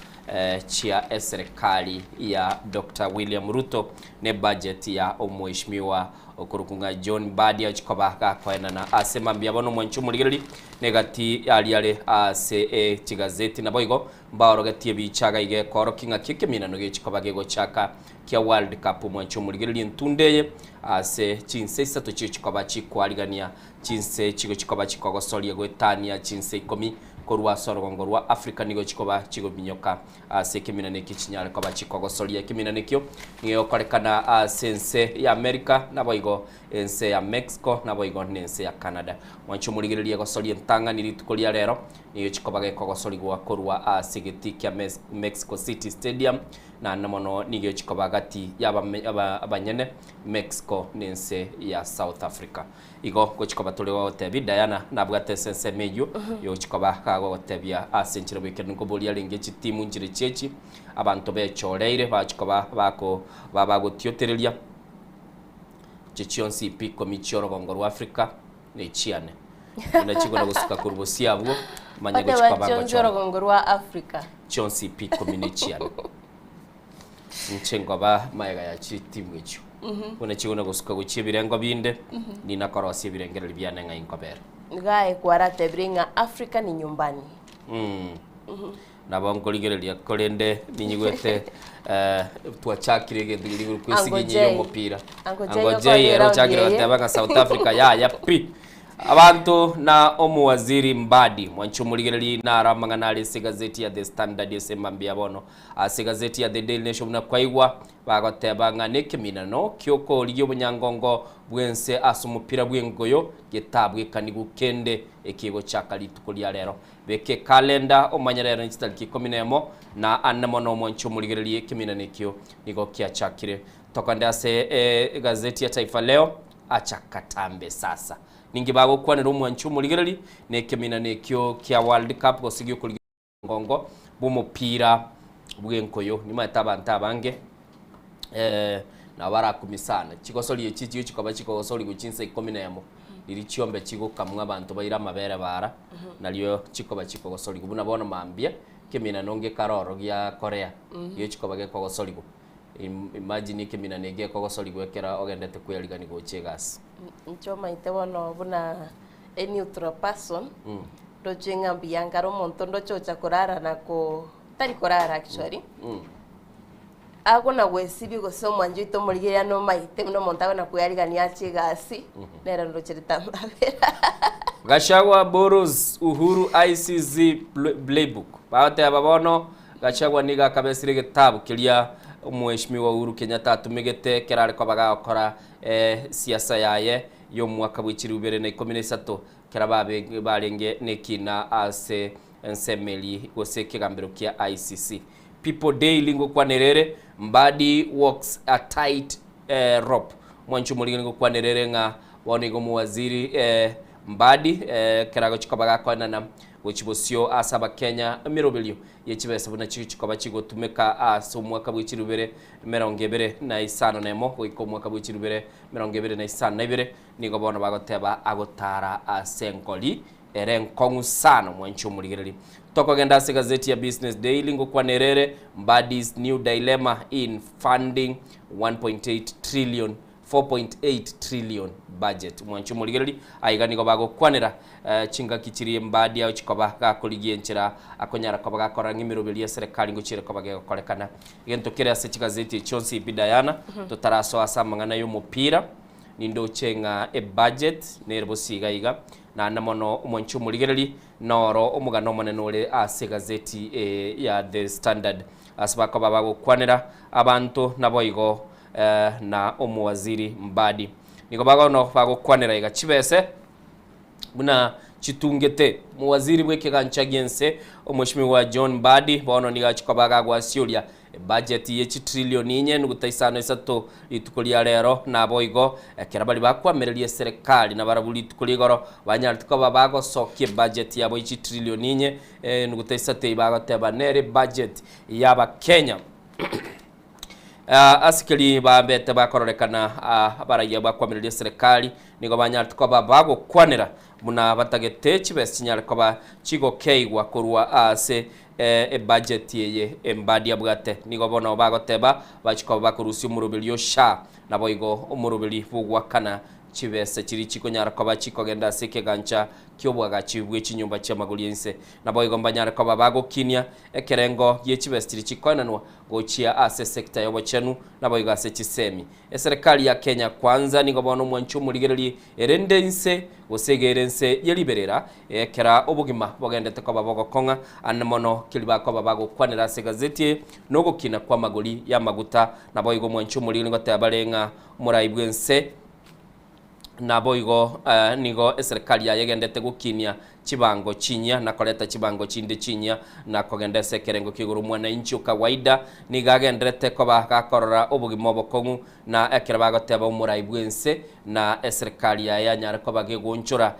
chia serikali ya Dr. William Ruto ne budget ya omweshimiwa okurukunga John Badi achikoba kwaena na asema mbiabono mwanchu muligeri negati aliale ase tigazeti naboigo mbaorogetie bichaga ige korokinga kikiminano gechikoba gego chaka kya World Cup mwanchu muligeri ntundeye ase chinse isatu chikoba chikwaligania chinse chigo chikoba chikogosolie gwetania chinse 10 korwa sorogongo rwa Africa nigo chikoba chigo binyoka ase kiminane kichinyale kwa chikogosolia kiminane kyo niyo korekana sense ya America naboigo ense ya Mexico naboigo nense ya Canada mwancho muligiriye gosolia ntanga nilitukolia rero niyo chikoba gekogosoli gwa korwa sigeti ya Mexico City Stadium na namono niyo chikoba gati abanyene Mexico nense ya South Africa igo ko chikoba tolewa otebi Diana nabwate sense meyo yo chikoba kago otebia asenchire bwekene ko bolia lenge chitimu njire chechi abantu bechoreire bachikoba bako babagotioterelia chichionsi piko michoro gongoro Africa ne chiane na chigona gusuka kurubosi abo manyego chikoba gongoro gongoro Africa chionsi piko minichiane nchengo ba maega ya chitimu echo kuna chigona gusuka guchibirengo binde ni nakorosi birengera libyane nga inkobera gae kwarate bringa Africa ni nyumbani nabangoligerelia kolende ninyigwete twachakire gendiri kwisiginye umupira angoje yero chakire batebanga South Africa ya pi abantu na omuwaziri Mbadi mwanchumuligereri na ramangana gazeti ya The Standard semambia bono gazeti ya The Daily Nation na kwaigwa bagotebanga nekiminano kyoko liyo bunyangongo bwense asumupira bwengoyo getabwe kanigukende ekigo chakalitukulia rero beke kalenda omanyarero nchitaliki 11 na annamono mwanchumuligereri kiminane kyo nigo kya chakire tokanda se gazeti ya Taifa Leo achakatambe sasa ningi bago kwanira umwanchu muligereri nekemina nekyo kya World Cup gosigyo kuli ngongo bumupira bwenkoyo nima tabanta bange na barakumisana chigosoli echichi chikaba chikosoli guchinse 11 liri chiombe chigo kamwa abantu bayira mabere bara naliyo chikoba chikosoli gubuna bono mambie kemina nonge karoro gya Korea yo chikoba ge kogosoli imagine ikimina nege ko gosori gwekera ogendete kwirigani goche gas nchoma itewono buna a neutral person dojenga biangaro monto ndochocha kurara nako tari kurara actually agona gwesibi gosomwa njito murigeria no maite no montago na kwirigani ache gasi nera ndocherita mabera Gachagua Boros Uhuru ICC playbook baate ababono Gachagua niga kabesire gitabu kiria Mheshimiwa Uhuru Kenyatta atumigete kerare ko bagakora siasa yaye yo mwaka w'ikiri 2013 kera barenge nekina ase ensemeli gose kigambiro kia ICC people daily ngo kwanerere Mbadi walks a tight rope mwanchu mulingo kwanerere nga wonigo muwaziri Mbadi kerago chikobaga kwana na wechibosio asaba Kenya mirobelio yechibesa buna chikoba chigotumeka aso mwaka w'ikiri 2025 nemo ko mwaka w'ikiri 2025 nigo bona bagoteba agotara asenkoli erenkongu sana mwancho muligirili toko genda se gazeti ya Business Daily ngo kwanerere Mbadi's new dilemma in funding 4.8 trillion budget mwancho muligirili aigani go bago kwanera chinga kichiri Mbadi ya chikoba gakoligie nchira akonyara ko bagakora ngimirobelia serikali ngo chire ko bagakorekana gento kire se gazeti chonsi bidayana totaraso asamangana yo mupira nindo chenga budget nerbo sigaiga na namono mwancho muligereri noro omugano monenore ase gazeti ya The Standard asbako babago kwanera abantu naboigo na omuwaziri Mbadi niko bago no bago kwanera iga chibese buna chitungete muwaziri bweke ganchagense omweshimiwa John Mbadi bono niga chikobaga gwasiulia budget ye trillion inye nugutaisano isato itukulia rero naboigo kerabali bakwamerelie serikali na barabuli itukuligoro banyartiko babago sokie budget yabo trillion inye nugutaisate ibago tebanere budget yaba Kenya asikali babete bakororekana abaraye bakwamerelie serikali nigo banyartiko babago kwanera muna batagete chibesi nyarko chigo keigwa kurwa ase budget yeye Mbadi abwate nigo bono bagoteba bachiko bakurusi umurubelio sha naboigo umurubeli bugwa kana chibese chiri chiko nyarko bachiko genda seke gancha kyobwaga chibwe chinyumba cy'amaguliense naboigo mbanyarko babago kinya ekerengo ye chibese chiri chikonanwa gochia ase sector yobochenu naboigo ase chisemi serikali ya Kenya kwanza nigo bono mwanchu muligereri erendense gosegerense yeliberera ekera obugima bogendete ko babogo konga anmono kiliba ko babago kwanera se gazeti no gukina kwa magoli ya maguta naboigo mwanchu muligereri ngotabarenga muraibwense naboigo nigo serikali ya yegendete gukinia chibango chinya na koleta chibango chinde chinya na kogenda sekerengo kiguru mwana inchi kawaida nigagendete ko bakakorora obugimo bokongu na ekerabago teba umuraibwense na serikali ya nyara ko bagegonchura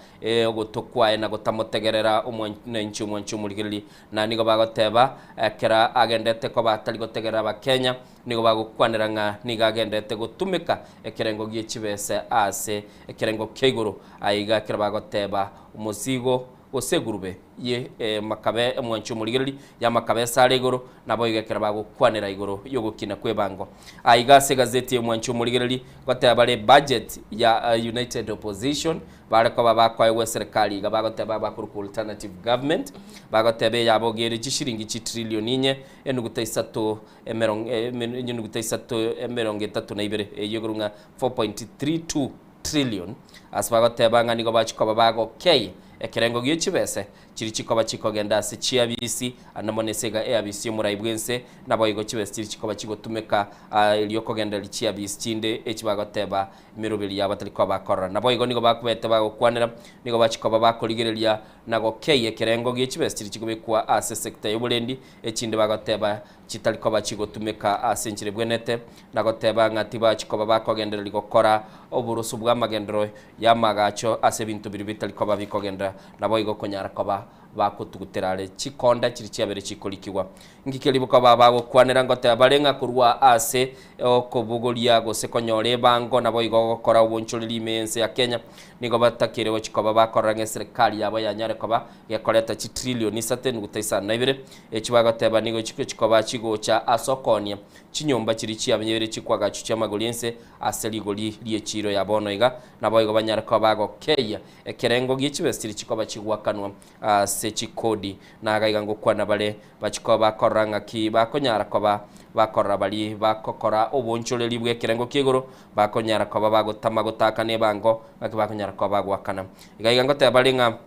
ogotokwae na gotamotegerera umwana inchi mwanchu muligili na nigo bagoteba ekera agendete ko batali gotegerera ba Kenya nigo bagukwanira nga nigagendete gutumika ekerengo giechibese ase ekerengo keguru aiga kerabago teba umuzigo osegurube ye makabe mwancho muligeli ya makabe sare igoro nabo igekera bago kwanera igoro yogukina kwebango aiga se gazeti mwancho muligeli gotabale budget ya United Opposition barako babakwa we serikali gabago tababa ku alternative government bago tabe yabo gere gishiringi trillion inye enugutaisato emeronge tatu na ibere yogurunga 4.32 trillion asbago tabanga nigo bachiko babago ekerengo gichibese chiri chikoba chikogenda se chiabisi anamonesega abisi muraibwense naboigo chibese chiri chikoba chigotumeka iliyokogenda lichiabisi chinde echibagoteba mirubili yabatali kwa bakora naboigo nigo bakubete bagokwanira nigo bachikoba bakoligerelia nago ekerengo gichibese chiri chikobekwa ase sector yobulendi echinde bagoteba chitali kwa bachigotumeka asenchire bwenete nagoteba ngati bachikoba bakogendera ligokora oburusu bw'amagendero yamagacho ase bintu biri bitali kwa bikogenda naboigo konyara kwa bakutuguterare chikonda chiri chiabere chikolikiwa ngikelibuka baba kwanera ngote barenga kurwa ase okubuguria gosekonyore bango nabo igokora ubunchuriri mense ya Kenya nigo batakire chikoba bakoranga serikali yabo yanyare koba yakoreta chi trillion 3.92 echibagoteba nigo chikoba chigocha asokonia chinyomba chiri chiamenyere chikwaga chucha magolense aseligoli liechiro yabono iga nabo igo banyare koba gokeya ekerengo gichibestiri chikoba chigwakanwa se chikodi nagaiga ngokwana bale bachikoba koranga ki bakonyara koba bakora bali bakokora obonchoreri bwekerengo kigoro bakonyara koba bagotama gotaka ne bango bakonyara koba gwakana igaiga ngote balinga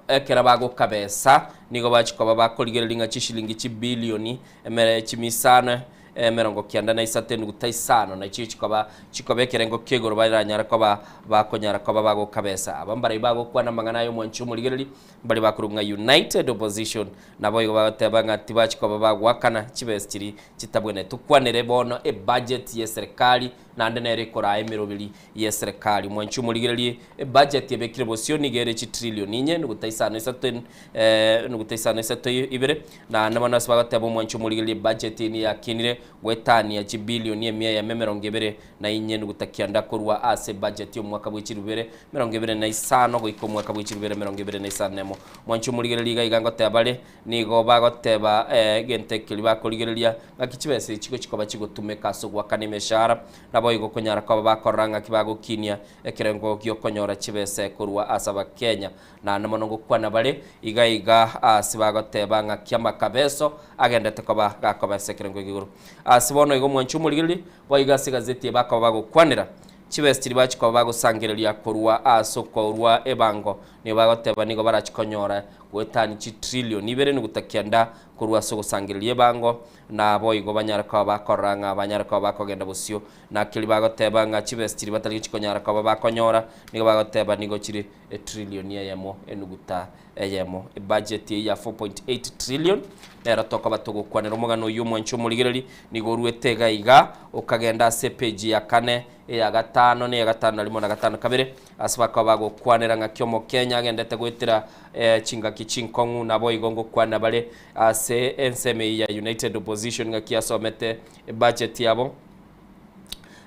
ekera bago kabesa nigo bachikoba bakoligerelinga chishilingi chibilioni emere chimisana merongo kianda na isatenu gutaisano na chikoba kerengo kigoro baranyara koba bakonyara koba bago kabesa abambara bago kwana mangana yo mwanchu muligereri bali bakurunga United Opposition nabo igo batebanga tibachikoba bagwakana chibestiri chitabwene tukwanere bono budget ye serikali nande nere kora emirobili ye serikali mwanchu muligereri budget ye bekirebosion igere chi trillion inye ngutaisano isatenu ngutaisano isatenu ibere na namana sbagatebo mwanchu muligereri budget ni yakinire wetani ya chibilioni ya memerongo ebere na inye ngutakianda kurwa ase budget yo mwaka bw'ikirubere merongo ebere na isano goiko mwaka bw'ikirubere merongo ebere na isanemo mwanchu muligereri igango tebale nigo bagoteba gente kiliba kuligereria ngakichibese chiko chikoba chigotumeka sugwa kanemeshara nabo igo konyara kwa bakoranga kibago kinia ekerengo gyo konyora chibese kurwa asaba Kenya na namonongo kwana bale igaiga asibagoteba ngakiama kabeso agendete koba gakoba sekerengo giguru asibono igo mwanchu muligereri boiga gazeti bakoba gukwanira chibestiri bachikoba bagusangireria kurwa asokorwa ebango ne bagoteba nigo barachikonyora gwetani chi trillion ibere ngutakianda kurwa sogusangiririe bango na boigo banyara kwa bakoranga banyara kwa bakogenda busio na kili bagoteba nga chibestiri batali chikonyara kwa bakonyora nigo bagoteba nigo chiri trillion yemo enuguta yemo budget ya 4.8 trillion era toko batugukwanira umugano uyu mwanchu muligereri nigo ruetega iga ukagenda se page ya kane ya gatano ne ya gatano limo na gatano kabere asbaka bago kwanira nga kyomo Kenya agendete gwitira chinga kichinkongu nabo igongo kwana bale ase enseme ya United Opposition nga kiasomete budget yabo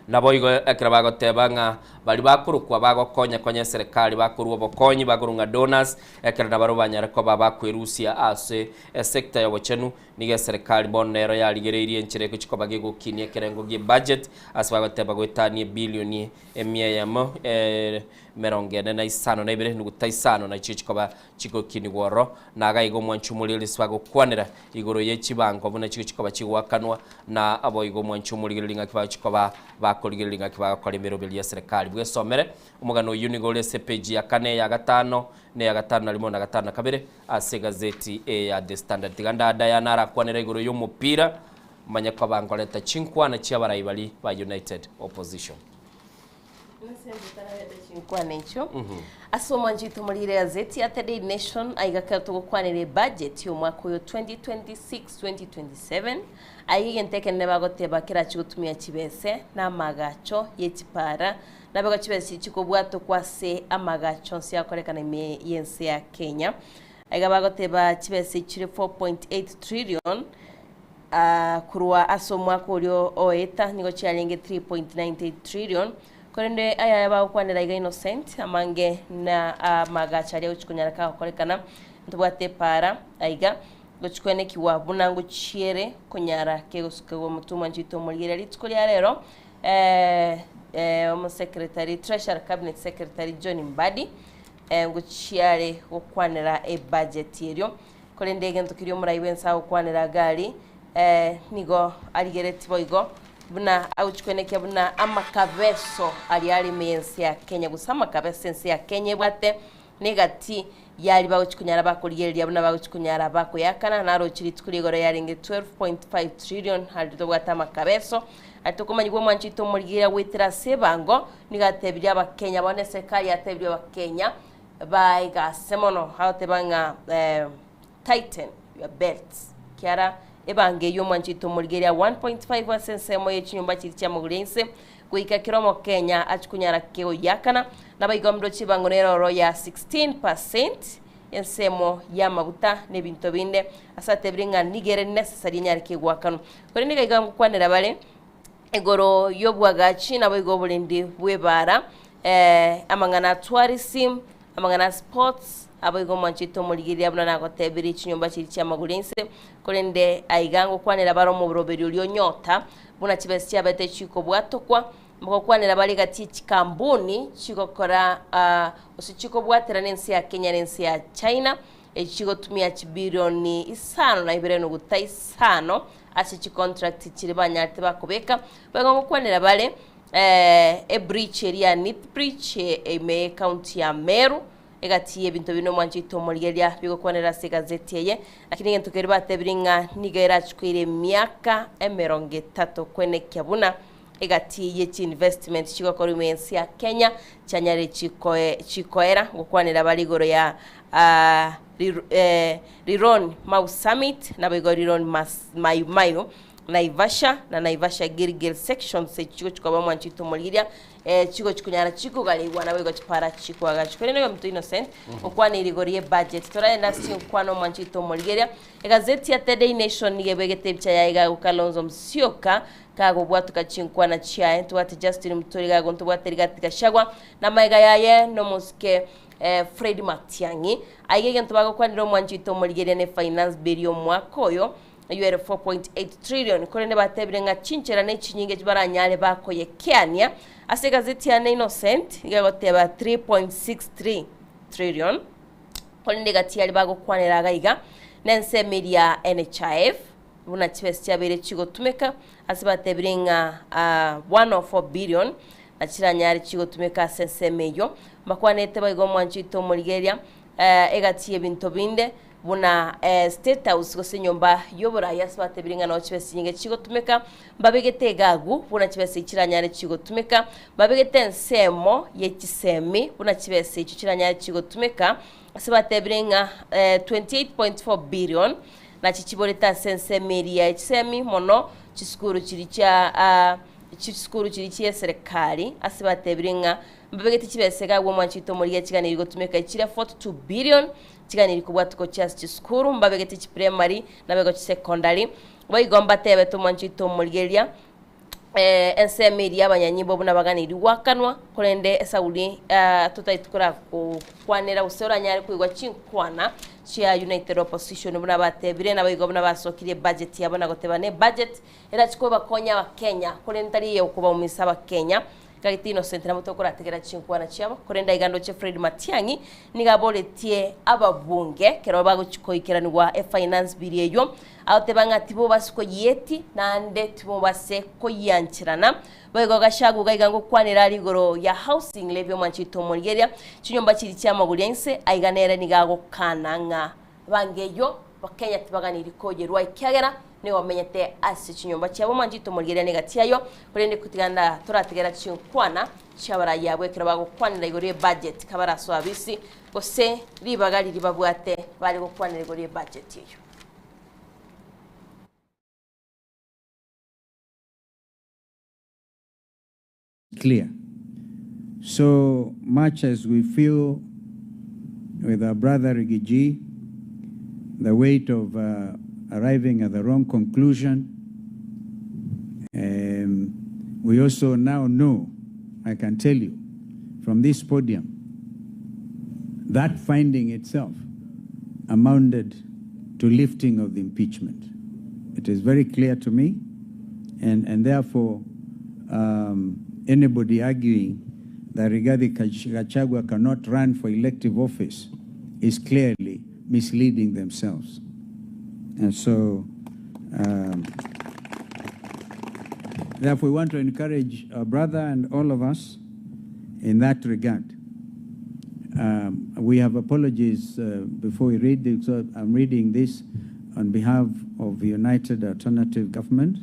nabo igo ekra bago tebanga bali bakuru kwa bago konya serikali bakuru bokonyi bagurunga donors ekra nabaro banyara ko baba kwerusia ase sector ya bochenu nige serikali bonero ya ligererie nchire ko bage gokinie kerengo gi budget asbago tebago tani bilioni emiyamo merongene na isano na ibere ngutaisano na chichikoba chiko kinigoro naga igo mwanchu mulili swago kwanira igoro ye chibango buna chichikoba chiwakanwa na abo igo mwanchu mulili ngakiba chikoba bakoligelinga kiba kolimero belia serikali bwesomere umugano unigole page ya kane ya gatano ne ya gatano limo na gatano kabere ase gazeti ya The Standard tiganda dayana rakwanira igoro yo mupira manya kwa bangoleta chinkwa na chiabarayi bali ba United Opposition kwa necho asoma njito mulire gazeti ya The Daily Nation aigakira tugukwanire budget yo mwaka yo 2026-2027 aigenteke nebagoteba kira chigutumia chibese na magacho yechipara nabego chibese chikobwato kwase amagacho siakorekana me yense ya Kenya aigabagoteba chibese chire 4.8 trillion kurwa asomwa kulyo oeta nigo chialenge 3.98 trillion korende aya ba kwanira iga Innocent amange na magacha lyo chikunyara ka korekana ntubwate para aiga gochikwene kiwa bunango chiere kunyara kegosukewo mutuma njito mulire litskolia rero omo secretary treasurer cabinet secretary John Mbadi ngochiare okwanira budget yeryo korende gento kiryo murayibensa okwanira gali nigo aligereti boigo buna auchikweneke buna amakabeso aliali mensi ya Kenya gusama kabesensi ya Kenya bwate negati yali bauchikunyara bakoligeria buna bauchikunyara bakoyakana naro chiri tukuligoro yaringe 12.5 trillion halito bwata makabeso atokomanyibwo mwanchito muligira witira sebango nigatebya abakenya bone serikali yatebya abakenya baiga semono hautebanga tighten your belts kiara ebange yo mwanchito muligeria 1.5 sensemo yechinyumba chiri cha mugulense kuika kiromo Kenya achikunyara keo yakana na baigomdo chibango nero ya 16% ensemo ya maguta n'ebintu binde asatebringa nigere necessary nyari kigwakano kore niga igangu kwanera bale egoro yobwagachi nabo igobulindi bwebara amangana tourism amangana sports abo igo manchito muligiri abuna nagotebiri chinyumba chiri cyamagulense korende aigango kwanera baro mu buroberi ulyo nyota buna chibesi cyabete chiko bwatokwa mko kwanera bali gati chikambuni chikokora usichiko bwatera nensi ya Kenya nensi ya China chiko tumia chibirioni isano na ibireno gutai isano ase chi contract chiri banyate bakobeka bagongo kwanera bale breach area nit breach eme county ya Meru egati ebintu bino mwanjito muligeria bigo kwanera se gazeti ye lakini ngentu keri batebringa nigera chikwire miaka 30 kwene kyabuna egati yeti investment chiko korumensi ya Kenya chanyare chikoera gukwanira baligoro ya Riron Mau Summit na bigo Riron Mayo Naivasha na Naivasha Gilgil section se chiko chikaba mwanchito muligeria chiko chikunyara chiko gali wana bigo chipara chiko agachi kore mtu innocent okwani rigorie budget toraenda si kwano mwanchito muligeria egazeti ya The Daily Nation nigebegete bya yaga ukalonzo msioka kago bwatu kachinkwa na chia twati Justin Muturi gago ntubwate rigatika shagwa na maiga yaye no muske Fred Matiangi aigege ntubago kwaniro mwanchito muligeria ne finance bill yo mwakoyo yuere 4.8 trillion korene batebrenga chinchera ne chinyinge baranyale bakoye Kenya ase gazeti ya Innocent igagoteba 3.63 trillion korene gati yali bago kwanira gaiga nense media NHIF buna chibesi cyabere chigo tumeka asibatebrenga 104 billion achiranyari chigo tumeka sense meyo makwanete bago mwanchito muligeria egati ebintu binde buna state house gose nyomba yobora yasbate biringa no chibesi nyinge chigo tumeka babegete gagu buna chibesi chiranyare chigo tumeka babegete nsemo yechisemi buna chibesi chiranyare chigo tumeka asbate biringa 28.4 billion na chichiboleta sense media chisemi mono chiskuru chiricha chiskuru chirichie serikali asbate biringa babegete chibesi gagu mwanchito muri kiganiro tumeka chira 42 billion kiganiro kubwatuko cyasi chiskuru mbabegete chi primary na bego chi secondary bayigomba tebe to mwanchito muligeria ense media abanyanyimbo buna baganiri wakanwa kolende esauli tutaitukura kwanera usora nyari kwigwa chinkwana chia United Opposition buna batebire na bayigomba basokire budget yabona gotebane budget era chikoba konya wa Kenya kolentari ye ukuba umisaba Kenya kagiti Innocent na mutokora tegera chinkwana chiabo korenda igando che Fred Matiangi nigaboletie ababunge kero bago chikoikiranwa finance bill yeyo autebanga tibo basiko yeti nande tibo base koyanchirana bayego gashagu gaigango kwanira ligoro ya housing levy mwanchito muligeria chinyomba chiri cyamagulense aiganera nigago kananga bangeyo bakenya tibaganiri kogerwa ikyagera ne wamenyete asi chinyomba cyabo mwanjito muligeria negatiyayo kurende kutiganda turategera chinkwana cyabara yabwe kero bago kwanira igore budget kabara so abisi gose ribagali ribabwate bari gukwanira igore budget yeyo. Clear. So much as we feel with our brother Rigiji, the weight of arriving at the wrong conclusion, we also now know, I can tell you, from this podium, that finding itself amounted to lifting of the impeachment. It is very clear to me, and therefore, anybody arguing that Rigathi Gachagua cannot run for elective office is clearly misleading themselves. And so, therefore, we want to encourage our brother and all of us in that regard. We have apologies before we read this. So I'm reading this on behalf of the United Alternative Government.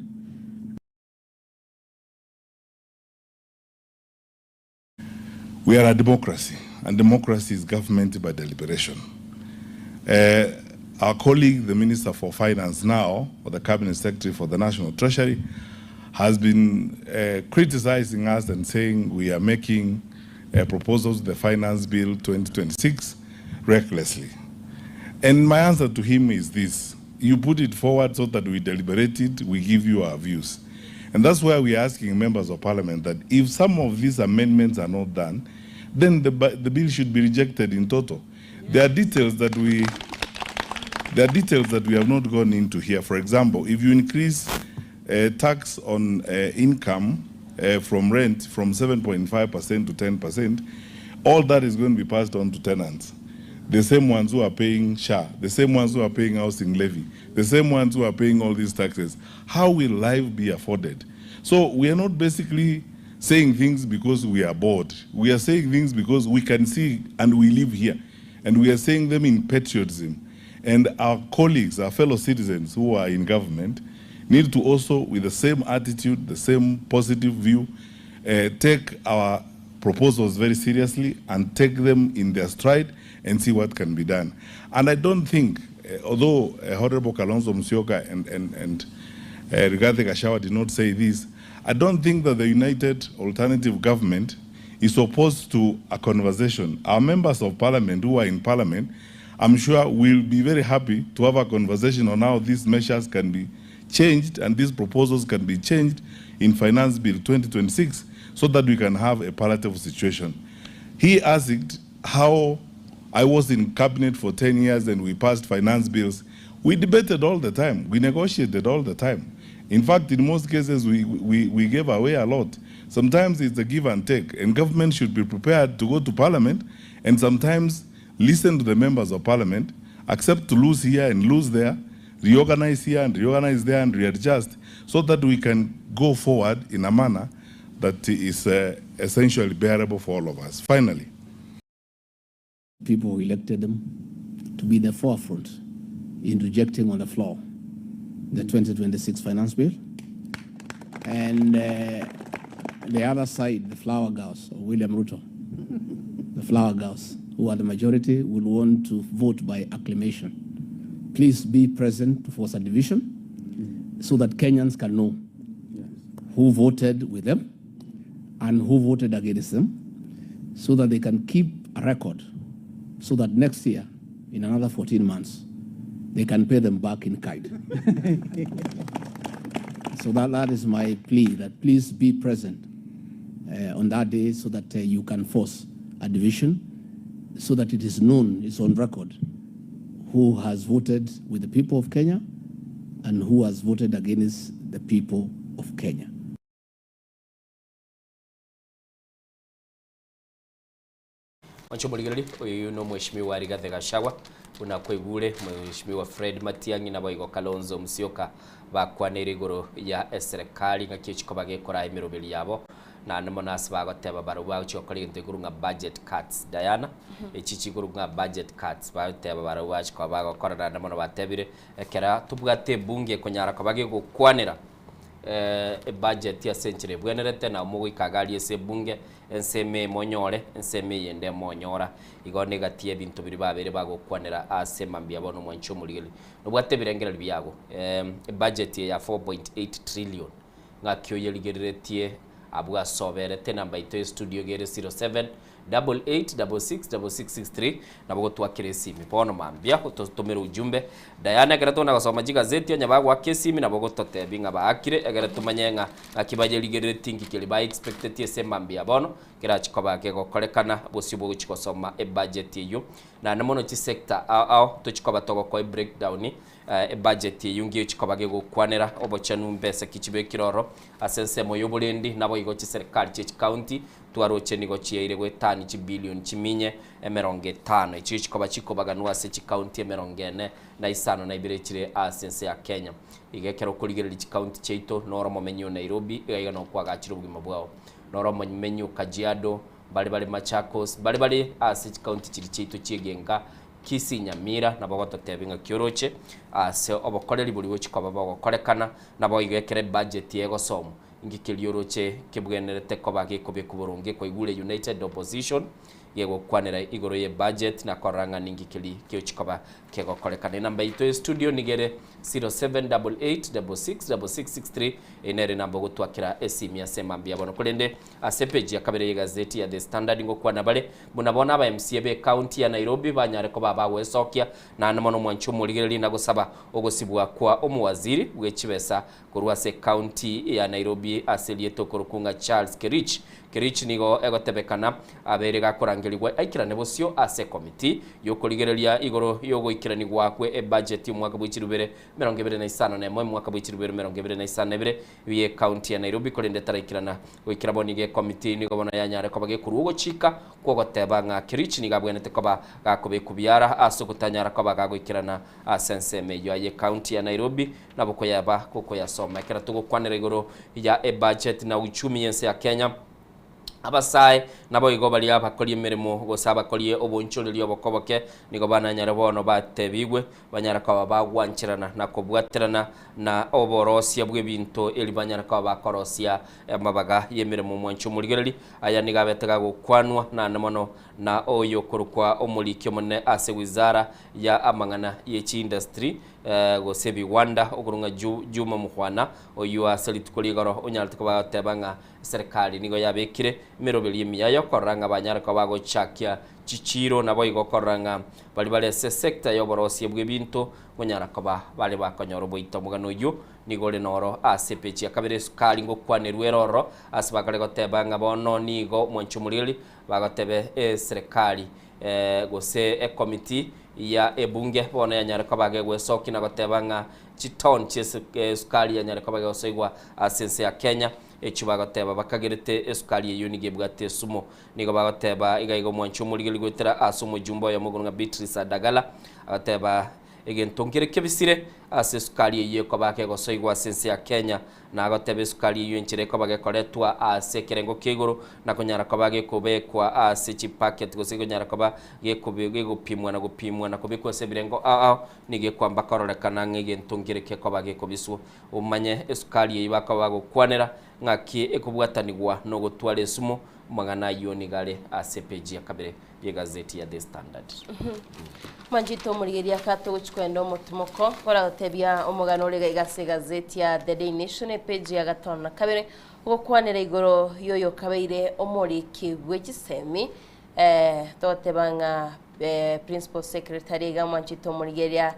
We are a democracy, and democracy is government by deliberation. Our colleague, the Minister for Finance now, or the Cabinet Secretary for the National Treasury, has been criticizing us and saying we are making proposals to the Finance Bill 2026 recklessly. And my answer to him is this. You put it forward so that we deliberate it, we give you our views. And that's why we're asking members of parliament that if some of these amendments are not done, then the bill should be rejected in total. Yes. There are details that we have not gone into here. For example, if you increase tax on income from rent from 7.5% to 10%, all that is going to be passed on to tenants. The same ones who are paying SHA, the same ones who are paying housing levy, the same ones who are paying all these taxes. How will life be afforded? So we are not basically saying things because we are bored. We are saying things because we can see and we live here. And we are saying them in patriotism. And our colleagues, our fellow citizens who are in government, need to also, with the same attitude, the same positive view, take our proposals very seriously and take them in their stride and see what can be done. And I don't think, although Honorable Kalonzo Musyoka and Rigathi Gachagua did not say this, I don't think that the United Alternative Government is opposed to a conversation. Our members of parliament who are in parliament, I'm sure will be very happy to have a conversation on how these measures can be changed and these proposals can be changed in Finance Bill 2026 so that we can have a palatable situation. He asked how I was in cabinet for 10 years and we passed finance bills. We debated all the time. We negotiated all the time. In fact, in most cases, we gave away a lot. Sometimes it's a give and take, and government should be prepared to go to parliament and sometimes listen to the members of parliament, accept to lose here and lose there, reorganize here and reorganize there and readjust so that we can go forward in a manner that is essentially bearable for all of us. Finally, people elected them to be the forefront in rejecting on the floor the 2026 finance bill. And the other side, the flower girls, or William Ruto, the flower girls, who are the majority, will want to vote by acclamation. Please be present for subdivision so that Kenyans can know who voted with them and who voted against them, so that they can keep a record, so that next year, in another 14 months, they can pay them back in kind. So that is my plea, that please be present on that day so that you can force a division, so that it is known, it's on record, who has voted with the people of Kenya and who has voted against the people of Kenya. Wanchomuligiriri uyu no mheshimiwa Rigathi Gachagua unakwigure mheshimiwa Fred Matiang'i na Boigo Kalonzo Musyoka bakwanira iguru ya serikali ngakiko bagekora imirubiri yabo na namonasi bagoteba baruba cyokora iguru nga budget cuts Diana echichi iguru nga budget cuts bateba baruba cyko bagokora namono batebire ekera tubwate bunge konyara kabage gukwanira budget ya century bwenerete na mugo ikagali ese bunge enseme monyore enseme yende monyora igone gatie bintu biri babere bagokwanira asema mbya bono mwancho muligeli nobwate birengera biyago budget ya 4.8 trillion ngakyo yeligeretie abwa sobere tena mbaito studio gere 07 88666663 nabogo twakire simi pono mambia utotomera ujumbe Diana garato na gusoma gazeti ya nyabago akesimi nabogo totebinga baakire egarato manyenga akibaje ligereti ngikeli ba expected TSM mambia bono kirachikoba ke gokorekana bosibo guchikosoma budget yo na namono chi sector ao tuchikoba togo ko breakdown budget yungi uchikoba ge gukwanira obochanu mbese kichibe kiroro asense moyobulendi nabo igo chi serikali chi county twaroche nigo chiire gwe tani chi billion chiminye 50 ichi chikoba chikobaganwa se chi county 40 na isano na ibirechire asense ya Kenya igekero kuligera chi county cheito noromo menyu Nairobi iga no kwaga chirubwimo bwao noromo menyu Kajiado bali Machakos bali ase chi county chiri cheito chigenga Kisi Nyamira na bagoto tebinga kyoroche ase obokoreri buri we chikoba bagokorekana na boigekere budget yego somo ngikilioroche kibwenerete ko bagikobye kuburunge ko igure United Opposition gegukwanira igoro ye budget na koranga ningikili kyo chikoba kego kolekana namba ito studio nigere 0788666663 enere namba gutwakira esimia semambia bono kulende asepeji ya kabere gazeti ya The Standard ngokwa nabale munabona aba MCA be county ya Nairobi banyare ko baba wesokia na namono mwanchu muligeri na gusaba ogosibwa kwa omuwaziri wechibesa kurwase county ya Nairobi aselieto kurukunga Charles Kerich nigo egotebekana abere gakorangirirwa aikirane bosio ase committee yokoligereria igoro yogoikiranirwa kwe budget y'umwaka bw'ikirubere 2025 na mwaka bw'ikirubere 2025 biye county ya Nairobi kolende taraikirana goikirabonige committee nigo bona yanyare ko bage kurugo chika ko goteba nga Kerich niga bwenete ko ba gakobe kubyara asokutanyara ko bagagoikirana asense meyo ye county ya Nairobi naboko yaba koko yasoma kera tugo kwanere igoro ya budget na uchumi yense ya Kenya abasai nabo igo bali abakoli emirimo gosaba koli obonchoreri obokoboke nigo bananyara bono batebigwe banyara kwa bagwanchirana na kubwatirana na oborosia bw'ebintu eli banyara kwa bakorosia amabaga yemirimo mwancho muligereri aya niga betega gukwanwa na namono na oyo kurukwa omulikyo mone ase wizara ya amangana yechi industry gosebi wanda ogurunga juma muhwana oyu asalitukoli goro onyaltuko batebanga serikali nigo yabekire mirobeli miyayo koranga banyara ko bagochakia chichiro nabo igokoranga bali sector yoborosie bw'ebintu munyara ko bali bakonyoro bwito mugano yu nigo le noro asepechi akabere sukali ngo kwanerwe roro asibakale gotebanga bono nigo mwanchu mulili bagotebe serikali gose committee ya ebunge bona yanyara ko bagegwe soki na gotebanga chiton sukali yanyara ko bagosoigwa asense ya Kenya echibagoteba bakagerete esukali yunige bwate sumo nigo bagoteba igaigo mwanchu muligili gutera asumo jumbo ya mugurunga Beatrice Adagala agoteba egentongere kebisire ase sukali ye ko bakego soigwa sense ya Kenya na agotebe sukali yunchire ko bagekoretwa ase kerengo kegoro na kunyara ko bagekobekwa ase chipacket gosigo nyara ko bagekobege gupimwa na kubikwa se birengo nige kwamba korolekana ngegentongere ke ko bagekobisu umanye esukali ye bako bagokwanera ngaki ekubwatanigwa no gutwale sumo magana yoni gale asepeji akabere ye gazeti ya The Standard. Manjito muligeria kato guchikwenda omutumoko baragotebia omugano lega igase gazeti ya The Daily Nation page ya gatano na kabere gukwanira igoro yoyo kabeire omoriki bw'ekisemi totebanga principal secretary ga Manjito muligeria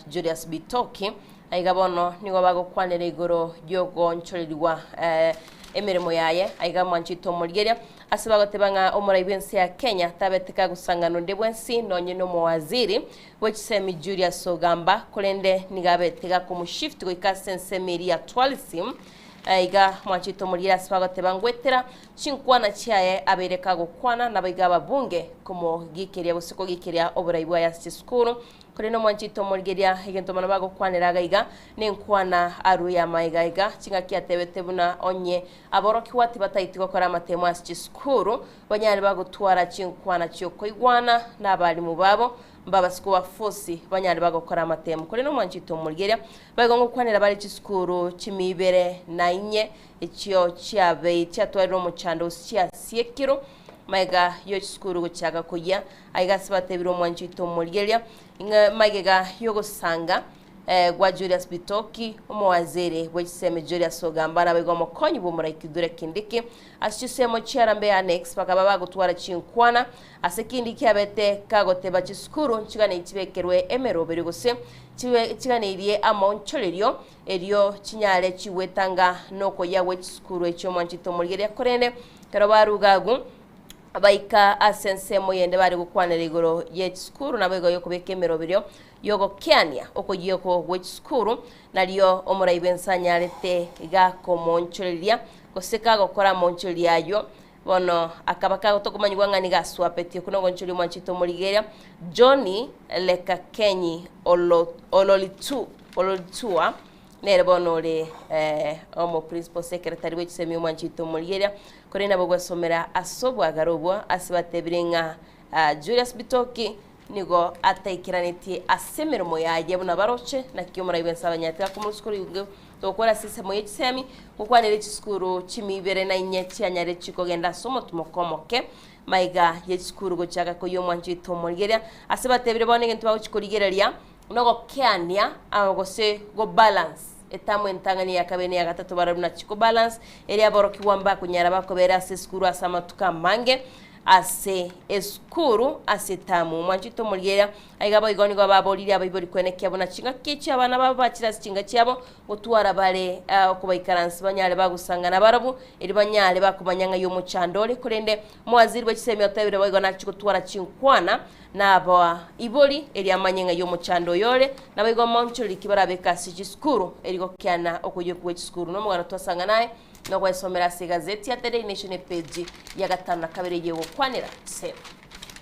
Julius Bitoki aiga bono nigo bagokwanira igoro yogonchorerwa emirimo yaye aiga Manjito muligeria asibagotebanga omuraibensi ya Kenya tabeteka gusangano ndebwensi nonye no muwaziri wechisemi Julius Ogamba kolende nigabeteka kumushift goikasense meria tourism aiga Manjito muligeria asibagoteba ngwetera chinkwana chiaye abereka gukwana nabiga babunge komo gikeria busiko gikeria oburaibwa ya skuru koleno Manjito muligeria igentomana bagokwanira gaiga nenkwana aruya maigaiga chinga kiatebetebuna onye aboroki wati bataiti gukora amatemo asikuru banyari bagutwara chinkwana cyokoigwana n'abalimu babo mbabasiko bafosi banyari bagokora amatemo koleno Manjito muligeria bagongo kwanira bari chiskuru chimibere na inye ekyo kyabe cyatwariro mu chando cia siekiro maiga yo chiskuru guchaga kuya aiga sibatebiro Manjito muligeria maigega yogosanga gwa Julius Bitoki omwazere wechiseme Julius Ogamba nabigo mokonyi bumuraikidure kindiki ashisemo chiarambe annex bakaba bagutwara chinkwana asekindiki abete kagoteba chiskuru nchigane ichibekerwe emerobere gose chigane iriye amoncholerio erio chinyale chiwetanga noko yawe chiskuru echo Manjito muligeria korene karabarugagu abaika asense moyende bari gukwanira igoro ye skuru nabego yo kubeka emerobiryo yogo kyania okogiyeko we skuru naliyo omuraibensanyarete ga komoncholeria goseka gokora moncholeria yo bono akabaka otokumanywa ngani gaswapeti kuno goncholi Manjito muligeria Johnny Lekakenyi ololitua nerebonore omo principal secretary wechisemi Manjito muligeria korena bogwasomera asobwa garobwa asibatebirenga Julius Bitoki nigo ataikiraniti asemermo yaje buna baroche na kyomura ibensa banyatira kumuskuru yugo tokora sise moyechisemi kukwanire chiskuru chimibere na inye cyanyare chikogenda somo tumokomoke maiga yechukuru gochaka koyo mwanjito morigeria asebatebire bonege ntibagukurigereria nogo kiania agose go balance etamu entangani ya kabene ya gatatu barabuna chiko balance eri aboroki wamba kunyara bakobera ase skuru asamatuka mange ase eskuru ase tamu mwanjito morigeria aigabo igoni go baboliri abaibori kwenekia bona chinga kichi abana babo bachira chinga cyabo gutwara bare okubaikaransi banyale bagusangana barabu eri banyale bakumanyanga yo muchandole kurende mwaziri bw'ikisemi otabire bayigona chikutwara chinkwana nabo iboli eri amanyenga yo muchando yole nabayigo moncholi kibarabeka sijiskuru eri gokyana okuye kuwechskuru no mugana twasanga naye no kwesomera se gazeti ya The Daily Nation page ya gatano kabere yewo kwanira se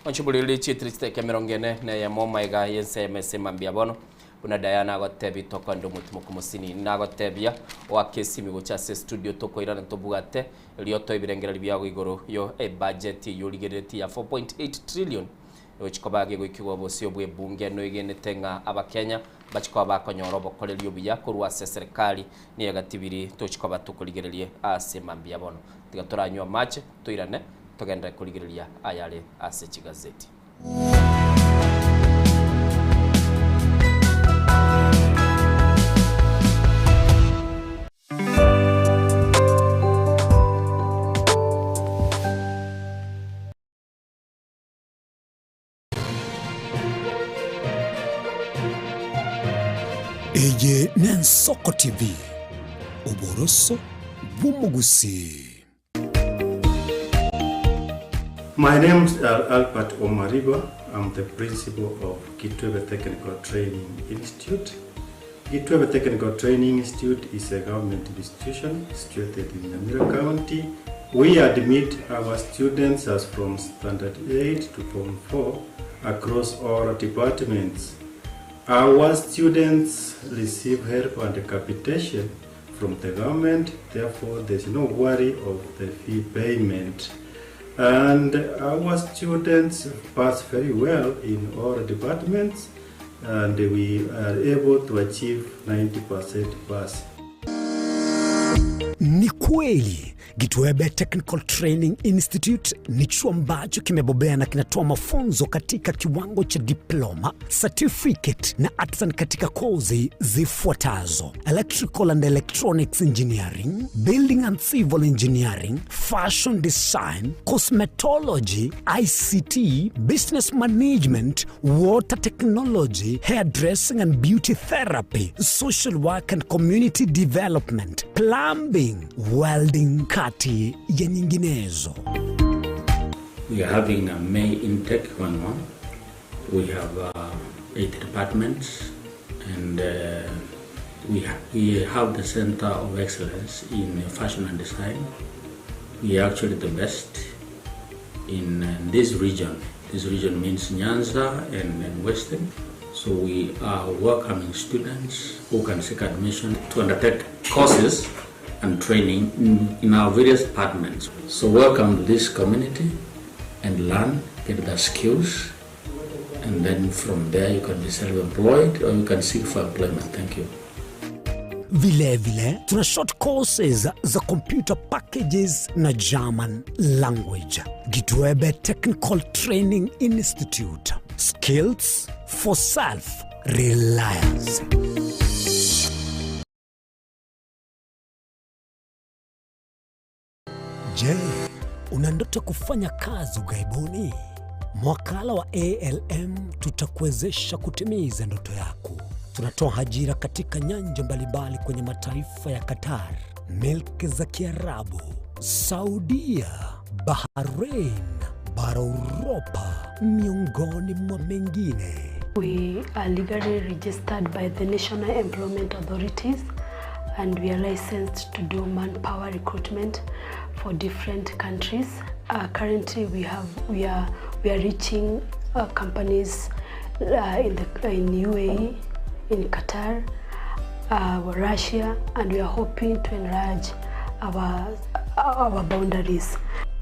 onchubulili chitriste kemerongene na ya moma iga yense mesema mbia bono una Diana gotebi toko ndo mutumo kumusini nagotebia wakesimi gochase studio toko irana tobugate lioto ibirengera libyago igoro yo budget yuligereti ya 4.8 trillion ochikobage goikigwa bosio bwe bunge no igenetenga abakenya bachikoba konyoro bokorelio biya kurwa serikali ni agatibiri tochikoba tukoligerelie ase mambia bono tigatoranywa match toirane togenda kuligerelia ayale ase chigazeti Eye Nensoko TV Uboroso Bumugusi. My name is Albert Omariba. I'm the principal of Kitwebe Technical Training Institute. Kitwebe Technical Training Institute is a government institution situated in Nyamira County. We admit our students as from Standard 8 to Form 4 across all departments. Our students receive help and capitation from the government, therefore there's no worry of the fee payment. And our students pass very well in all departments, and we are able to achieve 90% pass. Ni kweli Kitwebe Technical Training Institute ni chuo ambacho kimebobea na kinatoa mafunzo katika kiwango cha diploma, certificate na artisan katika kozi zifuatazo: Electrical and Electronics Engineering, Building and Civil Engineering, Fashion Design, Cosmetology, ICT, Business Management, Water Technology, Hairdressing and Beauty Therapy, Social Work and Community Development, Plumbing, Welding, kati ya nyinginezo. We are having a May intake 1-1. We have 8 departments, and we have the Center of Excellence in Fashion and Design. We are actually the best in this region. This region means Nyanza and Western. So we are welcoming students who can seek admission to undertake courses and training in our various departments. So welcome to this community and learn, get the skills, and then from there you can be self-employed or you can seek for employment. Thank you. Vile tuna short courses za computer packages na German language. Kitwebe Technical Training Institute. Skills for self-reliance. Je, una ndoto kufanya kazi ughaibuni? Mwakala wa ALM tutakuwezesha kutimiza ndoto yako. Tunatoa ajira katika nyanja mbalimbali kwenye mataifa ya Qatar, Milki za Kiarabu, Saudia, Bahrain, bara Europa, miongoni mwa mengine. We are legally registered by the National Employment Authorities, and we are licensed to do manpower recruitment for different countries. Currently, we are reaching companies in UAE, in Qatar, Russia, and we are hoping to enlarge our boundaries.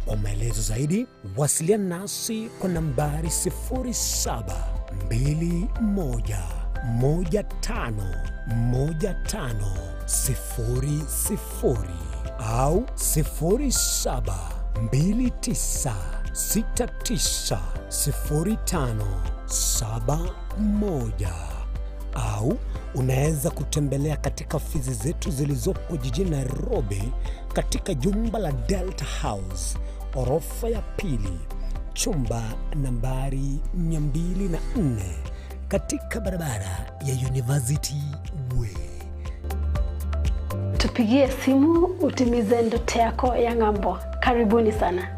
Kwa maelezo zaidi, wasiliana nasi kwa nambari 0721511500 au 0729 690571 au unaweza kutembelea katika ofisi zetu zilizopo jijini Nairobi katika jumba la Delta House, orofa ya pili, chumba nambari 204 katika barabara ya University Way. Tupigie simu utimize ndoto yako ya ng'ambo. Karibuni sana.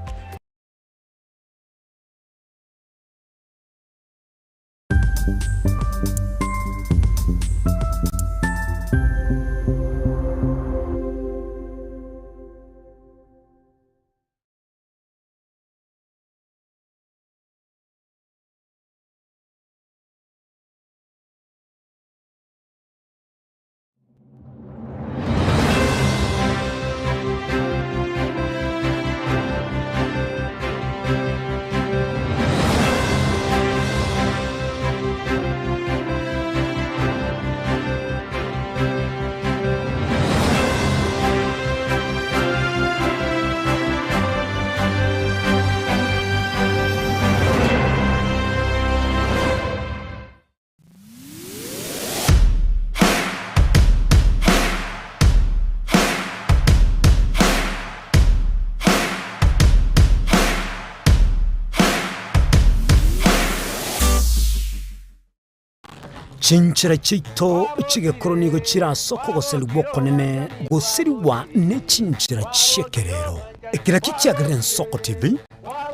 Chinchira chito chigekoro nigo chirasoko goserwa konene gosiriwa ne chinchira chekerero ekira kichagren Soko TV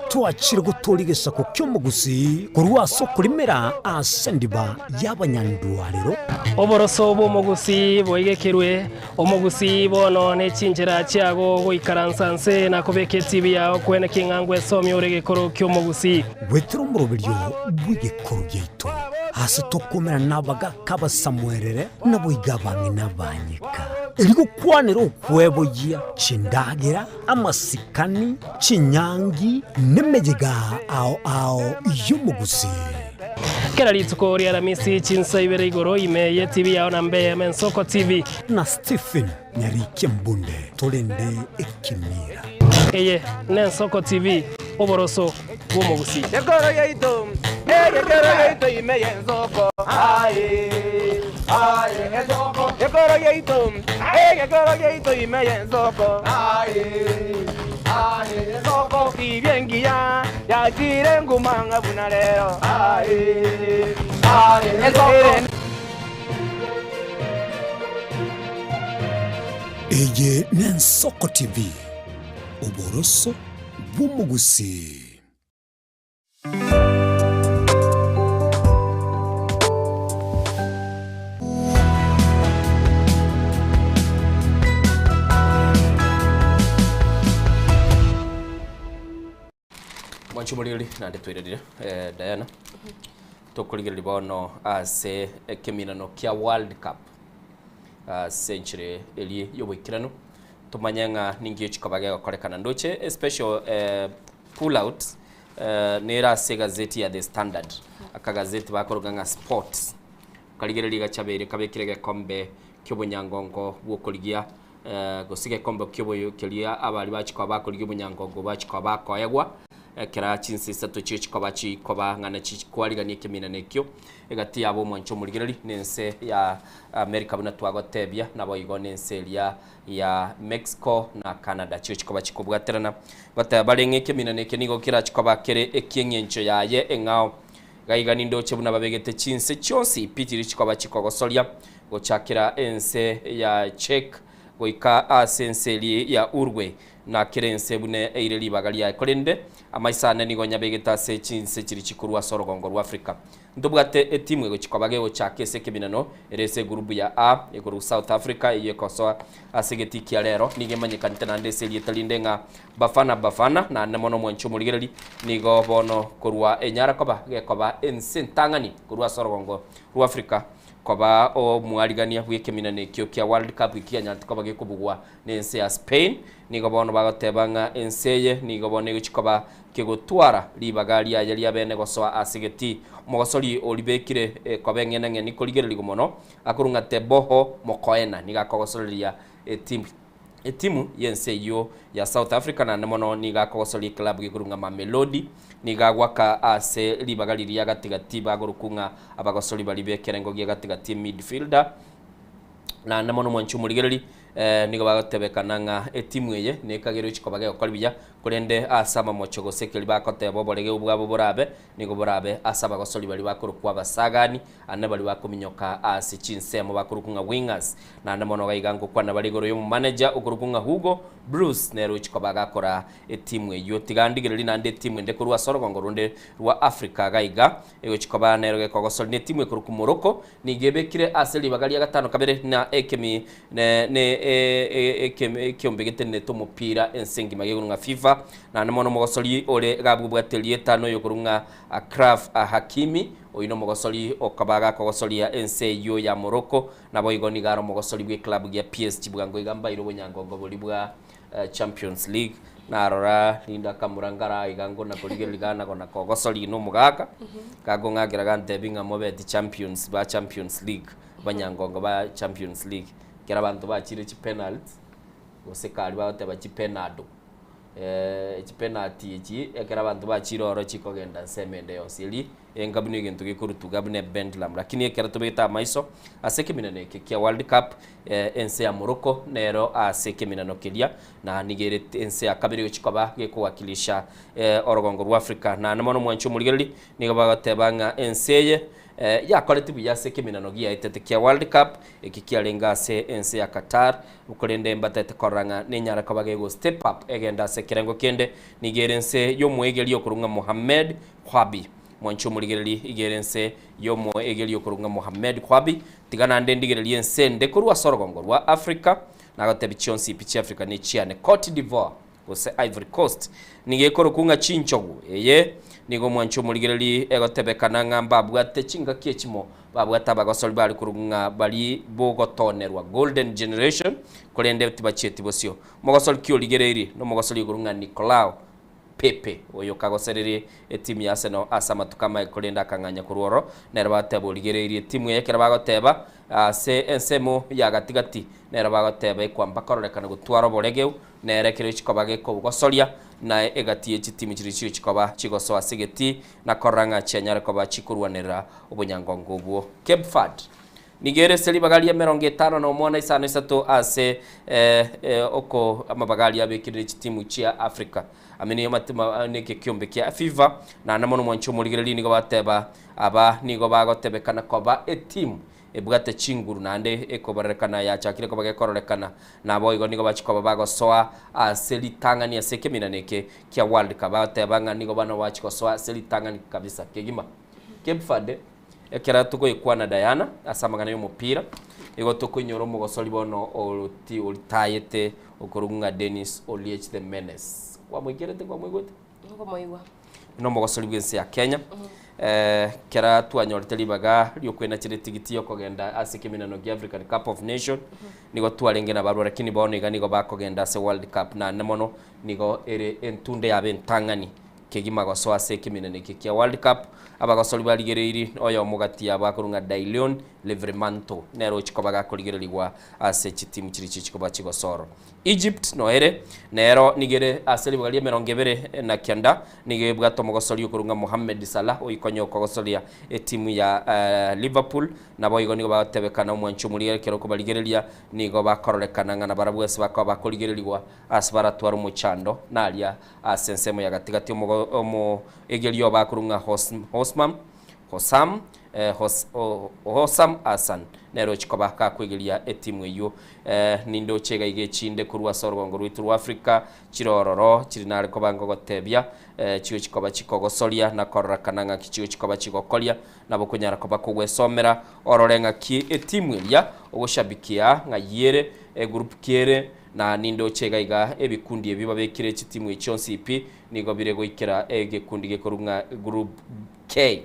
twachire gutorigesa ko kyomugusi kurwa soko limera asendiba y'abanyandwariro oboroso bomugusi boigekerwe omugusi bono ne chinchira chiago goikaransanse na kobeke TV yao kwene kingangwe somyo regekoro kyomugusi wetro murobiryo bwigekoro yeito hasi tokumera nabaga kaba Samuelere naboigabange nabanyika eligo kwanero kwebo ya chindagira amasikani chinyangi nemejiga ao yumugusi kera litsuko ria ramisi chinsa ibere igoro ime ye TV yao na mbe men Soko TV na Stephen Nyarike Mbunde tolende ekimira eye nen Soko TV oboroso bomugusi Yekoro yeito ime ye Soko Soko Yekoro yeito ime ye Soko Soko kibengia ya chire ngumanga bunalero eye nen Soko TV oboroso bomugusi. Mwanchumulili na ndetwirire Diana tukurigirira bono ase keminano kia World Cup century eli yobwikirano tumanyanga ningi chikabage gakorekana ndoche special pull out nera se gazeti ya The Standard akagazeti bakoroganga sports karigirira gachabere kabekirege kombe kyobunyangongo bwokoligia gosige kombe kyoboyokelia abali bachikwa bakoligia bunyangongo bachikwa bakoyegwa kera chinsisa tuchikobachi koba ngana chikwaliga kemina nekyo egati yabo mwancho muligirali nense ya America buna twagotebya nabo igonense ya Mexico na Canada chichikobachi kobwaterana bata balenge kemina nekyo nigo kira chikoba kere ekyenyencho yaye engao gaigani ndoche buna babegete chinse chonsi pitiri chikobachi kogosolia gochakira ense ya Czech goika asenseli ya Uruguay na kirense bune eireli bagali ya kolende amaisane nigo nyabegeta se chinse chiri chikurwa sorogongo rwa Africa ndubwate etimu ego chikobage go chakese kebinano erese grupu ya A ego South Africa yekosoa asegeti kialero nige manyekante na ndese lietalindenga bafana na nemono mwancho muligerali nigo bono kurwa enyara koba ensentangani kurwa sorogongo rwa Africa koba o mwaligania bwikeminane kyo kya World Cup ikianya tikoba gekubugwa nense ya Spain nigo bono bagotebanga enseye nigo bono gchikoba kegotwara libagali ya yali abene gosoa asigeti mogosoli olibekire kobengene nikoligerali gomono akurunga teboho mokoena niga kogosolia team etimu yense yo ya South Africa na nemono niga kogosoli club gigurunga Mamelodi niga gwaka ase libagali ya gatigati bagurukunga abagosoli bali bekerengo gya gatigati midfielder na nemono mwanchu murigereri nigo bagotebekana etimu eye nekagero chikobage okolibya kurende asama mochogo sekeli bakoteba borege ubwabo borabe nigo borabe asaba gosoli bali bakurukwa basagani ane bali bakominyoka ase chinsemo bakurukunga wingers na nemono gaigango kwana bali goro yo manager ukurukunga Hugo Bruce nero chikobaga kora etimu eyo tigandigireri nande etimu ende kurwa sorogongo runde rwa Africa gaiga ego chikoba nero ge kogosoli etimu ekuruku Morocco nigebekire ase libagali ya gatano kabere na ekemi ne ekiombe neto mupira ensengi magegurunga FIFA na nemono mogosoli ole gabubwateli etano yokurunga Akraf Hakimi oyino mogosoli okabaga kogosoli ya NCU ya Morocco nabo igoni garo mogosoli bwe club ya PSG bwango igamba iro bonyangongo bolibwa Champions League na arora linda kamurangara igango na koligeligana kona kogosoli no mugaka kago ngagira gantebinga mobeti Champions League banyangongo ba Champions League kera abantu bachire chi penalty osekali bateba chi penaldo chi penalty chi ekera abantu bachire oro chikogenda semende yosili engabune gintu gikurutu gabune Bendlam lakini ekera tobeta maiso aseke minane kia World Cup ense ya Morocco nero aseke minano kelia na nigere ense ya kabiri chikoba gekuwakilisha orogongo rwa Africa na namono mwancho murigereri nigo bagatebanga enseye ya koletibu ya seke minano gia itetekia World Cup ekikia lenga se ense ya Qatar ukolende mbatete koranga nenyara kabagego step up egenda sekerengo kende nigerense yo mwegeli okurunga Mohamed Khwabi mwancho murigereri igerense yo mwegeli okurunga Mohamed Khwabi tigana ndendigereri ense ndekurwa sorogongo rwa Africa nagotebi chionsi pichi Africa ni chiane Cote d'Ivoire ose Ivory Coast nigekoro kunga chinchogu eye nigo mwancho murigereri egotebekana ngamba bwate chinga kiechimo babwata bagosoli bali kurunga bali bogotonerwa golden generation kolende tibacheti bosio mogosoli kioligereri no mogosoli kurunga Nicolau Pepe oyo kagoserere etimu ya Arsenal asama tukama kolenda kanganya kuruoro nerabate boligereri etimu yekera bagoteba se ensemo ya gatigati nerabagoteba kwamba kororekana gutwara boregeu nerekere chikobage ko gosolia na egati etimu chirichiro chikoba chigoso asegeti na koranga chenyare koba chikurwanera obunyangongo bwo Cape Verde nigere seli bagali ya 50 na omwana isano isato ase oko amabagali abekire timu chia Africa ameni matima neke kiombe kia FIFA na namono mwancho murigereri nigo bateba aba nigo bagotebekana koba etimu ebwate chinguru nande ekobarekana ya chakire ko bagekororekana nabo igo nigo bachikoba bagosoa aseli tangani asekemina neke kia World Cup batebanga nigo bano bachikosoa aseli tangani kabisa kegima Cape Verde ekera tuko ikwana Diana asamagana yo mupira igo tuko nyoro mogosoli bono oluti ulitayete okurunga Dennis Oliech the Menace kwa mwigerete kwa mwigote ngo moiwa no mogosoli bwense ya Kenya kera twanyorete libaga lyo kwena chire tigiti yo kogenda asikimina no African Cup of Nation nigo twarenge na barura kini bono igani go bakogenda se World Cup na nemono nigo ere entunde ya bentangani kegima go so asikimina ne kia World Cup abagosoli baligereiri oyo mugati abakurunga Dailion Livremanto nero chikobaga koligererigwa ase chitimu chiri chikoba chigosoro Egypt no ere nero nigere aseli bagalie 20 na kyanda nige bwato mogosoli kurunga Mohamed Salah oyikonyo kogosolia etimu ya Liverpool nabo igo nigo batebekana mwancho muri kero ko baligereria nigo bakororekana ngana barabwese bakaba koligererigwa asbara twaro muchando nalia asensemo ya gatigati omo egelio bakurunga Hosam Hassan nero chikoba ka kwegelia etimu eyo nindo chega igechinde kurwa sorogongo rwitu rwa Africa chirororo chirinare kobango gotebya chiyo chikoba chikogosolia na kororakananga kichiyo chikoba chigokolia nabo kunyara koba kugwesomera ororenga ki etimu ya ogoshabikia ngayere group kiere na nindo chega iga ebikundi ebiba bekire chitimu echonsi ipi nigo birego ikera egekundi gekorunga group K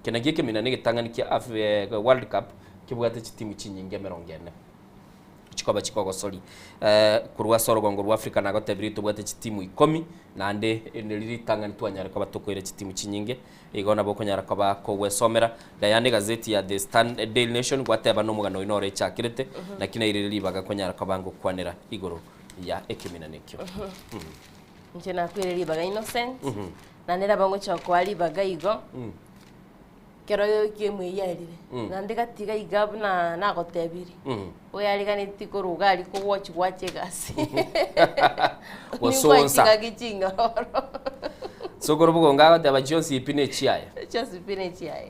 kena gike mina nige tangani kia World Cup kibwate chitimu chinyinge 40 chikoba chikogosoli kurwa sorogongo rwa Africa nago tebirito bwate chitimu 10 nande eneliri tangani twanyara ko batokoire chitimu chinyinge igona boko nyara ko bakogwesomera dayane gazeti ya The Standard Daily Nation gwateba no mugano inore chakirete nakina iriri baga konyara ko bango kwanera igoro ya ekimina nekyo nje nakwire Ribaga Innocent na nera bango chakwa Ribaga igo kero kimwe yarire na ndikatiga igabu na gotebiri oyariganiti kuruga ari ko watch gasi wasonsa gicingaro sogoro bugo ngaga taba Jones ipine chiaya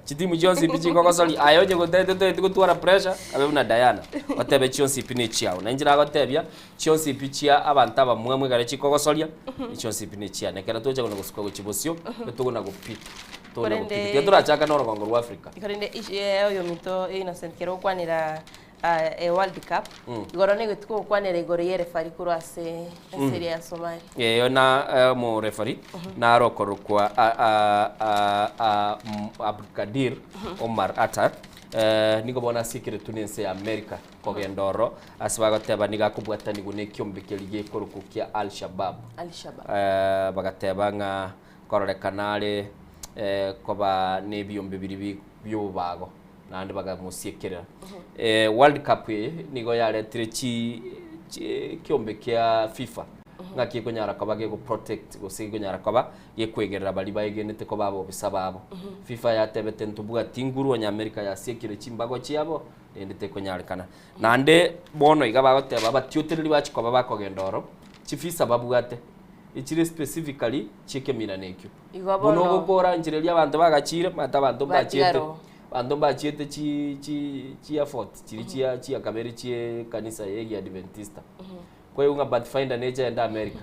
chitimu Jones ipichi koko soli ayoje gotete gutwara pressure abe una Diana otebe Jones ipine chiao na njira gotebia Jones ipichia abantu abamwe gare chikoko solia Jones ipine chia nekera toje gono gusuka guchibosio betugona gupita tona turachaka no rugongo rwa Africa ikorinde yo mito Innocent kero kwanira World Cup igoro ni gituko kwanira igoro yere fari kurase serie ya Somalia yo na mo referee na rokorukwa Abdulkadir Omar Atta nigo bona sikire tunense America kogendoro asibagoteba niga kubwata nigune kyombekeliye korukukia Al-Shabaab bagateba nga korore kanale koba nebiyombe bibiri byubago nandi bagamusiekera World Cup nigo yaretire kiombe kya FIFA ngaki kunyara kabage go protect go sigi kunyara kaba yekwegerera bali bayigenete ko babo bisababo FIFA yatebete ntubuga tinguru nya America yasiekire chimbago chiabo ndete kunyarikana nande bono igabagoteba batyotereri bachikoba bakogendoro chifisa babugate ichire specifically chikemira nekyo bono gukora njire lya bantu bagachire mata bantu bachete bantu bachete chi effort chiri chi kabere chi kanisa yegi Adventista kwa hiyo bad finder nature enda America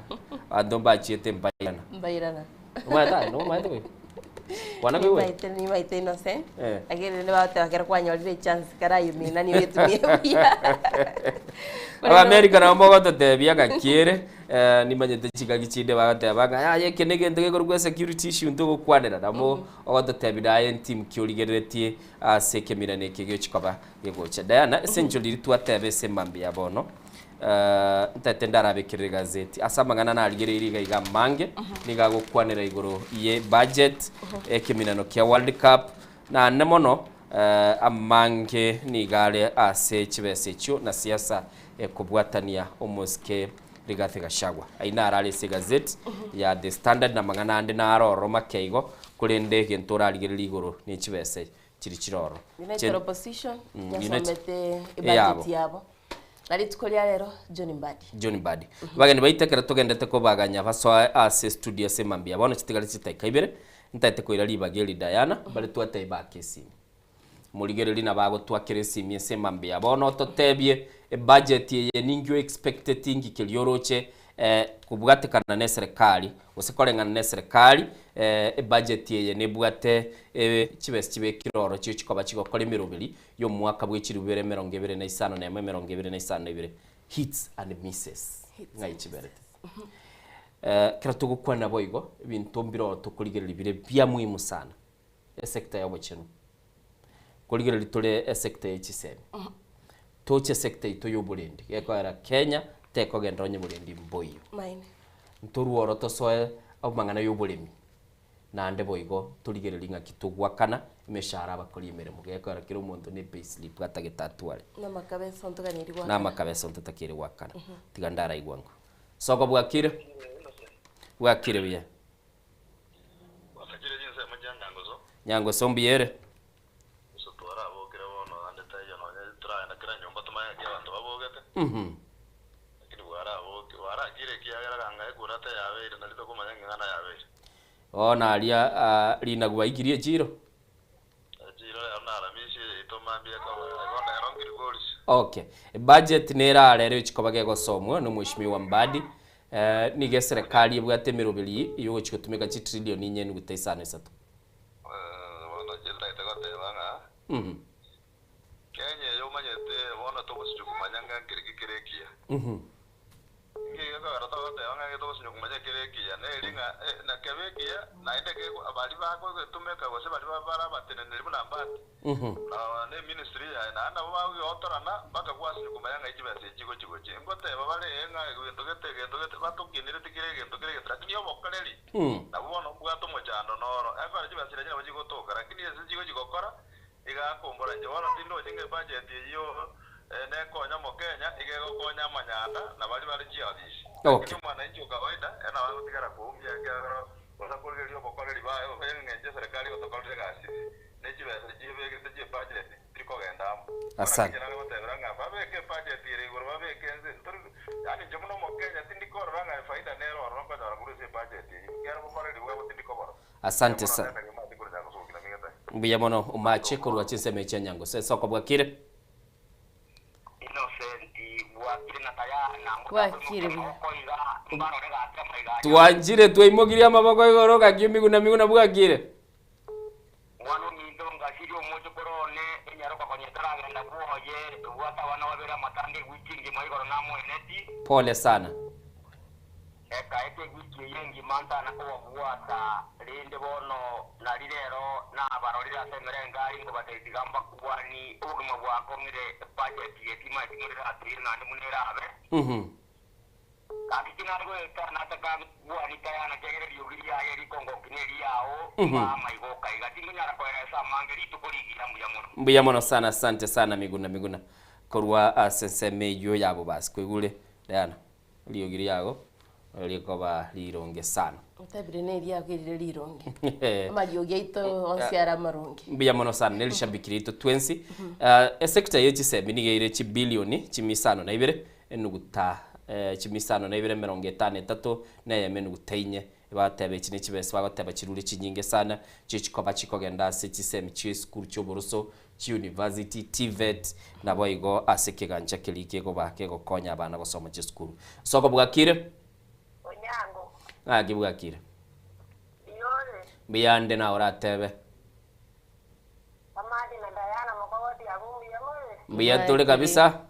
bantu bachete mbairana umata no umata we wana wewe ni maite Innocent agere ne bate bakera kwanyolire chance kara yumina ni wetumie buya America na mbogo totebia gakiere ni manyete chigagicinde bagate baga aye kenege ndege gorugwe security issue ntugo kwanera namo ogototebira yen team kiorigeretie sekemira nekege chikoba yegocha Diana essentially twatebe semambi yabono ntatendara bekire gazeti asamangana na aligereri ga mange niga gukwanira igoro ye budget ekeminano kya World Cup na nemono amange nigale ase chibese cyo na siasa ekubwatania omuske Rigathi Gachagua aina arale se gazeti ya The Standard na mangana ande na aroro makeigo kurende gentora aligereri igoro ni chibese kiri kiroro United Opposition yasomete ibudget yabo nari tukolia rero John Mbadi bagende baitekera tugendete ko baganya baso ase studio se mambia bono kitigali citaika ibere ntate ko irali bageli Diana bale twate bakesi muligereri na bago twakiresi miese mambia bono totebie budget ye ningyo expected ingi kilioroche kubwatekana ne serikali usikolengana ne serikali budget ye nebwate chibesi chibe kiroro cyo chikoba chigokora emirobiri yo mwaka bw'ekirubere 2025 na 2025 hits and misses ngai chiberete kira tugukwana boigo ibintu mbiro tukurigerera ibire bya muhimu sana sector ya bwecheno kurigerera tole sector y'ikisebe toche sector ito y'oburendi yekwara Kenya teko gendronye burendi mboyo ntoruoro tosoe abangana y'oburemi nande boigo turigerera inga kitugwakana imeshara abakori imirimo yekwara kiro umuntu ne payslip gatagetatware n'amakabeso ntutakire wakana tigandara igwango soko bwakire biye wakagire jinse majandangozo nyango sombiere ona alia lina gwa igirie jiro okay budget nera rero chikobage gosomwo no mwishimiwa Mbadi nige serikali bwate mirobiri iyo chikotumika chi trillion inye ni gutaisana esatu wana jilda itegote Kenya yo manyete wana to bose kumanyanga kirekia ngiye ko rata bate wanga to bose kumanya kirekia ne linga na kebekia na indeke abali bako tumeka bose bali bara batene ne buna mbati ne ministry ya na anda bawo yotorana baka kwasi kumanyanga ikibase chigo ngote babale enga gendo batukinire tikire lakini yo bokaleli na bono bwato mojando noro akara kibase nyine bajigotoka lakini ese chigokora igakumbura nje wala tindo jinge budget yo ne konya mo Kenya igego konya amanyanda na bali jiadisi. Okay. Mwananchi wa kawaida ana watigara kuumia ngaro wasa kuliyo bokore libayo ngenje serikali otokolere gasi. Neji besa jibe gete budget triko gendamu. Asante. Baberanga babeke budget ire goro babeke nze yani jomuno mokenya tindiko ranga faida nero rongo da guruse budget. Ngero bokore libayo tindiko boro. Asante sana. Mbuya mono umache korwa chiseme cha nyango soko bwakire tuanjire twaimogirie amaboko igoro gakiumiguna miguna bwakire wano mindonga sirio mocho korone enyaro bakonye taragenda buoye wata wana wabera matande wiki maigoro na mweneti pole sana eka ete wiki yengi manta na kwa buata rinde bono na rirero na barorira semere ngari ngo batetigamba kubwani uguma bwako ngire budget yetima ngire atiri na munera abe kakikina rwo eta na taka bwani kaya na kegere yugiri ya yeri kongo kineri yao mama igoka igatinya ra kwa mangeri tukurigira mbuya mono sana asante sana miguna korwa aseseme yo yabo basi kwegule Diana liyogiri yago likoba lironge sana utabire neri yakirire lironge amayoge ito onsiara maronge mbuya mono sana nelishabikiri ito 20 sector yechi seminigere chi bilioni chimisano na ibere enuguta chimisano na ibere 53 na yemenu gutainye batebe chine chibese bagoteba chiruri chinyinge sana chichikoba chikogenda sechisemi chi school choburuso chi university TVET na boigo asekeganja kelike go bake go konya abana gosoma chi school soko bwakire onyango bwakire yore biyande na oratebe amadi na Diana mokawati abumbi yamore biyatule kabisa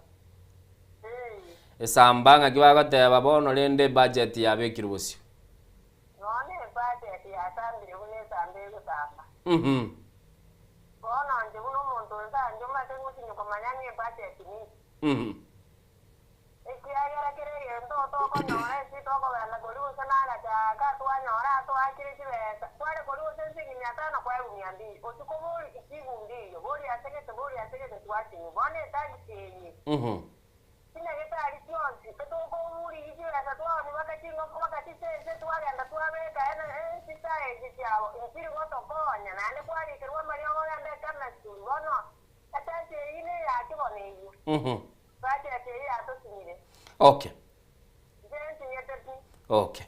esambanga kibagoteba bono lende budget yabe kirubusyo Bona nje uno muntu nzanje matengu sinyo komanyanye budget ni. Ekiagera kirege ndo toko nyora si toko bana goli usana ga ka twa nyora to akiri chibeta. Kwale goli usensi ni 500 kwa 200. Otukobuli ikigu ndiyo. Boli aseke twati. Bone tagi senyi. Sina geta alisionsi. Petoko muri ijira satwa ni wakati ngoko wakati se twale anda twabeka ena sisa ejiao. Insiri goto konya na ale kwali kirwa mario nganda kana sulono. Atache ile ya kibone hiyo. Baada ya kile atosimire. Okay. Jensi yetati. Okay.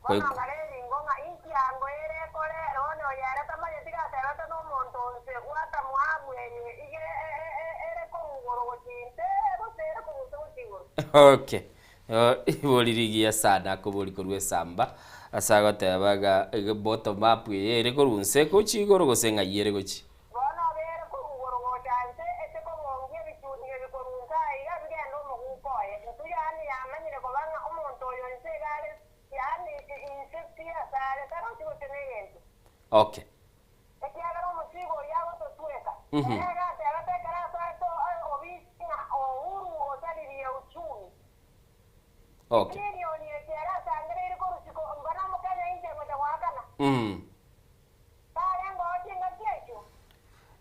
Kwa hiyo ngale ngonga inki yango ere kole rono yara tamanye tika tera no monto se wata muabu yenye ere ko ngoro wotinte bosera ko mutotigo. Okay. Ibolirigia sana ko boli korwe samba asaga tabaga bottom up ere ko runse ko chigoro gosenga yere gochi. Okay. Okay.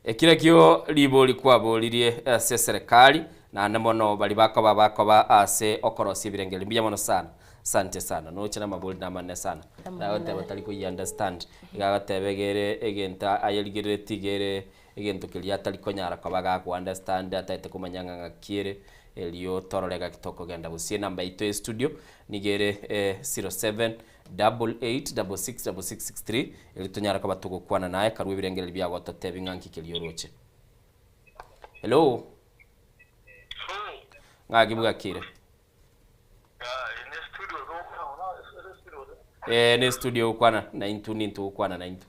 Ekira kyo liboli kwabo lirie ase serikali na namono bali bakoba ase okorosi birengeli mbiya mono sana. Sante sana no chana maboli na manne sana na wote batali ku understand igagatebegere egenta ayeligere tigere egento kilia tali konyara kabaga ku understand atete kumanyanga ngakire elio tororega kitoko genda busie namba ito studio nigere 0788666663 elitonyara kabatugo kwana naye karwe birengere bya gototebi nganki kilio roche. Hello ngagibuga kire ne studio ukwana na intu ukwana na intu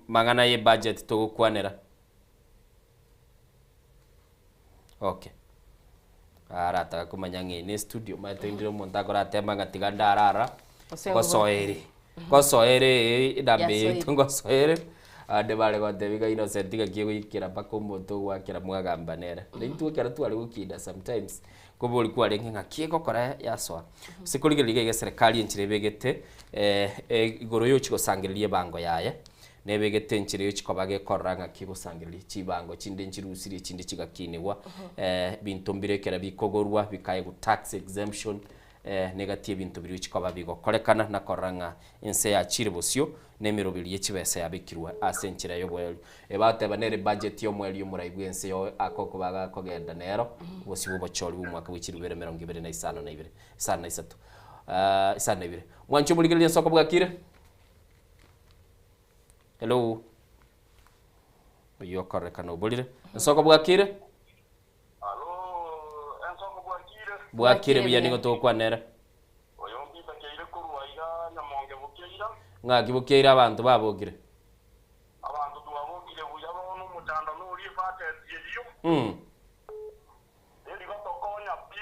magana ye budget to ukwanera. Okay arata kumanyange ne studio matendiro montagora tema ngatiganda arara kosoere dambe tungosoere ade bale gotebiga innocent gakiego ikira pako moto gwakira mwagambanera nintu kera tu ali gukida sometimes kubuli kwa lenga ngakiego kora yaswa sikurigirige serikali enchirebegete igoro yochi gosangiririe bango yaye nebegete nchire chikobage koranga kigusangirira chibango chinde nchirusiri chinde chigakinirwa bintu mbirekera bikogorwa bikaye ku tax exemption negative bintu biri chikoba bigokorekana na koranga ense ya chiribosyo nemirobiri yechibesa yabikirwa asenchira yobweli ebateba nere budget yo mweli umuraibwe ense yo akoko baga kogenda nero bosibo bochori bumwaka w'ikiribere 2025 sana isatu sana ibire mwancho muligirira soko bwakire. Hello. Yo korekana obolire soko bwakire. Hello, ensoko bwakire. Bwakire buya ningo tokwanera. Oyombita keire kuruwaiga nyamonge bukeira. Ngaki bukeira abantu babogire. Abantu tubabogire buya bono mutanda nuri fate yeliyo. Eli gotokonya pi.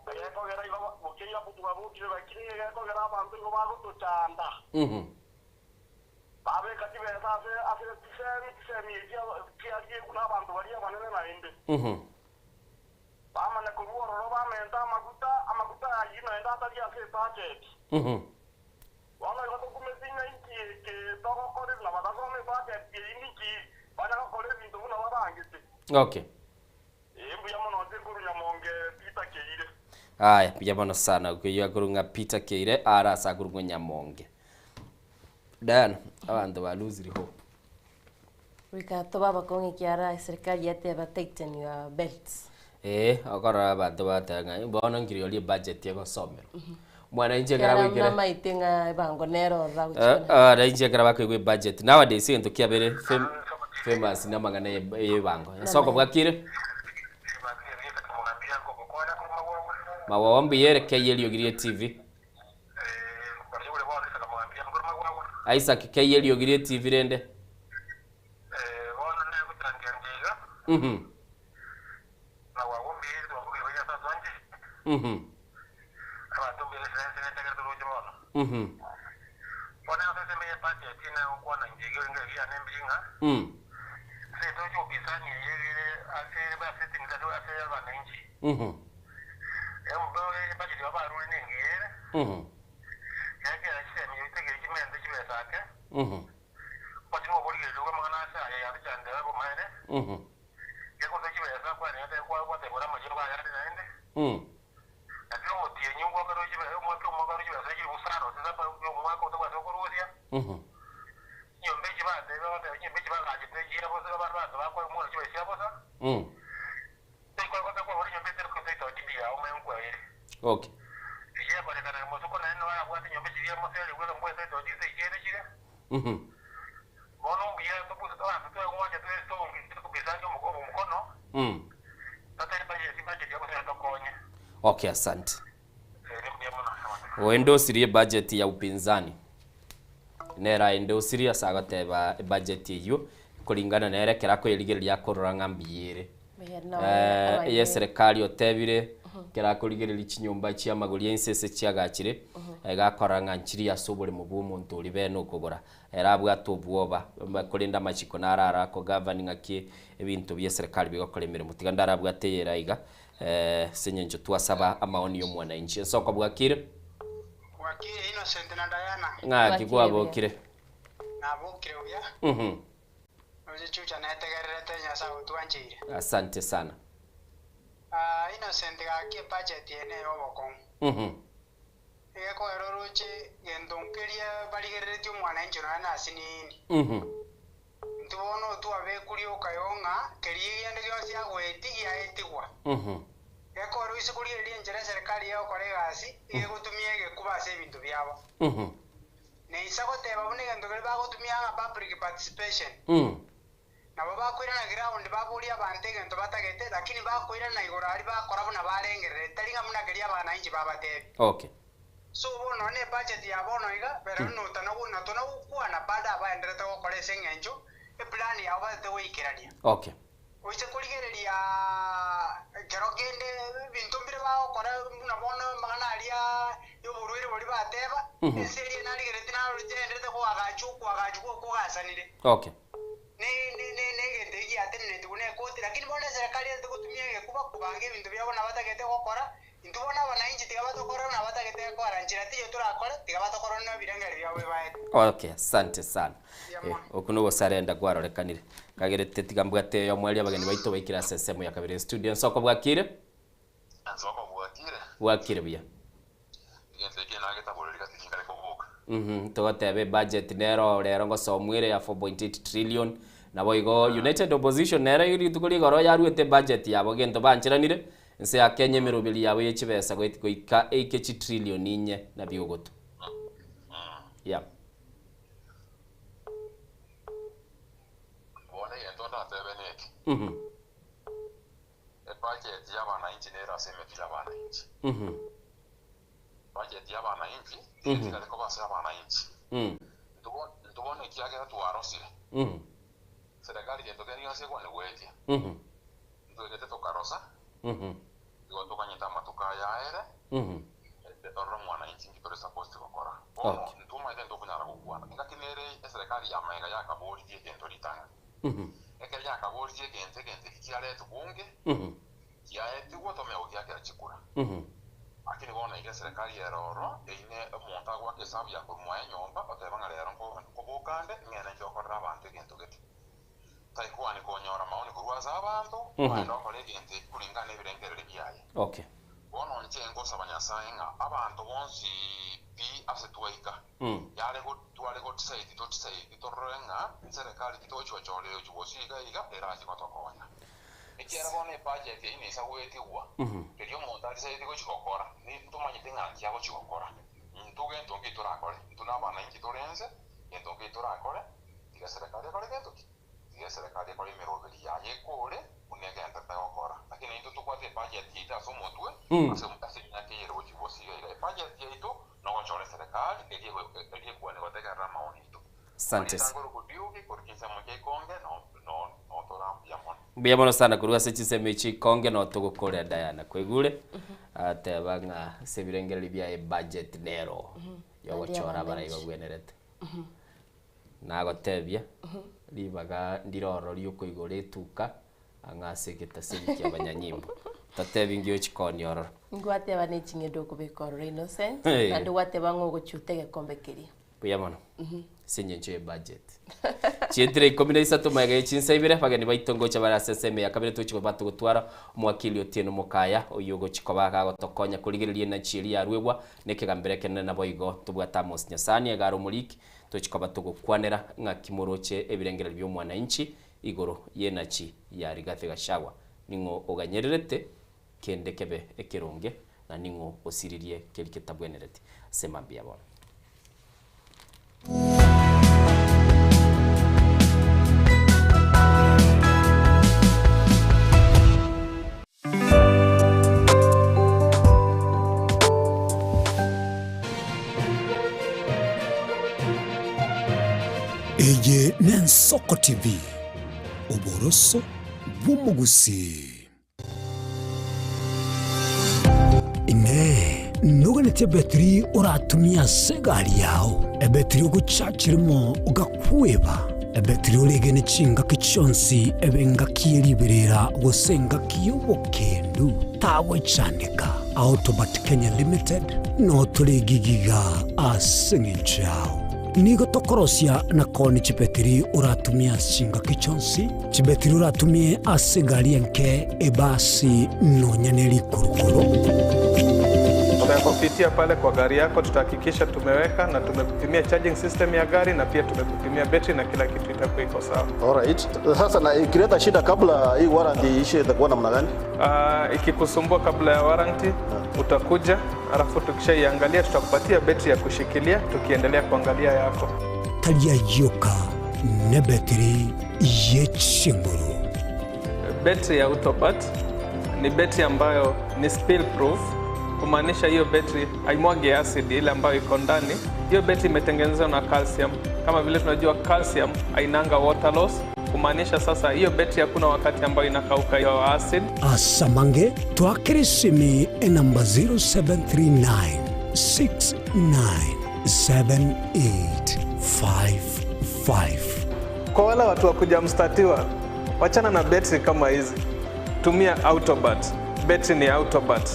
Eko gera iba bukeira tubabogire bakire eko gera abantu ngo bagototanda. Babe kati besa ase tisemi kia kuna abantu bari abanene na inde. Bama na kuruwa roba menta amakuta yino enda atari ase budget. Wana yoto kumesinga iki ke toko kore na badago me budget yini ki bana kore bintu na babangite. Okay. Embu yamono zekuru nyamonge Peter Keire. Aya yamono sana kuya kurunga Peter Keire ara sagurunga nyamonge. Dan abantu baluziri hope. Wika tobaba kongi kiara serikali yate ba tighten your belts. Akora abantu batanga mbona ngiri oli budget yako somero. Mwana inje gara wikira. Mama itenga bango nero ra. Da inje gara bakwe budget. Nowadays into kiabere famous na magana ye bango. Soko bwakire. Mawombi yere kayeli yogirie TV. Isaac kayeli yogirie TV rende. Wana ne kutangianjiga. Na wawombi yetu wakugira ya sasa nje. Abantu bilese tegera turujo bona. Wana sasa me pati tina kwa na njiga ngia nembinga. Sasa tojo bisani yeye ase ba setting za do ase ba nanji. Embo pati dio ba runi ngire. Yake asemi yitege jimende jibesake. Pati mo boli lo mangana sa ya chande ko maene. Yako ndo jibesa kwa ni ate kwa te bora majiro ba ya na ende. Ati mo tie nyungo ka rojibe mo to mo ka rojibe sa jibu saro sa ba yo mo ko to ba so ko rosia. Nyombe jiba te ba te nyombe jiba ga jite jira bo sa ba ba ko mo jibe sia bo sa. Te ko ko ko bori nyombe te ko te to jibi ya o me ko ere. Okay. Jia ko kana mo so ko na no ya kwa te nyombe jiya mo se le wela mo te to jise jere jira. Bono biya to puso to aso to ngoja to esto ko bisanyo mo ko mkono. Tata ba yesi ba je ko to konya. Okay, asante. Wendo sirie budget ya upinzani. Nera endo siria sagateba budget yiyo kulingana na erekera ko yeligeria kororanga mbiyere. Ye serikali otebire kera kuligeria chinyumba chia maguri ensese chiagachire gakoranga nchiri ya sobole mu bumuntu uri beno kugora era bwatobwoba kulinda machiko narara ko governing aki ebintu bya serikali bigakoremere mutigandara bwateyera iga senyenjo twasaba amaoni yo mwana inchi soko bwakire Innocent na Diana ngaki gwabokire nabokire uya oje chucha na tegerere tenya sawo twanjire asante sana Innocent gaki budget yene yoboko eko eroroche gendonkeria baligeretio mwana inchi na asinini ntubono tu abekuri okayonga keriye ndio sia gweti ya etigwa eko ero isikuri eri njere serikali yao koregasi igutumie gekubase ebintu byabo ne isagote babone gendo bali bagotumia public participation nabo bakwira na ground baburia bante gento batagete lakini bakwira na igora ali bakora buna balengerere talinga muna keria bana inji babatebe. Okay. So bono ne budget ya bono iga pero no tana kuwa na bada abaendere to kore sengenjo e plan ya abate wikirania. Okay. Oise kuligereria kero gende bintu mbire bawo kora muna bono magana alia yo burwire boli bateba eseri na ligerete na rugende ko agachu ko gasanire. Okay. Ne gende ya tene tune koti lakini bona serikali yetu kutumia kuba kubange bintu byabo na batagete gukora Intubona wananchi tigabatokora na batagete kwa ranjira tiyo turakora tigabatokora na birangari byawe bae. Okay, asante sana. Okuno gosarenda gwarorekanire. Kagerete tigambwate yo mwali abageni baito baikira sesemu ya kabiri studio nsoko bwakire. Nsoko bwakire. Bwakire bya. Ngente kena getabolera katikingare koboka. Tugotebe budget nero rero ngosomwire ya 4.8 trillion nabo igo United Opposition nero iri tukuri goro yaruete budget yabo gento banchiranire nse ya Kenya mirubili yawe yechibesa goika 8 trillion inye na biogoto. Yeah. Bone yento na tebeneki. Budget ya wananchi nero aseme kila wananchi. Budget ya wananchi tika ko basa wananchi. Ndubone kiagera tuarosire. Serikali yendo gani yose kwa ni wetia. Ndugete tokarosa. Igo tokanyita matuka ya ere. Ndetoro mwananchi ngitore supposed gukora. Ntuma ite ndokunyara gukwana. Ngakinere serikali ya maiga ya kabori die gento litanga. Ekeli ya kabori die gente kiale tubunge. Kiae tugo tome ogiakera chikura. Akini bona ile serikali ya roro ine monta kwa kesabu ya kumwa nyomba otebanga lero ko bokande ngene njokorera abantu gento gete. Taikuwa ni konyora maoni kuruaza abantu bano kole gente kulingana ebirengerere byaye. Okay. Bono njengo sabanyasaye nga abantu bonsi pi asetwaika. Yale go tsaidi torenga serikali kitocho chole chobosiga iga eraji kwatokonya. Ekera bone budget ine sawete wa. Perio montari saidi go chikokora. Ni tumanyite nganti yabo chikokora. Ntuge ntongi turakore. Tunabana inki torenze, ntongi turakore. Diga serikali kore gento. Diga serikali kore mirobeli yaye kore unege ntata okora. Lakini into tukwate budget ita somotwe. Ase nyake yero chibosiga ile budget yeito no chole serikali elie kwa ne goteka rama onito. Santes. Biamono sana kuruga sechiseme chikonge no tugukore Diana kwegure atebanga sebirengere bya budget nero yo gochora barayiba gwenerete nagotebia libaga ndiroro lyuko igore tuka angase kitasebi abanyanyimbo tatebingyo chikonyoro ngwate bane chingedo kubikoro innocent and wate bango gochutege kombekeria biamono sinyenche budget chientire kombination tumaga chinsaibire bagani baitongocha baraseseme ya kabire tuchiko batu gutwara mwakili otieno mukaya oyugo chikobaga gotokonya kurigiririe na chiri ya rwegwa nekegambere kenene na boigo tubwata mos nyasani agaro muliki tuchikoba tugukwanera ngakimoroche ebirengera byo mwananchi igoro yenachi ya Rigathi Gachagua ningo oganyererete kende kebe ekironge na ningo osiririe keliketabwenerete sema bia bona. Eye Nensoko TV Oboroso Bumugusi Ine nuganete betri uratumia segari yao ebetri uguchachirimo ugakweba ebetri ulegene chinga kichonsi ebenga kieriberera gusenga kiyobokendu tawe chanika Autobat Kenya Limited no tulegigiga asinginchao nigo tokorosia na koni chipetiri uratumia chinga kichonsi chipetiri uratumie asigari enke ebasi no nyaneli kurukuro. Tunapopitia pale kwa gari yako tutahakikisha tumeweka na tumekupimia charging system ya gari na pia tumekupimia battery na kila kitu itakuwa iko sawa. Alright. Sasa na ikileta shida kabla hii warranty ishe itakuwa namna gani? Ikikusumbua kabla ya warranty utakuja, alafu tukishaiangalia tutakupatia battery ya kushikilia tukiendelea kuangalia yako. Talia yoka ne battery yechinguru. Battery ya Autobat ni battery ambayo ni spill proof, kumaanisha hiyo battery haimwagi acid ile ambayo iko ndani. Hiyo battery imetengenezwa na calcium. Kama vile tunajua calcium hainanga water loss, kumaanisha sasa hiyo battery hakuna wakati ambayo inakauka hiyo acid. Asamange twakirisimi namba 0739697855. Kwa wale watu wa kujamstatiwa, wachana na battery kama hizi. Tumia Autobat. Battery ni Autobat.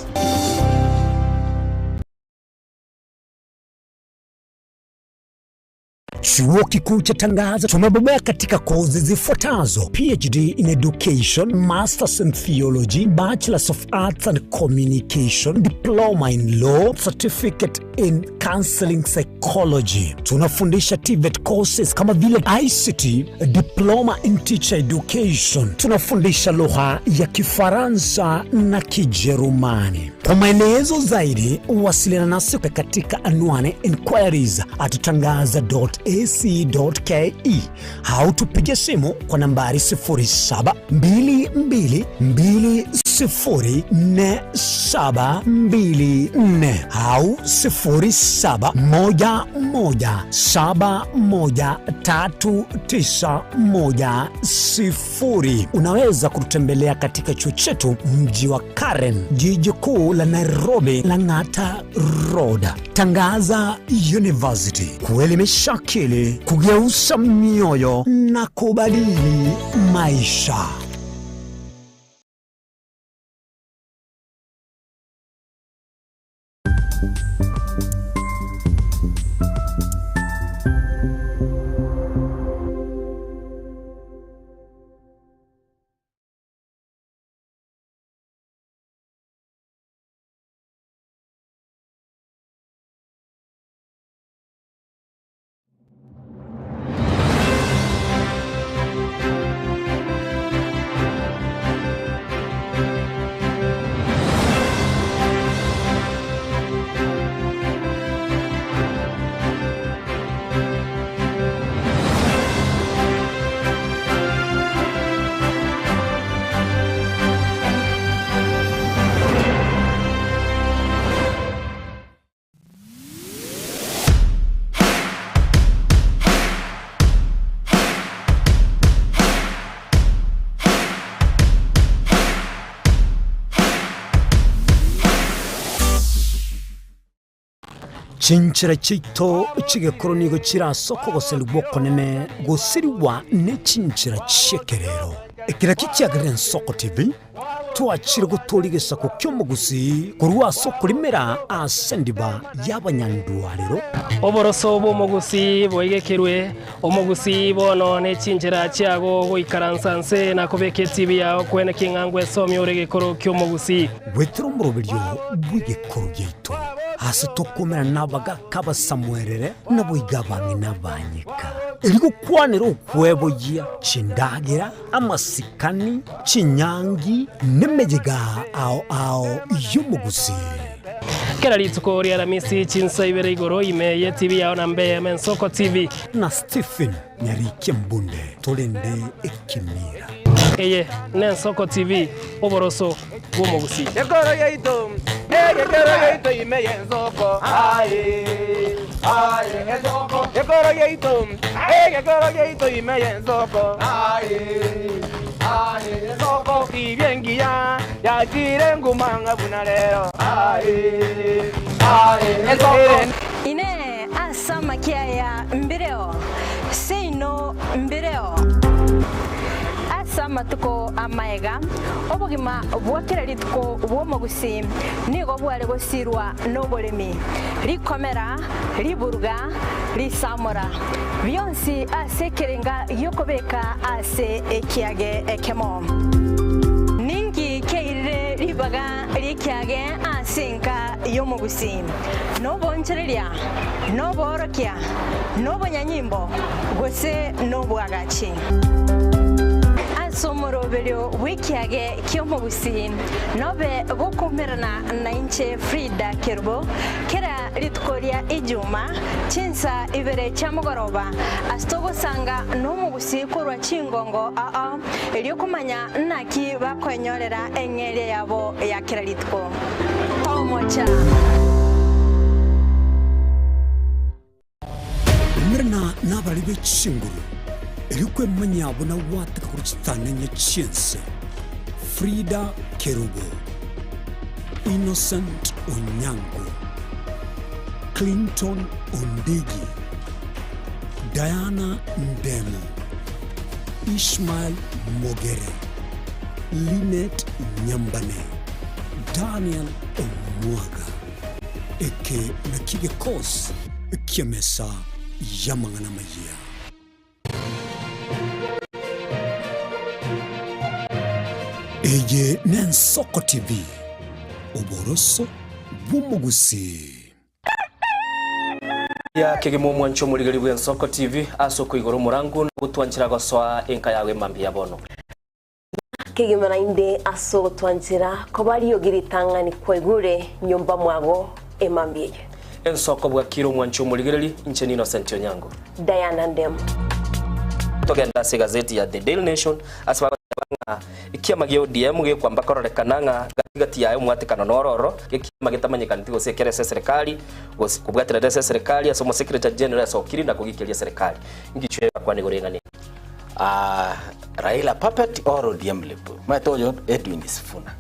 Chuo Kikuu cha Tangaza tumebobea katika kozi zifuatazo: PhD in Education, Masters in Theology, Bachelors of Arts and Communication, Diploma in Law, Certificate in Counseling Psychology. Tunafundisha TVET courses kama vile ICT, Diploma in Teacher Education. Tunafundisha lugha ya Kifaransa na Kijerumani. Kwa maelezo zaidi, wasiliana nasi katika anwani inquiries@tangaza.ac.ke au tupige simu kwa nambari 0722204724 au 0711713910. Unaweza kututembelea katika chuo chetu mji wa Karen, jiji kuu la Nairobi, Lang'ata Road. Tangaza University, kuelimisha akili, kugeuza mioyo na kubadili maisha. Chinchira chito chigekoro nigo chirasoko goseluboko nene gosiriwa ne chinchira chekerero. Ekira kichiagire Soko TV twachire gutorigesa ku kyomugusi kurwa soko limera asendiba y'abanyandwariro. Oboroso bomugusi boigekerwe omugusi bono ne chinchira chiago goikaransanse na kubeke TV yao kwene kingangwe somyo oregekoro kyomugusi. Wetro murobiryo bwigekoro gyeito. Hasa tokomera nabaga kaba samwerere naboigabangi nabanyika. Iligo kwanero kwebo ya chindagira amasikani chinyangi nemejega ao yumugusi. Kera litsuko ria Ramisi chinsa ibere igoro imeye TV yao na Mbeya Soko TV na Stephen Nyariki Mbunde tolende ekimira. Eye Soko TV oboroso bumugusi. Ekoro yeito imeye Soko. Aye Soko. Ekoro yeito imeye Soko. Aye Soko. Ibiengia ya chirengu manga bunalero. Aye Soko. Ine asama kia ya mbireo seino mbireo asama tuko amaega obugima bwakira litko bwomugusi nigo bwale gosirwa nobolemi likomera liburuga lisamora byonsi asekerenga yokobeka ase ekiage ekemo ningi keire libaga likiage asinka yomugusi nobonchereria noborokia nobonyanyimbo gose nobwagachi somoroberio wikiage kyomugusi nobe gokomerana na inche Frida Kerbo kera litkoria ijuma chinsa ibere chamugoroba astogo sanga nomugusi korwa chingongo eliokumanya naki bakwenyorera engere yabo ya kera litko tomocha mirna nabalibe chinguru Elikwe manyabo na wataka kuchitanya chinse. Frida Kerubo, Innocent Onyango, Clinton Ondigi, Diana Ndemo, Ishmael Mogere, Lynette Nyambane, Daniel Omwaga, Eke Nakige Kos, Kiemesa yamangana maya. Eye Nensoko TV, Oboroso Bumugusi. Ya kegemo mwancho muligari bwa Nsoko TV asoko igoro murangu gutwanchira goswa enka yawe mambi yabono. Kegema inde aso twanchira ko bari yogiritanga ni kwegure nyumba mwago emambie. Ensoko bwa kiro mwancho muligari incheni Innocent Onyango. Diana Ndem. Togenda se gazeti ya The Daily Nation asaba ikiamagi ODM ge kwamba kororekananga gati yayo mwatikano nororo ikiamagi tamanyikana tigo sekere serikali kubwatira serikali asomo secretary general sokiri na kugikiria serikali ngichwe kwa nigorengani Raila puppet or ODM lepo matoyo Edwin Sifuna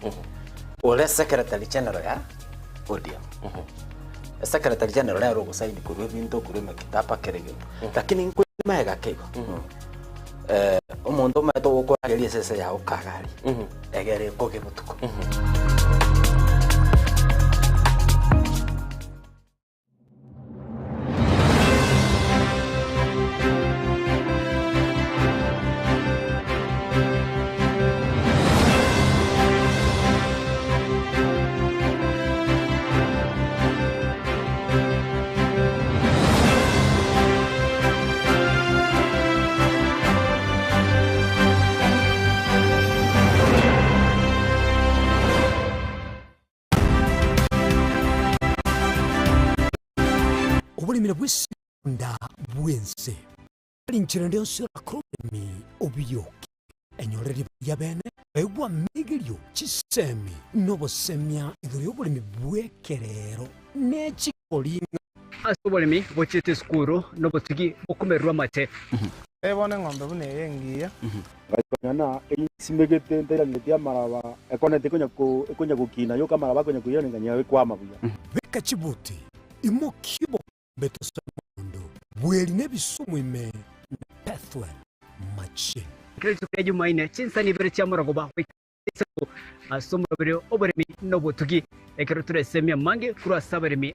ole secretary general ya ODM secretary general ya rogo saidi kurwe binto kurwe kitapa kerege lakini nkwe mega kego umuntu mato gukwageria sese ya ukagari egere koge butuko Obulimira bw'esonda bwense alinchira ndio sura kromi obiyoki enyoreri ya bene ewa migirio chisemi nobosemya idhuri obulimi bwekerero nechikolinga asobulimi bochete skuru nobotigi okumerwa mate ebone ng'ombe bune yengiya ngana isimegete ndera ngetia maraba ekonete konya kukina yo kamara konya kuyira nganya kwa mabuya beka chibuti imokibo beto samondo bweli nebisumu ime pathway machine kretu kwa Jumaine chinsani bere chamurago ba asomo bere oberemi nobotugi ekeruture semia mange kura saberemi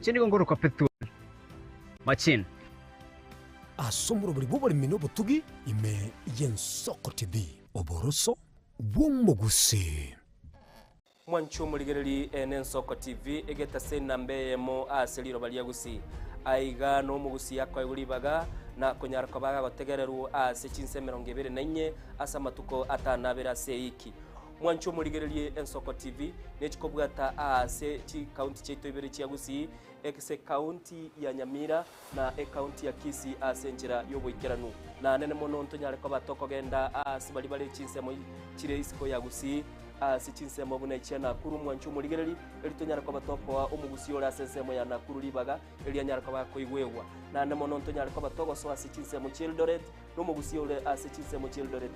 chini gongoro kwa pathway machine asomo bere boberemi nobotugi ime Nsoko TV oboroso bumugusi mwancho muligereri Nsoko TV egeta sena mbeyemo aseliro balia gusi aiga no mugusi yakwa iguribaga na konyarako baga gotegereru ase chinse 24 asa matuko atanabera seiki mwancho muligereri Nsoko TV nechikobwata ase chi county cheto ibere chia gusi ekse county ya Nyamira na county ya Kisii ase njira yoboikeranu na nene mono ntonyareko batoko genda ase bali bali chinse mo chire isiko ya gusi sichinse mabuna ichana kuru mwancho muligereri elitonyara kwa batoko wa umugusi ora sensemo ya nakuru libaga elianyara kwa koigwewa na namono ntonyara kwa batoko so sichinse mu Childoret no mugusi ora sichinse mu Childoret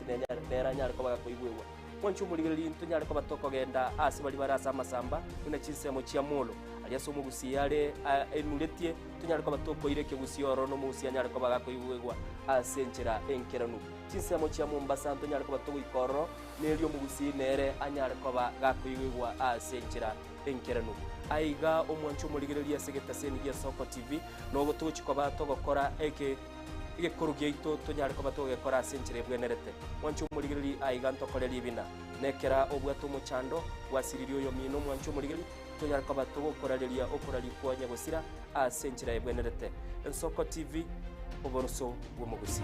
nyara kwa koigwewa mwancho muligereri ntonyara kwa batoko genda bali barasa masamba ina chinse mu Chiamolo aliaso mugusi yale enuletie tonyara kwa batoko ireke gusi oro no mugusi anyara kwa koigwewa asenchera enkeranu chinse mu Mombasa ntonyara kwa batoko ikoro nelio mugusi nere anyare kwa gakuigwa asenchira enkeranu aiga omwancho muligereria segeta seni ya Nsoko TV no gotuchi kwa bato gukora eke korugeito tonyare kwa bato gukora asenchira bwenerete mwancho muligereri aiga ntokoreri bina nekera obwato muchando wasiririo yo mino mwancho muligereri tonyare kwa bato gukoreria okorari kwa nyagosira asenchira bwenerete Nsoko TV oboroso bwumugusi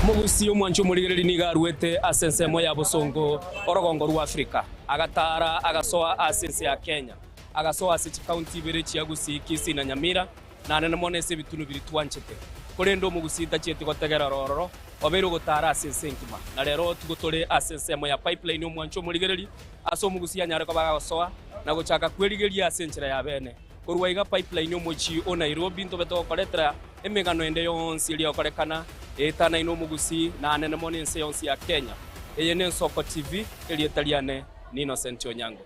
mugusi omwancho muligereri nigaruete asensemo ya Bosongo orogongo rwa Afrika agatara agasoa asense ya Kenya agasoa ase county bere chia gusi Kisii na Nyamira na nene monese bitunu biri twanchete kurendo mugusi tachete gotegera rororo obero gotara asense nkima na rero tugotore asensemo ya pipeline omwancho muligereri aso mugusi ya nyareko bagasoa na gochaka kwerigeria asenchera ya bene kurwaiga pipeline omochi o Nairobi nto beto koletra emegano ende yonsi iliyo korekana etana ino mugusi na nene monense yonsi ya Kenya eye Nsoko TV elietaliane ni Innocent Onyango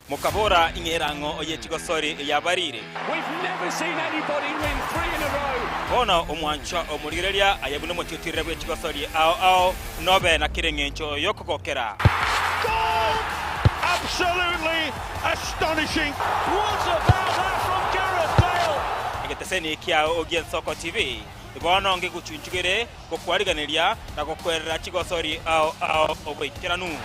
Mukabora ingerango oyetigo sori yabarire We've never seen anybody win 3 in a row. Ono omwancho omurigereria ayabuno motitire bwetigo sori ao nobe na kirengencho yokokokera Absolutely astonishing. What about that from Gareth Bale? Ageteseni kia Ogien Soko TV. Ibono nge guchunchugere gokwariganiria na gokwerera Chigosori ao obwikiranu.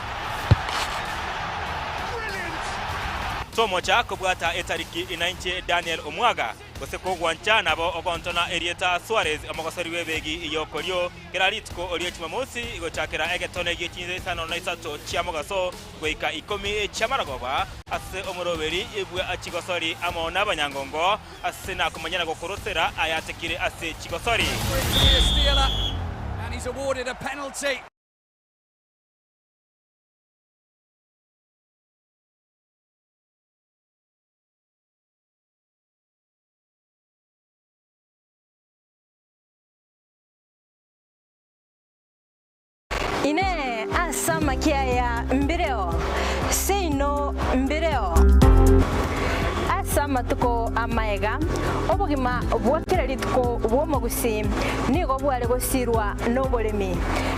Tomo cha kubwata etariki inanche Daniel Omwaga goseko gwancha nabo ogontona Erieta Suarez amagosori webegi iyokorio keraritko orio chimamosi igochakera egetone gichinze sano na isato chiamogaso goika 10 chamaragoba ase omoroberi ibwe achigosori amona abanyangongo ase na kumanyana gokorosera ayatekire ase Chigosori. And he's awarded a penalty. Ine asama kia ya mbireo seino mbireo asama tuko amaega obugima bwakirari tuko bwomogusi nigo bware gosirwa nobolemi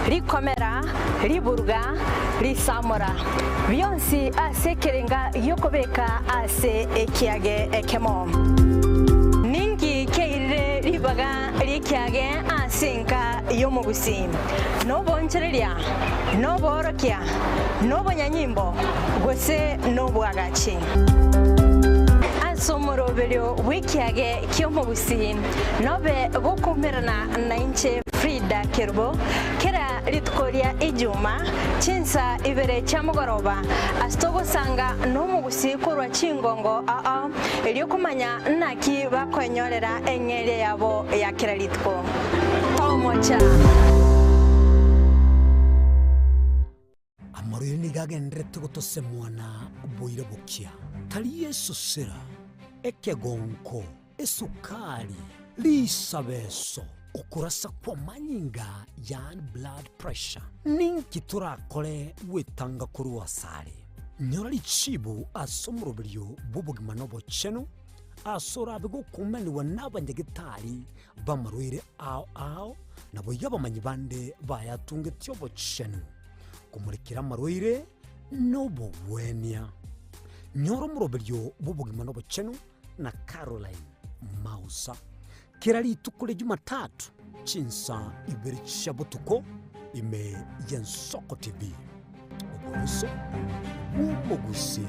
rikomera riburga risamora byonsi asekerenga yokobeka ase ekiage ekemo ningi keire ribaga rikiage asenka yomogusi no bonchereria no borokia no bonyanyimbo gose no bwagachi asomoroberio wikiage kyomogusi nobe gokumerana na inche Frida Kerubo kera litkoria ijuma chinsa ibere chamugoroba astogo sanga no mugusi korwa chingongo eliokumanya naki bakwenyorera enyere yabo ya kera litko tomocha amorire nigagendrete gotose mwana boire bukia tari Yesu sera ekegonko esukari lisabeso ukurasa kwa manyinga yani blood pressure ninki turakore wetanga kuru wasare nyorali chibu asomrobilyo bubugima nobo cheno asora bigo kumeni wanabanyegitari bamarwire ao nabo yabamanyi bande bayatunge tyobo cheno kumurikira marwire nobo wenia nyoro mrobilyo bubugima nobo cheno na Caroline Mausa kirali tukule Jumatatu chinsa ibiri chabutuko ime Yensoko TV obuso umugusi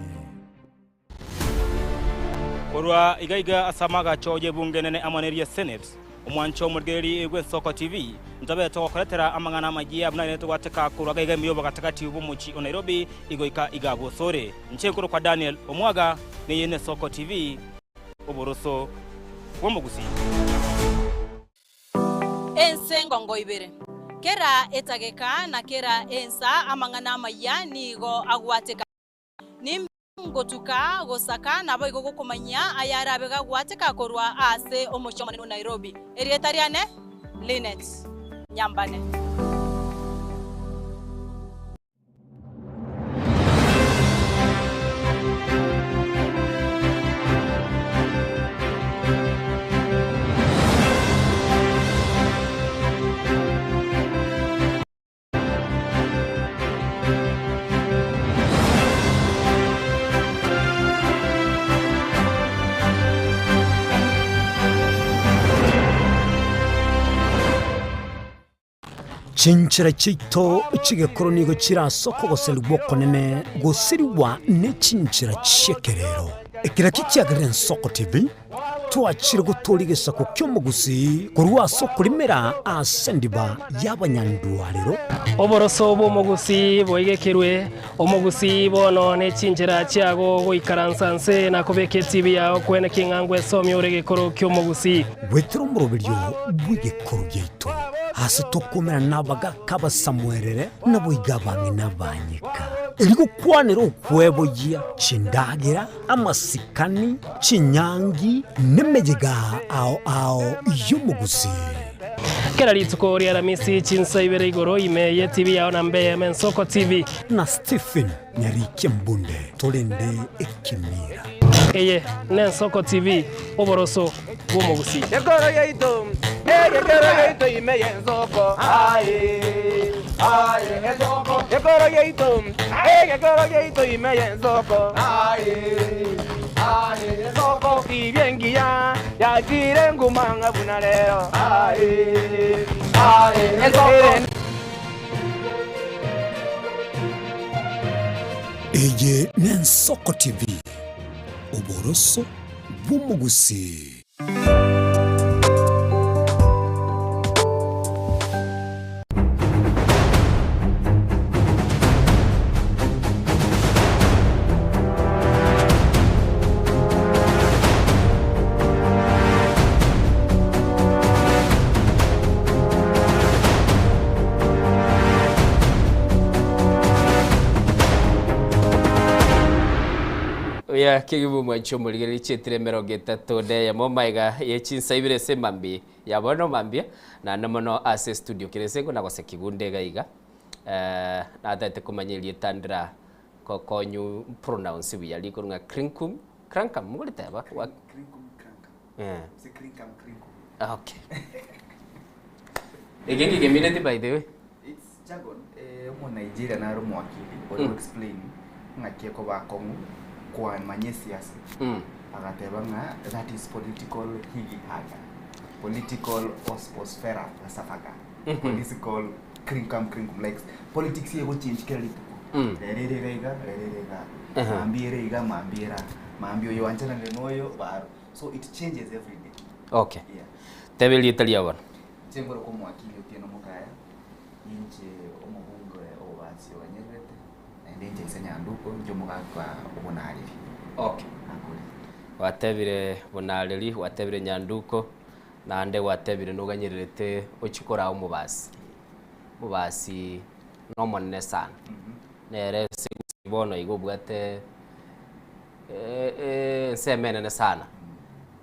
Korwa igaiga asamaga choje bungenene amaneria Senate omwancho murgeri egwe Soko TV ntabe to koletera amangana maji abunane to wateka kurwa gaiga miyobo katakati ubumuchi o Nairobi igoika igabo sore nchenkuru kwa Daniel Omwaga ne yene Soko TV oboroso womugusi ensengo ngoibere kera etageka na kera ensa amangana maya nigo agwateka nimgotuka gosaka nabo igogo kumanya ayarabega gwateka korwa ase omochomane Nairobi erietariane Linet Nyambane chinchira chito chigekoro nigo chirasoko goseluboko nene gosiriwa ne chinchira chekerero ekira kikiagire Soko TV twachire gutorigesa ko kyomugusi kurwa soko limera asendiba yabanyandwariro oboroso bomugusi boigekirwe omugusi bono ne chinjira chiago goikaransanse na kubeke TV yao kwene kingangwe somyore gekoro kyomugusi wetro murobiryo bwigekoro gyeito hasi tokomera nabaga kaba samwerere nabo igabange nabanyika Iligo kwanero ukwebogia chindagira amasikani chinyangi nemejega ao yumugusi kera litsuko ria ramisi chinsa ibere igoro imeye TV yao na Mbeya Soko TV na Stephen Nyarike Mbunde tolende ekimira eye ne Soko TV oboroso bumugusi yegoro yaito imeye Soko aye Aye, ensoko. Ekoro yeito. Ekoro yeito imeye ensoko. Aye. Aye, ensoko. Ibiengia. Ya jire ngumanga bunaleo. Aye. Aye, ensoko. Eye n'Ensoko TV. Oboroso bw'umugusi. ya kigibu mwancho muligeri chetire merogeta tode ya momaiga ye chinsaibire se mambi ya bono mambi na namono ase studio kiresengo na gose kigunde gaiga na date kumanyelie tandra ko konyu pronounce bi yali ko nga krinkum krankam mugulite ba krinkum krankam se krinkam krinkum okay egengi geminete by the way it's jargon mo Nigeria na ro mwakili or explain ngakie ko ba kongu kwa manyesiasi agateba nga that is political higi haga political osposfera safaga political krinkum like politics ye go change kali rega mambira yo anjana ngenoyo baro so it changes every day. Okay, yeah. Tebeli italia wan Chemboro ko mwakili otieno mukaya inche omubungo obasi wanyerete ndenje isenyanduko njomuga kwa ubonari. Okay. Watebire bonareri watebire nyanduko nande watebire nuganyirete ochikora umubasi mubasi no monne sana nere sibono igobwate semenene sana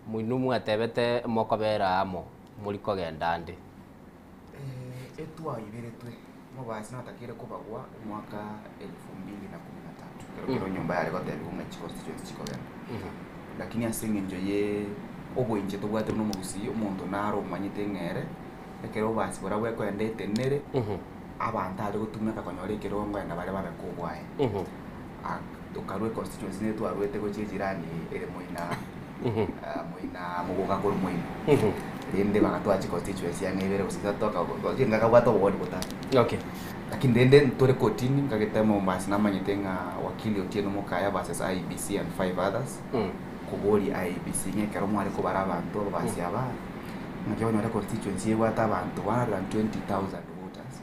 muinumu atebete mokobera amo muri kogendande etwa iberetwe mubasi natakire kubagwa mwaka 2013 kero nyumba yale kote ume constituency chikogenda lakini asinge njoye obo inje to bwate no mugusi umuntu naro manyite ngere ekero basi bora bwe ko endete nere abantu ali gutumeka konyore kero ngenda bare babe kubwaye ukarwe constituency netu arwete ko chejirani ere moina mugoka ko moina ende bakatwa chi constituency yanebere usita toka ko jinga ka bato wodi kota. Okay, lakini ndende tore kotini ngaketema mbasi namanyite nga wakili Otieno Mukaya versus IEBC and 5 others kubori IEBC ngekero mwari ko barabantu basi aba ngakyo nyore constituency yewata abantu 120,000 voters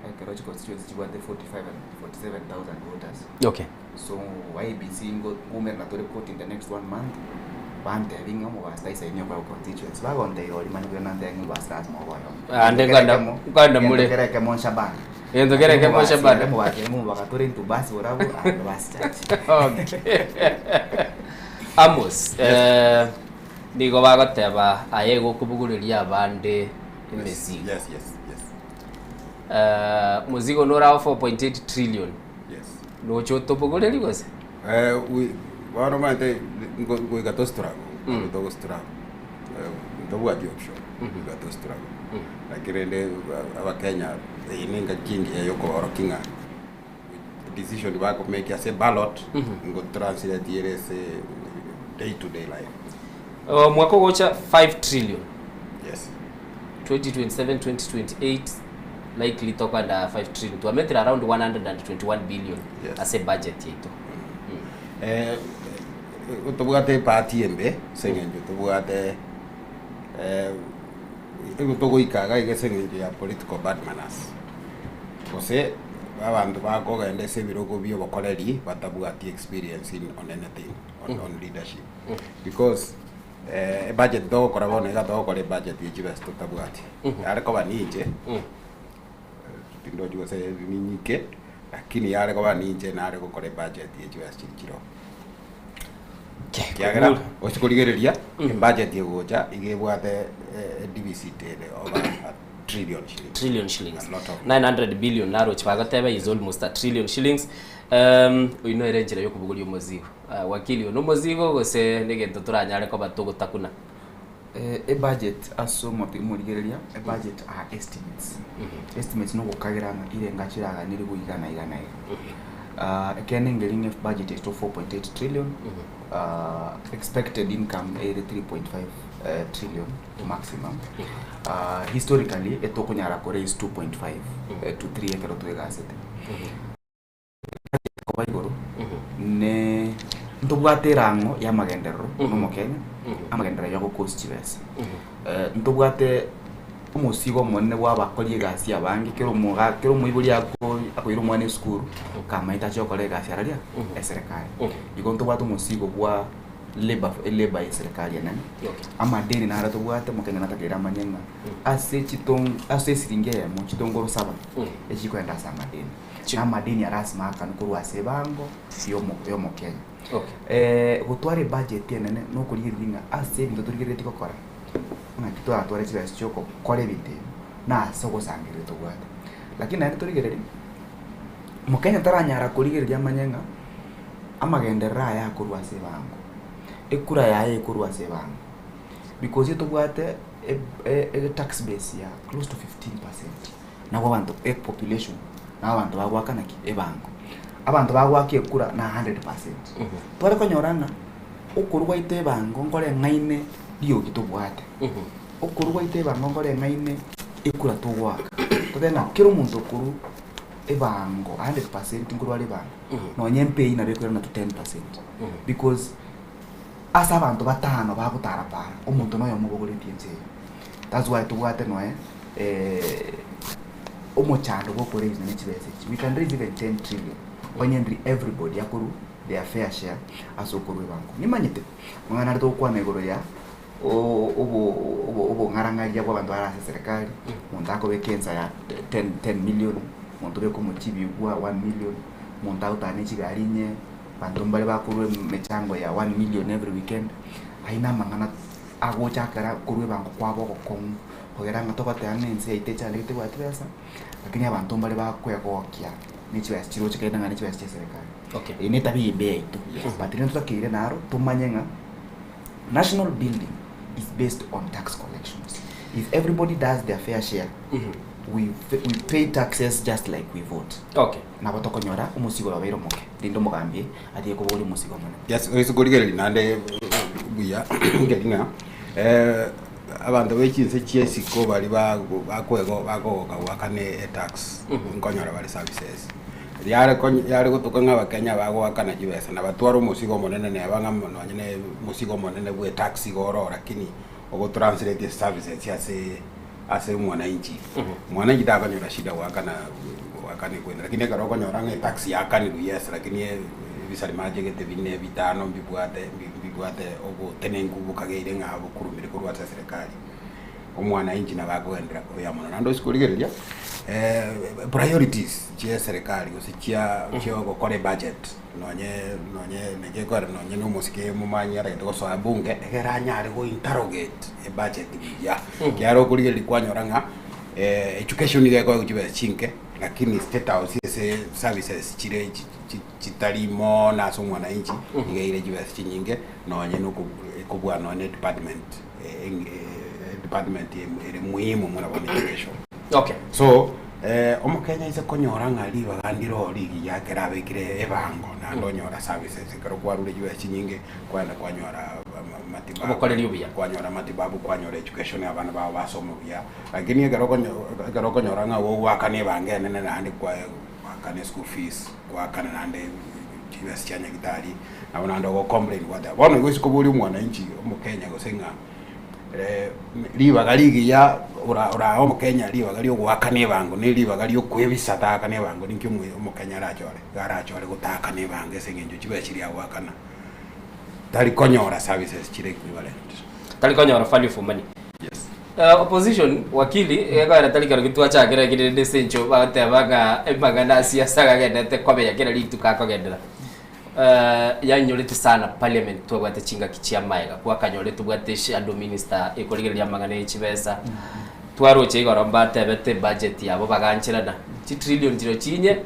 ekero chi constituency chiwate 45 and 47,000 voters. Okay, so IEBC ngo na tore court in the next 1 month bante binga mo basta isa inyo kwa constituency ba gonte yori manyo nande ngi basta mo boyo ande ganda mule kereke mon shabana yendo kereke mon shabana mo bakire mo bakatore into basi orabo and basta. Okay. Amos nigo bagoteba ayego kubuguliria abande imizigo. Yes. Muzigo nora 4.8 trillion. Yes. No choto buguliri gose. We wano mante ngo gato struggle. Ngo struggle. Ndo wa option. Gato struggle. Lakirende abakenya ininga kingi yoko orokinga. Decision ba ko make as a ballot ngo translate yere se day to day life. Mwako gocha 5 trillion. Yes. 2027 2028 likely to kwanda 5 trillion to ametra around 121 billion. Yes. As a budget yeto. Utobugate party embe sengenjo tobugate utogo ikaga igesengenjo ya political bad manners. Kose abantu bakogende se birogo byo bakoleri batabugati experience on anything on leadership because a budget do korabone ga do kore budget y'ikibazo tutabugati ariko baninje tindo jugo se ninyike lakini yale kwa baninje na ariko kore budget y'ikibazo kirikiro kiagera osikurigereria budget yegoja igebwate DBC tele over trillion shillings 900 billion naro chipagotebe is almost a trillion shillings. Uino erenjira yokubugulio muzigo wakili no muzigo gose negento turanyare ko batogo takuna a budget aso murigereria a budget are estimates. Estimates no gukagira ile ngachiraga niri guigana igana again getting a budget is to 4.8 trillion. Expected income 3.5 trillion maximum. Historically etokonyara kore is 2.5 to 3 ekero tuegasete. Kobaigoro ne ntubwate rango ya magenderero no mukenya amagendera yago cost besa ntubwate umusigo monne wabakolie gasi abangi kero muibuli akoiro mwana school kama itachokole gasi araria eserikali iko ntubwate umusigo bwa labor eserikali nani ama deni na arato bwate mukenya natakira manyenga ase siringe mu chitongoro saba echikwenda sama deni na madeni arasima akanukuru asebango yo mukenya. Gutware budget yenene no kurigiringa ase bintu turigirete kokora na kitu atware chiba choko kore bite na soko sangire to gwata lakini na turigirete mukenya taranyara kurigirira manyenga amagendera ya kurwa sebango ekura ya kurwa sebango because it gwate a tax base ya close to 15% na wabantu population na abantu bagwaka naki ebango abantu bagwaka ekura na 100%. Tware konyorana ukurwa ite bango ngore ngaine dio kitubwate ukurwa ite bango ngore ngaine ekura tugwaka todena kiro muntu kuru ebango 100% ngurwa le bango no nyempe ina bekora na 10% because asa abantu batano bagutara para umuntu no yomugogore tienze. That's why tugwate no omochando go raise na chibese we can raise even 10 trillion when everybody yakuru their fair share asokuru banko nimanyete mwana rito kwa negoro ya obo ngarangaria kwa bantu ara serikali montako bekenza ya 10 million montobe ko mochibi kwa 1 million montao tane chigarinye bantu mbale bakuru mechango ya 1 million every weekend aina mangana agocha kara kurwe banko kwa boko kon ogera ngatoka tane nse itecha lete kwa pesa lakini abantu mbale bakwegokia nicho chiro chikaenda ngani chiwa serikali. Okay. Ine tabi ibe itu. But ino tutakire naro tumanyenga national building is based on tax collections. If everybody does their fair share, we pay taxes just like we vote. Okay. Na batoko nyora umusigo wa bero moke. Dindo mugambye ati ko boli umusigo mona. Yes, oiso gorigere nande buya ngetinga. Abantu bechinse chiesiko bali bagoka wakane tax nkonyora bali services yare gutuka ng'abakenya bagwakana jibesa na batwara umusigo monene ne abanga nyine musigo monene bwe tax igoro lakini ogo translate services ase mwananchi mwananchi takanyora shida wakane kwenda lakini karoko nyora nge tax yakani yes lakini bisari majegete bine bitano mbibwate ogo tenengu bukageire ngabo kurumire kurwa serikali omwana inji na bagoendera ko yamono nando sikurigereria priorities je serikali osikia kyogo kore budget nonye nege kore nonye no musike mumanya ara to so abunge geranya ari go interrogate e budget ya kyaro kurigeri kwanyoranga education ge ko kujibe chinke lakini state house ese services chire chitarimo na so mwana inji igeire jibe chinyinge nonye no kubwa nonye department ere muhimu mwana wa education. Okay. So omukenya ise konyora ngari bagandiro ligi yake rabekire ebango na ndonyora services karo kwarure jiwe chinyinge kwenda kwanyora matibabu kwanyora matibabu kwanyora education abana baba basomo bya lakini karo konyora ngawo wakane bange nene nandi kwa wakane school fees kwa kana nande jiwe chianya gitari na ndo go complain wada bona ngo sikobuli mwana inchi omukenya gosenga liba galigi ya ora omukenya liba gali ogwakane bango ne liba gali okwebisa takane bango ninkyo omukenya garachore gutakane bange sengenjo chibe chiri awakana tali konyora services chire equivalent tali konyora value for money. Yes. Opposition wakili yagara tali karo kitwa chakira kide sencho batebaga emagana siasa gagende kobe yakira lituka kogendera yanyorete sana parliament twagwate chinga kichiamaega kwa kanyorete bwate shadow minister ekorigeria magana chibesa twaroche igoromba tebete budget yabo baganchirana chi trillion jiro chinye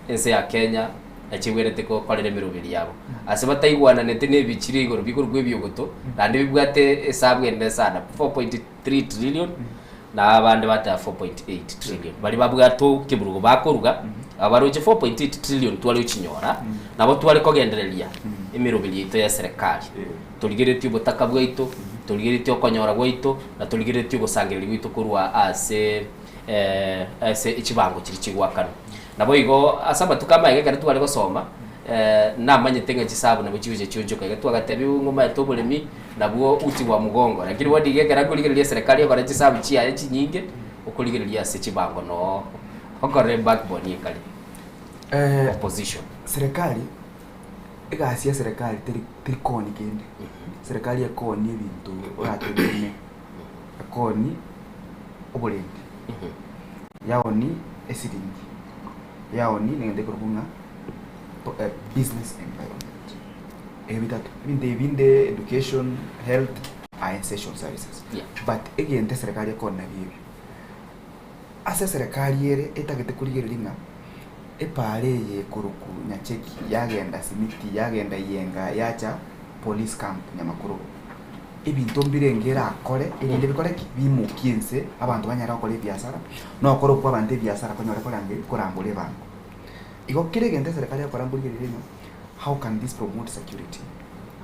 ense ya Kenya achigwerete ko korere mirubiri yabo ase bataigwananete ne bichire igoro bigoro gwebyogoto nandi bibwate esabwende sana 4.3 trillion na abandi bata 4.8 trillion bali babwato kiburugo bakoruga abaroje 4.8 trillion twali uchinyora nabo twali kogendereria emirubiri ito ya serikali tuligeretio butaka bwaito tuligeretio konyora bwaito na tuligeretio gusangirira bwaito kurwa ase ichibango kiri kigwakana nabo igo asaba tukama igekare twali gosoma namanyete nge chisabu nabo chiuje chionjoka gatwagatebi ngoma etobulemi nabwo uti wa mugongo lakini wadi igekara kuligereria serikali yabara chisabu chia chinyinge ukuligereria se chibango no okore backbone yekali opposition serikali igasia serikali tiri koni kende serikali ya koni ebintu oratebine koni obulendi yaoni esiringi yaoni ngende kurunga business environment ebitatu binde education health and essential services but egente serikali ya koni nabibi ase serikali yere etagete kuligereria epareye kuruku nyacheki yagenda simiti yagenda yenga yacha police camp nyamakuru ebintu mbirengera akore ebinde bikoreki bimukiense abantu banyara akore biashara no akore kwa bande biashara konyora korange korambule bango igo kiregende serikali yakorambule rino how can this promote security,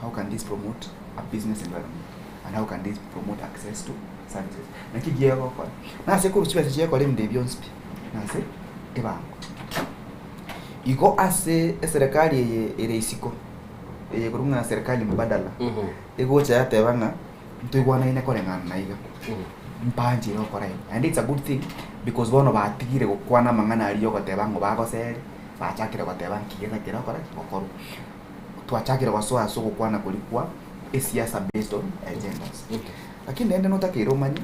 how can this promote a business environment, and how can this promote access to services na kigiego kwa na se ko chiba se ko le mde bionspi na se ebango igo ase serikali ere isiko kurunga serikali mbadala ego cha yatebanga ntugwana ine korengana na iga mpanji no korai and it's a good thing because bono batigire gukwana mangana ariyo gotebango bagosere bachakire gotebango kigena kira kora kikokoru twachakire wasoa so gukwana kulikwa siasa based on agendas lakini ende notakiro manyi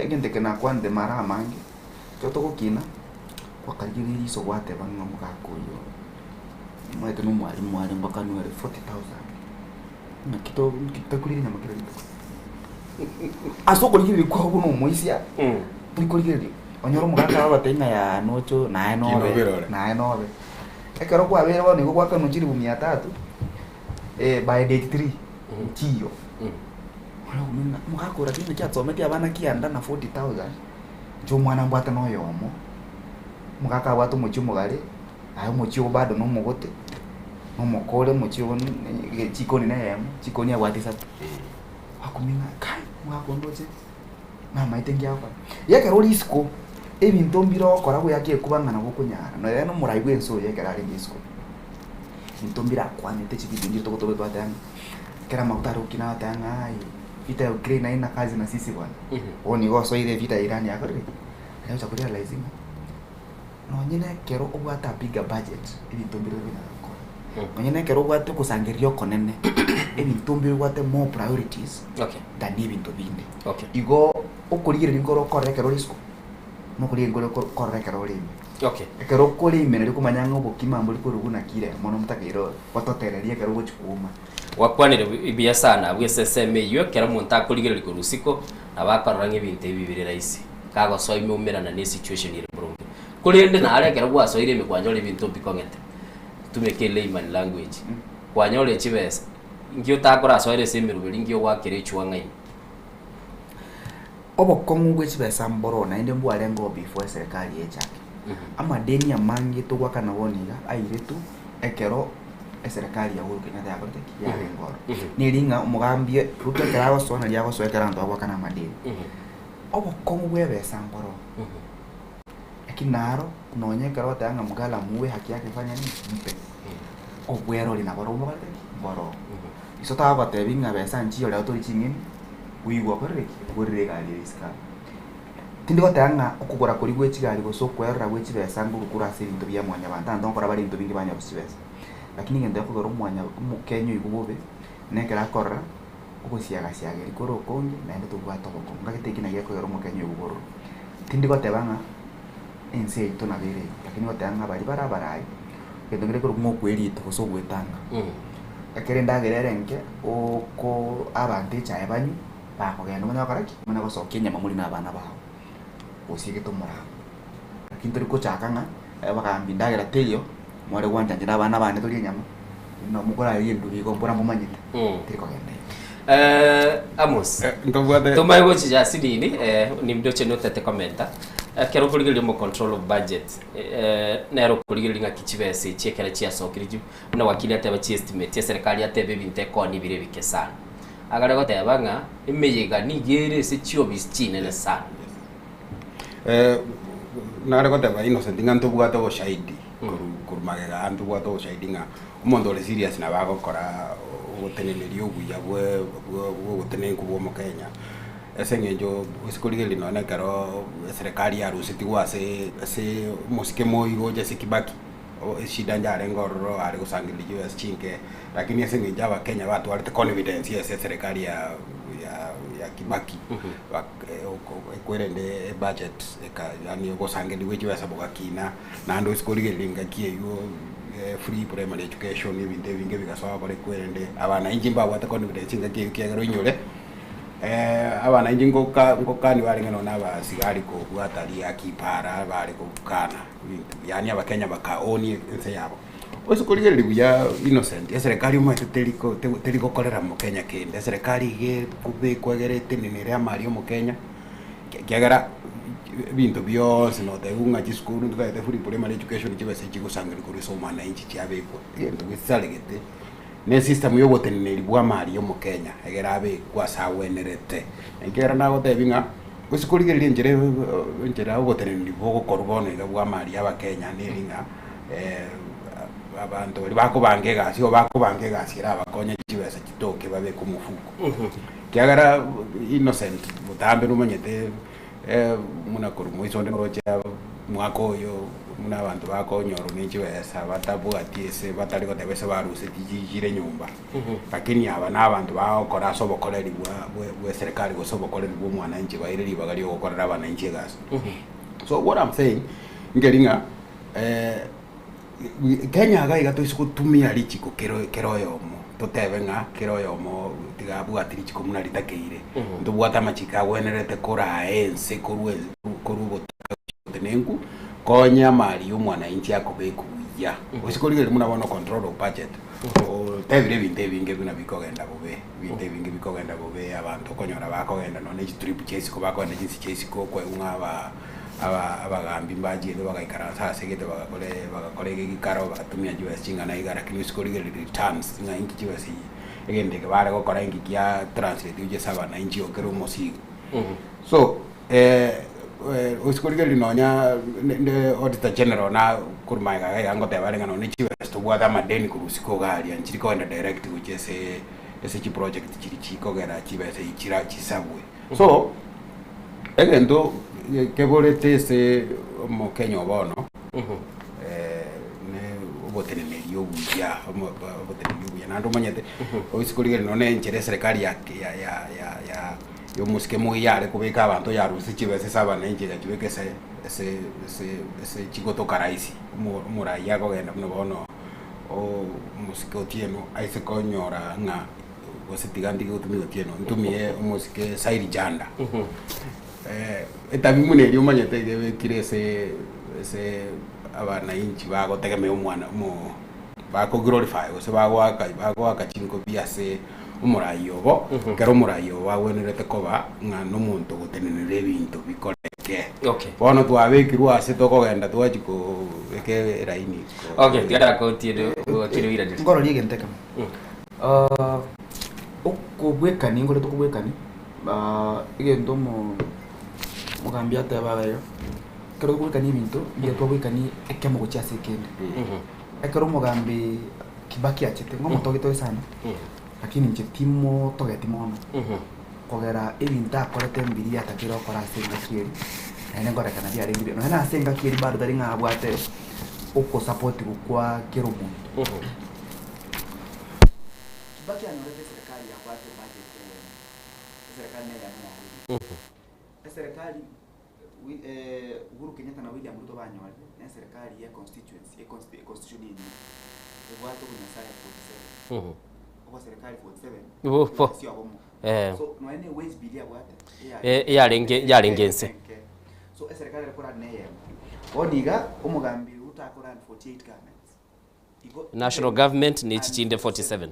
gente kana kwande mara mangi toto gukina kwa kagiri so gwatebanga mugakuyo mwete no mwari mbaka no 40,000 na kitakuliri na makira aso kulikiri kwa buno moisia kulikiri onyoro mugaka batenga ya nocho na enobe ekero kwa bere bone kwa kanu jiri bu 300 by date 3 kiyo wala mugakora kintu kyatsomete abana kianda na 40,000 jo mwana mbata no yomo mugaka watu muchumo gari ayo muchiwo bado no mugote no mukore muchiwo chikoni na yemo chikoni ya wati satu akumina kai mwakondoje na maitengi hapa yake rolisko ebintu mbiro kora bwo yake kubangana gukunyara no reno muraigwe enso yake rari disko intombira kwanete chikidingi to to to atanga kera mautaro kina atanga vita ya Ukraine ina kazi na sisi bwana oni goso ile vita Iran yako rege leo chakulia lazima no nyine kero obwata bigger budget ebintu mbiro bina ko nyine kero obwata kusangirio konene ebintu mbiro obwata more priorities than ebintu binde igo okurigire ngoro korekero risko no kurigire ngoro korekero rimi ekero kuri imene rikumanyanga obukima mburi kuruguna kire mono mutakiro watotereria kero gochukuma wakwanire ibia sana bwe SSM yo kero muntu akurigire rikurusiko abakoranga ebintu bibiri raisi kago so imumerana ne situation ire burungu kurinde na ale kero gwaso ire mikwanyole ebintu bikongete tumeke layman language kwanyole chibesa ngio takora so ire semirubiri ngio wakire chuangai obokongu gwechibesa mboro na inde mbwale ngo before serikali yechake amadeni amangi tugwakana woniga airetu ekero serikali ya Uhuru Kenyatta yakote ya ngoro niringa umugambie ruto kerago sona lyago so ekera ndo agwakana madeni obokongu bwebesa mboro ekinaro nonye kero tanga mugala muwe haki yake fanya nini mpe obwero lina boro mboro iso taba tebinga besa nchiyo leo tuli chingini wigwa korreki gali iska tindiko tanga okugora kuri gwechigali goso kwerra gwechibesa ngo gukura sirinto bya mwanya banda ndokora bari into bingi banya busibesa lakini ngende kugora mwanya mukenyo igubobe nekera korra okusiaga siaga likoro kongi naende tugwato boko ngakiteki na yako yoro mukenyo iguboro tindiko tebanga ense ito na bere lakini watanga bari barabarai kendo ngere koro ngokweri to so gwetanga akerenda gererenke oko abante chae banyu bakogenda mwana wakaraki mwana gosokia nyama muri na bana bawo osige tomora lakini turi ko chakanga bakambi ndagera teyo mware gwanta njira bana bane tuli nyama no mukora yindu bikombora mumanyite tiko gende Amos tumai gochi ja sidini ni mdoche no tete commenta kero kuligiri mo control of budget nero kuligiri nga kichibese chekera chia sokiriju na wakili ateba chi estimate ya serikali atebe binte koni bire bike sana agara goteba nga imeyega ni gere se chio bischine ne sana nare goteba innocent nganto bwata bo shahidi kurumagega antu bwata bo shahidi nga umondo le serious na bagokora utenenerio buya bwe utenenku bwo mu Kenya esengejo usikuligeli no nakaro serikali ya rusiti wase se musike moyo je sikibaki shida njare ngororo ari kusangilije US chinke lakini esengeja wa Kenya watu walite confidence ya serikali ya Kibaki kwerende budget yani kusangiliwe je saboka kina na ndo usikuligeli ngakie yo free primary education ibinde binge bigasoba bare kwerende abana injimba wata confidence ngakie kiagero nyole abana ingokani barengano n'abasigari ko bwatari akipara bari kukana yani abakenya bakaoni ense yabo osikuligere buya innocent serikali mu teliko kolera mu Kenya kende serikali ge kube kwegerete ninire amari mu Kenya kiagara bintu byose no te unga chiskuru ndikaite free primary education kibese kigusangiri kuri so mwana inchi cyabeko ngendo gisalegete ne system yo goteneri bwa mari yo mu Kenya egerabe kwasawenerete egera nago tebinga usikuligirira njere goteneri bwo gokorbone ga bwa mari aba Kenya neringa abantu bari bakubange gasi o bakubange gasi era abakonya kibesa kitoke babe ku mufuko kyagara innocent mutambe numanyete muna kurumu isonde roje mwako yo muna abantu bakonyoro n'ikibesa batabu atiese batari ko tebese baruse tijire nyumba lakini aba n'abantu bakora sobokoreri bwa serikali go sobokoreri bwo mwana inchi baireri bagali gokorera abana inchi gasi so what I'm saying ngeringa Kenya ga igato isukutumia lichiko kero yomo totebenga kero yomo tigabu atirichiko muna litakeire ndubwata machika wenerete kora ense korubo tenengu konya mali umwana inchi yakobeku ya usikuligere muna bono control of budget tebire binte binge bina bikogenda bobe abantu konyora bakogenda none trip chase ko bakogenda jinsi chase ko kwa unga abagambi mbaje ndo bagaikara sase gete bagakore gikaro batumia US chinga na igara kini usikuligere returns nga inchi chiwasi egende ke bare gukora ingi kya translate uje saba na inchi okero mosigo so usikuligere nonya the auditor general na kurmaiga yango tebarenga no nichi to bwatha madeni kurusiko gali anchiriko enda direct which ese chi project chiri chikogera chibese ichira chisabwe so egendo kebolete se mo Kenya bono ne obotenerio buya na ndo manyete usikuligere none enchere serikali ya yo musike mu yare kubeka abantu yarusi chibese saba na injira kibeke se chigoto karaisi mura yago genda no bono o musike otieno aise konyora nga gositigandi gutumi otieno ntumie musike sairi janda etabi muneri umanyete gebe kirese abana inchi bago tegeme umwana mo bako glorify ose bagwaka chinko biase umurayobo kero umurayobo wawenerete koba nga n'umuntu gutenenere bintu bikoreke bono twabekirwa ase tokogenda twachiko eke raini tiara ko tiede kirwira ndi ngoro liege nteka okubwekani ngoro tokubwekani igendo mugambia tabayo kero kubwekani bintu bya tobwekani ekemo gochase kende ekero mugambi Kibaki achete ngo mutogito sana lakini nje timo togeti mono kogera ebinta akorete mbiri atakira okora asenga kiri ene ngora kana bya rengi no ena asenga kiri bado dari nga abwate uko support kwa kero muntu Kibaki anorete serikali ya kwate budget serikali ne ya serikali Uhuru Kenyatta na William Ruto banyole na serikali ya constituency constitution ni watu kuna sare 47 kwa serikali 47 sio abomo so no any ways bilia bwate yarengense so serikali rekora neye oniga umugambi utakora 48 governments national government ni chichinde 47.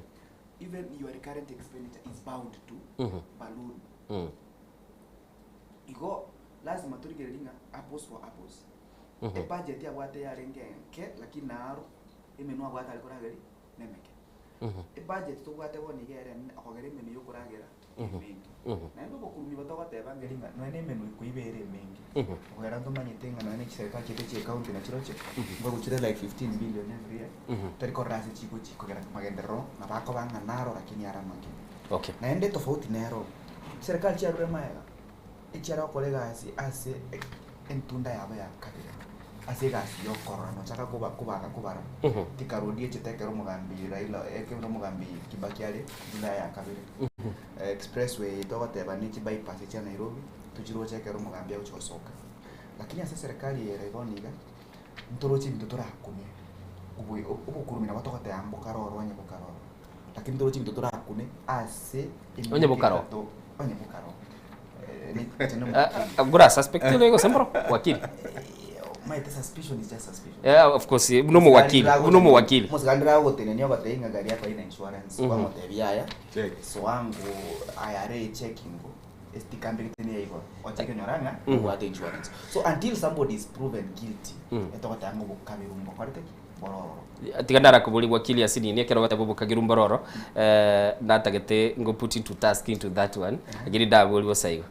Even your recurrent expenditure is bound to balloon. Igo lazima turigerelinga apples for apples. E budget ya wate ya renge lakini naro imenwa bwata alikora gari nemeke. E budget to wate woni gere akogere menu yokuragera mengi. Na ndo bokurumi batogate bangelinga no ene menu kuibere mengi. Ogera ndo manyitenga na ne kiserikali chete account na chiroche. Ngo guchire like 15 billion every year. Tariko rasi chiko gera magendero na bako banga naro lakini aramaki. Okay. Na ende tofauti nero. Serikali cha rema ya ichara kolega ase entunda yaba ya kabira. Ase gasi yo corona chaka kubara. Tikarudie chitekero mugambi Raila ekero mugambi Kibakiale nda ya kabira. Expressway togote banichi bypass ya Nairobi tujiro chekero mugambi uchosoka. Lakini ase serikali ya Reboniga ntorochi mtotora hakune. Ubukurumi na batogote ambo karoro wanye bukaroro. Lakini ntorochi mtotora hakune ase onye bukaro. Onye bukaro. Agora suspect lego sembro wakili. My suspicion is just suspicion. Yeah, of course, uno wakili. Musigandira gotenenia batenga gari yako ina insurance kwa motebiaya. So wangu IRA checking estikambi kitenia iko. Ocheke nyoranga what insurance. So until somebody is proven guilty, etogota yangu bukabirumbo kwarete bororo. Tigandara kubuli wakili asini ne kero gatabu bukagirumbo bororo. Na tagete ngo put into task into that one. Agiri dabuli bosaigo.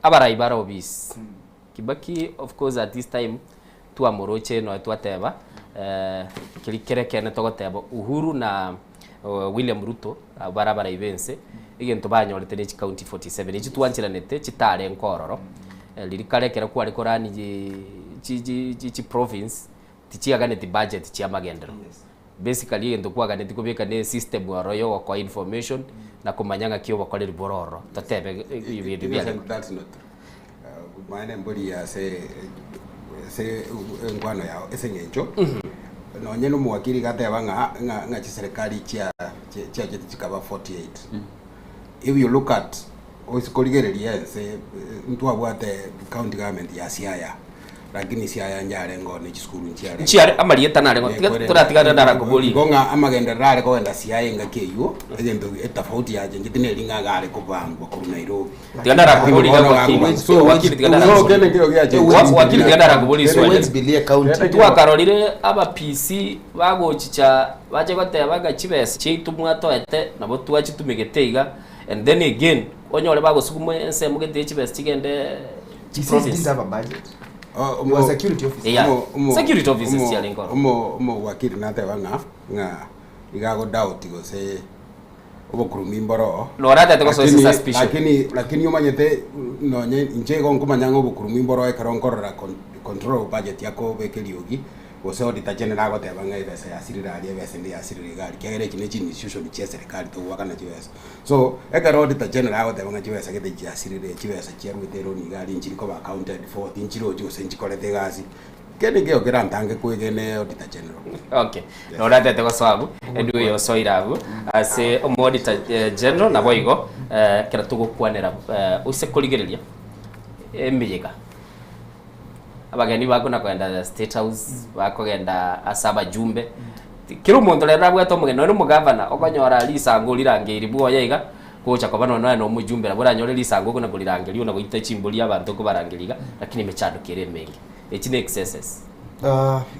Abarai barobis. Kibaki of course at this time tuamoroche no twateba kirikereke togoteba Uhuru na William Ruto barabara ibense igento banyorete ne county 47 ichi twanchiranete chitare nkororo lirikarekera kwa rikorani ji province tichiaganete budget chia magendero basically igento kwa ganete kubeka ne system wa royo kwa information na kumanyanga kiyo bakorera bororo tatebe ibintu bya maana mboli ya se ngwano yao esenyecho no nyeno muwakili gateba nga serikali chia chikaba 48 if you look at osikoligereria se mtu abwate county government ya Siaya lakini Siaya njare ngone chiskuru nchiare amalieta nare ngo turatigana ndara kubuli gonga amagenda rare ko enda Siaya ngakeyo egento etafauti yaje ngitine linga gare kubangwa ku Nairobi tigandara kubuli so wakili tigandara wakili tigandara kubuli so twa karolire aba PC bagochicha baje goteba gachibese chitu mwatoete nabo twachitumigete and then again onyole bagosukumo ense mugete chibese chigende didn't have a budget. Was security officer. Yeah. Security officers ya lingoro. Umo wakili nateba nga igago doubt go se obokurumi mboro. Lorata te ko so suspicion. Lakini yomanyete no nje go nkumanya ngo obokurumi mboro ekaronkorora control budget yako bekeliogi. Ose auditor general goteba nga ibese asirira ali ibese ndi asirira gari kegere kine institution che serikali to wakana chibese so ekaro auditor general goteba nga chibese gete chi asirira chibese cherwitero ni gari nchiri ko accounted for inchiro chose nchikolete gazi kene geo gerantange kwegene auditor general. Okay, no rate te ko swabu edu yo soirabu ase auditor general na boigo kera tugo kwanera use koligereria emiyega abageni bako nakwenda State House bakogenda asaba jumbe kiro muntu lera bwato mugeno no mugavana okonyora lisango lirangiri bwoya iga kocha kwa bano no mujumbe bora nyore lisango kuna kulirangiri una kuita chimbuli abantu ko barangiriga lakini mechado kire mengi echine excesses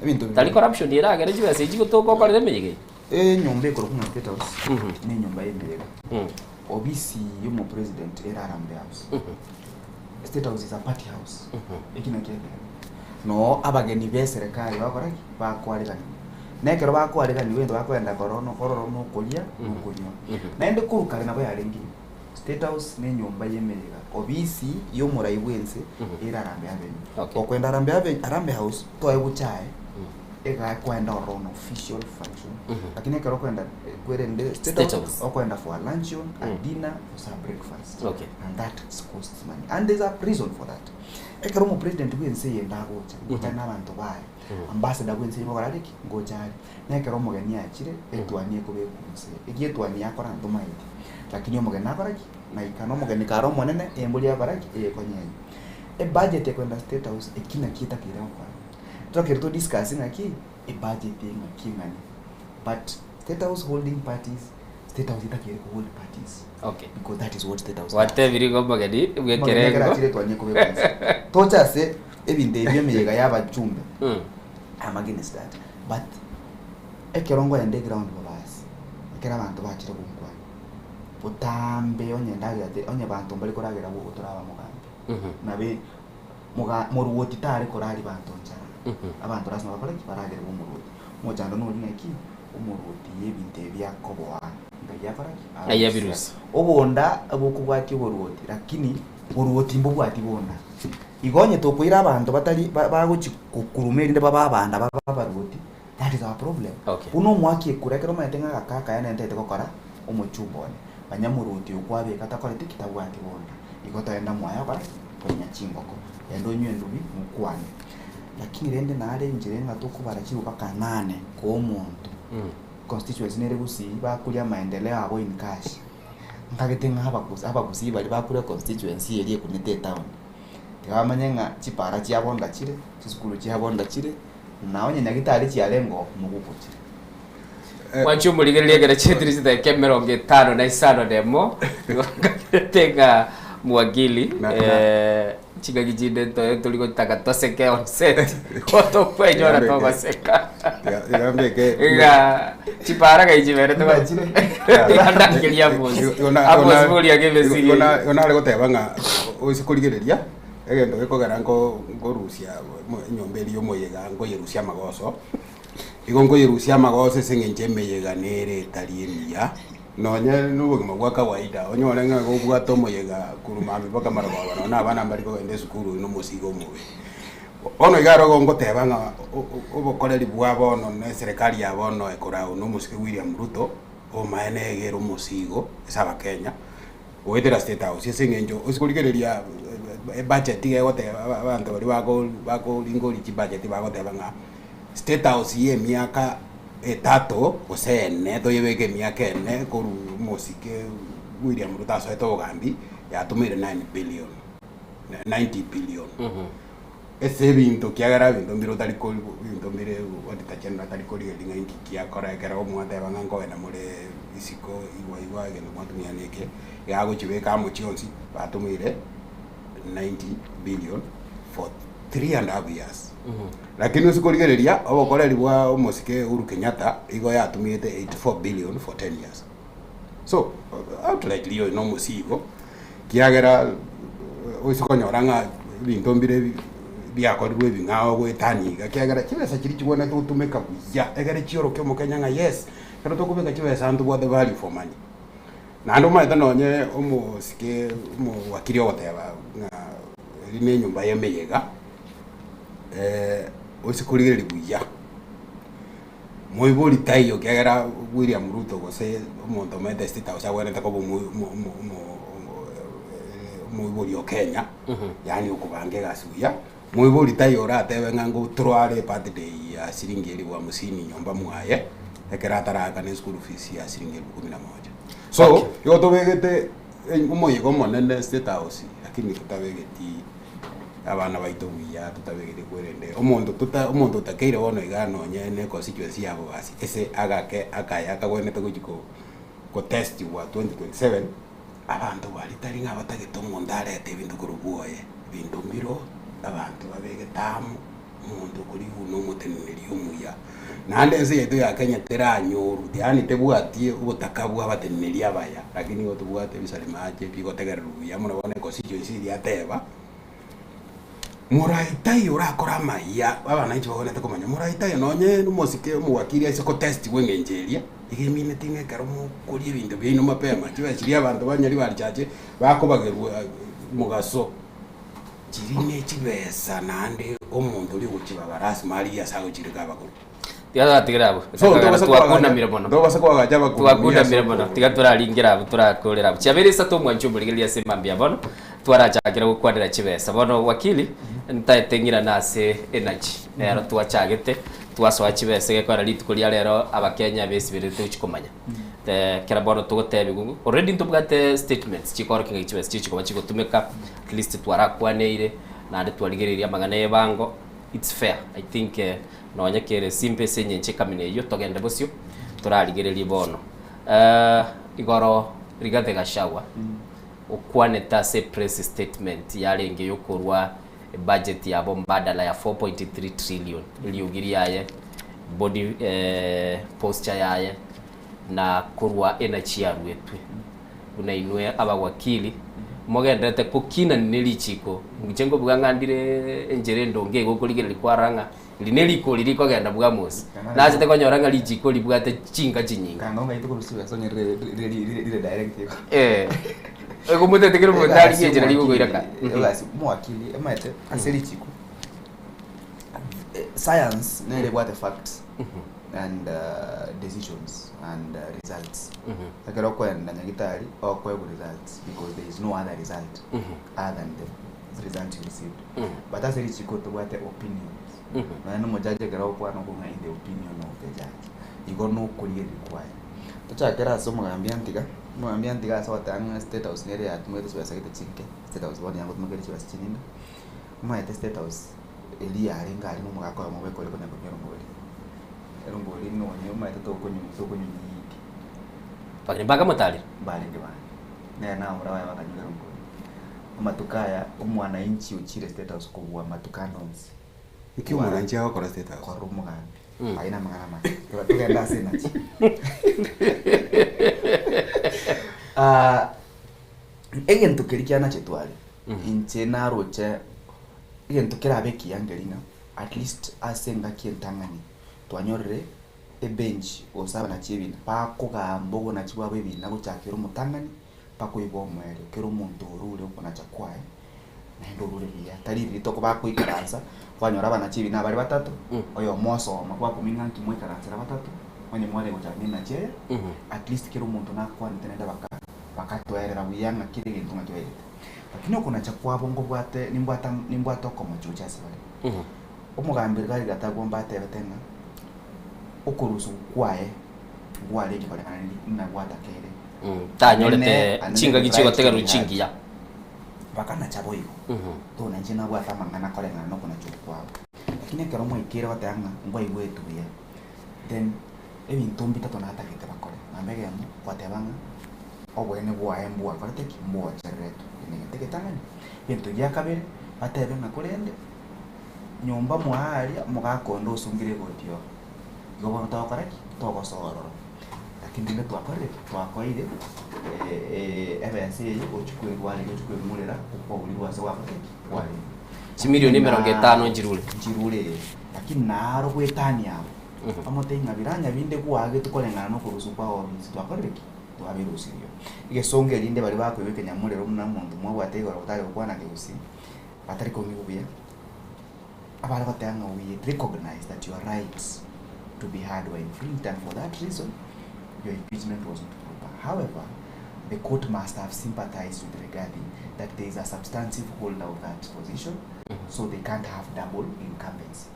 ebintu tali corruption ira gere jibese ejiko to ko kore mengi nyombe ko kuna State House ni nyomba yemega obisi yomo president era Harambee House State House is a party house ekina kende no abageni be serikali bakora bakwaregana nekero bakwaregana wendo bakwenda kororo no kulia no kunyo nende kurukare nabo yarengi State House ne nyomba yemerega obisi yo murai wense era Harambee Avenue okwenda Harambee House to ebuchae ega kwenda orono official function lakini ekero kwenda kwerende State House okwenda for a luncheon a dinner or some breakfast and that costs money and there's a reason for that. Ekero mo president wense yenda gocha n'abantu baye ambassador wense bogarariki ngojari nekero mugeni achire etwanie ko bekunse egietwanie yakora ndumaiti lakini omugeni akoraki na ikano mugeni karo monene embuli akoraki ekonyenye budget kwenda State House ekina kita kirao kwa tukirito discussing aki budgeting ngakingani but State House holding parties State House itakire ku hold parties okay because that is what State House whatever go magadi bwekerengo tocha se ebinde byemyega y'abajumbe I'm against that but ekerongo underground babasi ekera abantu bakire kunkwa utambe onye ndagate onye bantu mbali koragera bo turaba mugambe nabe muruwoti tare korari bantu njara abantu rasma bakora kiparagera bo muruwoti mojando no lineki umuruwoti yebinte byakoboa ngayafara aya virus obonda abokubwati boruwoti lakini boruwoti mbobwati bona igonye tokwira abantu batali baguchi kukurumeri nde bababanda babaruwoti that is our problem uno mwaki kurekero matenga gakaka yana ntete gukora umuchumbone banyamuruti ukwabe katakora tikitagwati bonda igotoenda mwaya bara konya chimboko endo nywe ndubi mukwane lakini rende nare njirenga tukubara kiruka kanane ko muntu constituency nere gusi bakulia maendeleo abo in cash nkagetenga abagusi bali bakulia constituency eri kunite town tiwamanyenga chipara chiabonda chire chiskulu chiabonda chire naonye nyagitari chialengo mugukutire mwachumuligereria chetirisi ta kemero 5 demo tenga mwagili chigagijinde to tuliko takatoseke on set koto kwenyora to baseka ya chipara gaijibere to bachire andakilia bosi abo zuri agevesiri ona lego tebanga usikurigereria egendo gekogera ngo Rusia nyomberi yo moyega ngo Yerusia magoso igongo Yerusia magoso sengenje meyega nere talienia nonye nubugima bwa kawaida onyore nga go bwa tomo yega kurumami baka marababa na bana mbali ko ende sukuru no musigo muwe ono igaro go ngotebanga obokoreri bwa bono ne serikali ya bono ekora no musike William Ruto o maene egero musigo esaba Kenya oetera State House sengenjo usikurigereria budget yegote abantu bali bako lingoli chi budget bagotebanga State House ye miaka etato osene toyebeke miaka ene koru musike William Ruto aso gambi yatumire 90 billion ese bintu kiagara bintu mbiro tali ko bintu mbire watitachenda tali ko linga inki yakora ekera omwate banga ngowena mure isiko iwa gendo mwatumia neke yago chibeka mu chionsi batumire 90 billion for 3.5 years lakini usikurigereria obokoreri bwa musike Uhuru Kenyatta igo yatumite 84 billion for 10 years so outrightly yo no musigo kiagera usikonyoranga bintu mbire byakorwe bingao gwetaniga kiagera kibesa kiri kibona tutumeka buya egere chioro kyo mukenya nga yes kana tokubeka kibesa ntu bwa the value for money nando maita nonye umusike mu wakiri oteba nga rine nyumba yemeyega usikurigeri buya moibori tayo kiagera William Ruto gose omuntu mete State House awene takobo moibori Kenya yani ukubange gasuya moibori tayo ratebe ngango trware birthday ya shilingi 50 nyomba mwaye ekera taraka ne school fees ya shilingi 11 so yo begete umoyego monene State House lakini tutabegeti abana baito buya tutabegete kwerende omuntu takeire wono igano nyene constituency yabo basi ese agake akaya akagwene ko test wa 2027 abantu bali taringa batagito mondare te bintu kurubuye bintu mbiro abantu babegetamu umuntu kuri uno muteneri umuya nande nze yetu ya Kenya teranyuru yani tebwatie ubutaka bwa bateneri abaya lakini go tubwate bisalimaje biko tegeruya murabone constituency ya teba muraitai urakora maiya abana ichi babonete kumanya muraitai nonye numusike muwakiri asiko test wengenjeria igemine tinge karumu kuri bintu bino mapema kibashiri abantu banyari baryaje bakobagerwa mugaso kirine kibesa nande omuntu uri gukibabarasi Maria sago kirika bakuru tiga tigrabo twakunda mirabono ndobasa kwa gajaba twakunda mirabono tiga turaringira abo turakorera cyabirisa to mwanjumbuligeria semambia bono twarajakira gukwandira kibesa bono wakili ntaetengira nase energy ero twachagete twaswa kibesa gekora litukuri rero abakenya besibirite ukikomanya kera bono tugotebi gugu already ntubwate statements chikora kinga kibesa chichikoma chikotumeka at least twarakwaneire nande twarigereria magana yebango it's fair. I think no nyakere simple senye nchikamine yo togende bosio turarigereria bono igoro Rigathi Gachagua ukwaneta se press statement yarenge yokorwa budget yabo mbadala ya 4.3 trillion iliyogiria yaye body posture yaye na kurwa energy ya rwetwe unainwe abawakili mogendete kukina nilichiko ngengo bwangandire enjerendo ngego kuligere kwaranga lineliko liliko genda bwamusi naje te konyoranga lichiko libwate chinga chinyinga kanga ngaito kurusiwa sonye re directive ego mute tekero botari yejera ligo goiraka basi mwakili emate aseri chiko science nere what the facts and decisions and results. Akero kwenda nyagitari or kwa results because there is no other result other than the result you received. But as it chiko to what opinions. Na no judge kero kwa no kunga in the opinion of the judge. Igo no kuri require. Tacha kera somo ambiantiga so tanga state house nere atmweto so sakite chinke state house bodi yango tumekeri chiwa chininda. Mwa state house Elia arenga ari no mugako ya mubeko liko na kunyoro mboli. Erongoli no nyuma itato konyu nyiki. Pakini baga motali bali ngeba. Na urawa bakanyura ngoli. Amatukaya umwana inchi uchire state house kubwa matukandons. Iki umwana wako kwa state house. Kwa rumu gani? Haina mangana maki. Tugenda sina chi. Egen tukirikiana chetwali. Inche na roche egen tukirabe yangelina at least asenga kientangani. Twanyorre e bench osaba na chibina pa koga mbogo na chibwa bebi na guchakira umutangani pa kuibo mwere kero muntu urure uko na chakwae na ndo rure bia tariri toko ba kuikaranza kwanyora bana chibina bari batatu oyo moso makwa kuminga nkimwe karanza batatu onye mwale guchamina na che at least kero muntu na kwa ntenenda bakatwerera buyanga kire gintu ngatwere lakini uko na chakwa bongo bwate nimbwata ko muchucha sibale umugambira gari gatagomba tebetenga ukurusu kwae gwale gikore kanani na gwata kere tanyorete chinga gichigo tega ruchingiya bakana chaboyo to na njina gwata mangana kore ngana no kuna chukwa lakini kero mo ikere watanga ngwa igwetu ya then ebintu mbitatu na hata kete bakore nambege mu kwatebanga obwene bwae mbwa korete kimbo chereto ni teketanga bintu ya kabere atebe ngakurende nyumba mwari mugakondo usungire gotio gobo ntakoraki togo sororo lakini ndio twakoire FNC ochukwe wale ochukwe mulera kwa ulirwa sawa wale milioni 50 njirule lakini naro gwetani abo amotenga biranya binde kuage tukolengana no kurusu kwa office twakoreki twabirusirio igesonge linde bali bako ibekenya mulero muna muntu mwa watego rotari kwana keusi batari kongibya abali batanga we recognize that your rights to be heard were infringed, and for that reason your impeachment was not proper. However, the court must have sympathized with regarding that there is a substantive holder of that position, so they can't have double incumbency,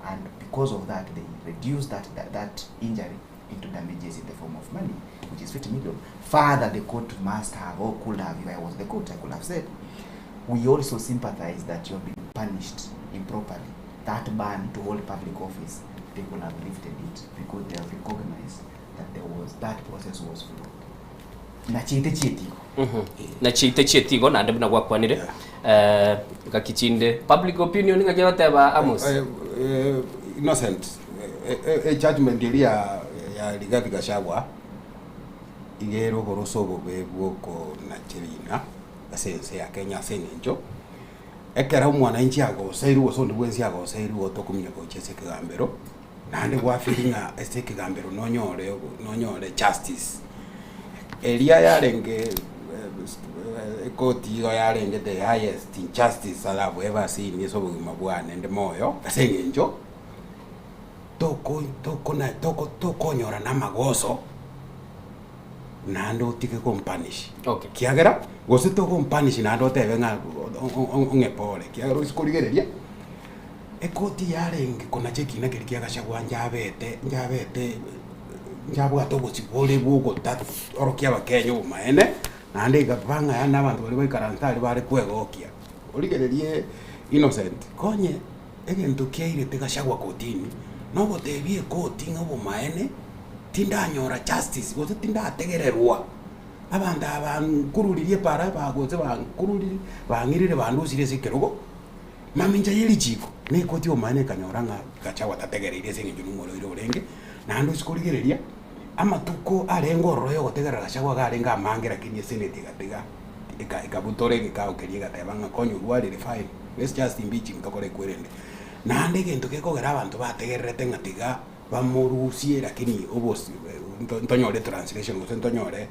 and because of that they reduced that injury into damages in the form of money, which is 50 million. Further, the court must have, or could have, if I was the court, I could have said, we also sympathize that you've been punished improperly. That ban to hold public office, they could have lifted it because they have recognized that that process was flawed. Na chite chietigo na ndabuna gwakwanire gakichinde public opinion ngajya bateba Amos innocent a judgment ya Rigathi Gachagua igero gorosobo bebwoko na chirina asense ya Kenya senenjo ekera umwananchi ago sairu osondi bwensi ago sairu otokumya ko chese kigambero nande gwa feelinga este kigambero nonyore justice elia yarenge koti yarenge the highest injustice I have ever seen yeso bugima bwane ndi moyo asengenjo toko nyora na magoso nando tike kompanish okay kiagera gose to kompanish nando tebe nga ungepole kiagera usikoligereria ekoti yarenge kona cheki na kirikia Gachagua njabete njabwa to gusibole bugo tatu orokia bakenya umaene nande gapanga yana abantu bali baikarantari bari kwegokia oligererie innocent konye egento kiairete Gachagua kotini no gotebie koti ng'obo maene tindanyora justice gose tindategererwa abandu abankururirie para bagotse bankururirie bang'irire bandu osire sekerogo maminja yeri chiko ne koti omane kanyora ng'a Gachagua tategereire seng'encho n'umoroire orenge nando sikorigereria amatuko arengo royo gotegerera Gachagua garenga amange lakini senate gatega ikabutore gikaokerie gateba ng'a konyo rwarire fine let's just impeaching tokore kwerende nande gento gekogera abantu bategererete ng'atiga bamurusie lakini obos ntonyore translation gose ntonyore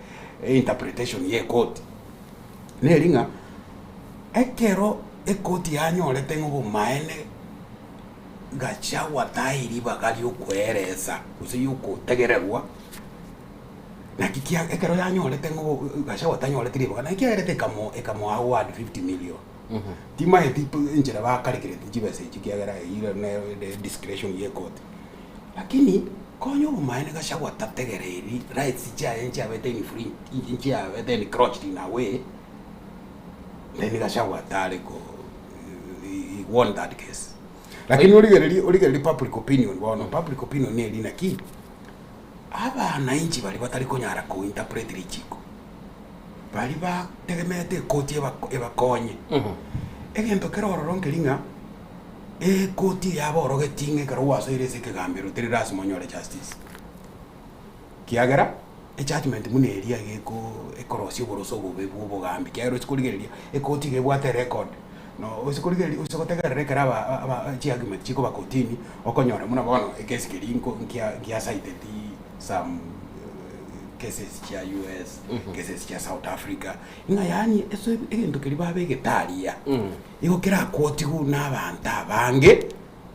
interpretation ye court neringa ekero ekoti yanyorete ng'obo maene Gachagua tairi bagali okweresa gose yokotegererwa na kikia ekero yanyorete ng'obo Gachagua tanyorete riba na kiarete ekamo award 50 million tima etipo njera bakarikire tijibese chikiagera ile ne discretion ye court lakini konyo umaene Gachagua tategereri rights cha enchi abete ni free enchi abete ni crotched in a way then Gachagua tare ko he won that case lakini origereri public opinion bono public opinion ne lina ki abana inchi bali batari konyara ko interpret richiko bali ba tegemete koti ebakonye egento kero roronkelinga koti yabo rogetinge kero wasoire sekegambiro tiri rasmo nyore justice kiagera judgment mune area geko ekorosio boroso bobe bogambi kiagero sikurigeria koti gebwate record no usikurigeria usokotegerere karaba argument chiko bakotini okonyora muna bono case kirinko ngia cited some cases cha US cases cha South Africa inga yani eso egento kiriba begetaria iko kira koti gu nabanta bange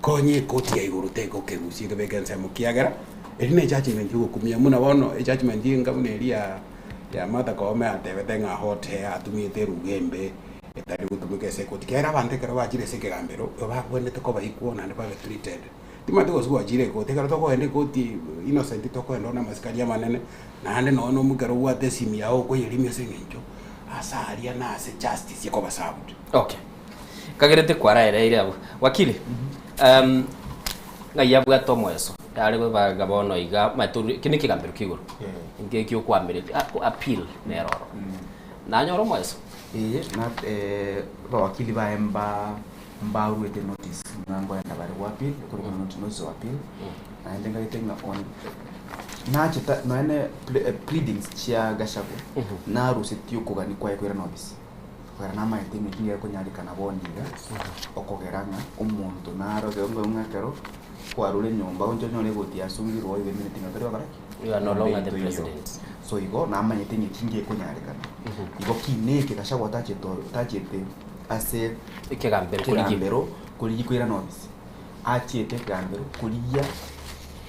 konye koti ya iguru teko kerusie kebekense mukiagera erine judgment yugo kumia muna bono judgment yinga muneria ya mata Koome atebetenga hot hair atumite rugembe etari gutumike se koti kera bante kero bajire se kegambero bakwendete ko bayikuona ne babe treated timate go swa jire ko tekara toko ende koti innocent toko endo na maskaria manene na ande no mukero wate simia o ko yerimye seng'encho asaria na se justice yako basabut okay kagerete kwaraire ire abo wakili ngaya bwa tomweso yari baga bono iga maturi kiniki gambiro kiguru inge kyo kwamire appeal neroro nanyoro mweso na wakili baemba mbaruete notice nango enda bari appeal kuri notice of appeal na ndenga itenga on na chita no ene pleadings chia Gachagua na rusitio kugani kwa kwera notice kwera na maite mitinga ko nyalika na bondiga okogeranga umuntu na roge ngakero kwa rule nyomba onjo nyone goti asungirwo ibe minute ngakero baraki you are no longer the president so igo na maite mitinga ko nyalika igo kineke Gachagua tachete ase ikegambero kuri kwera notice achete gambero kuriya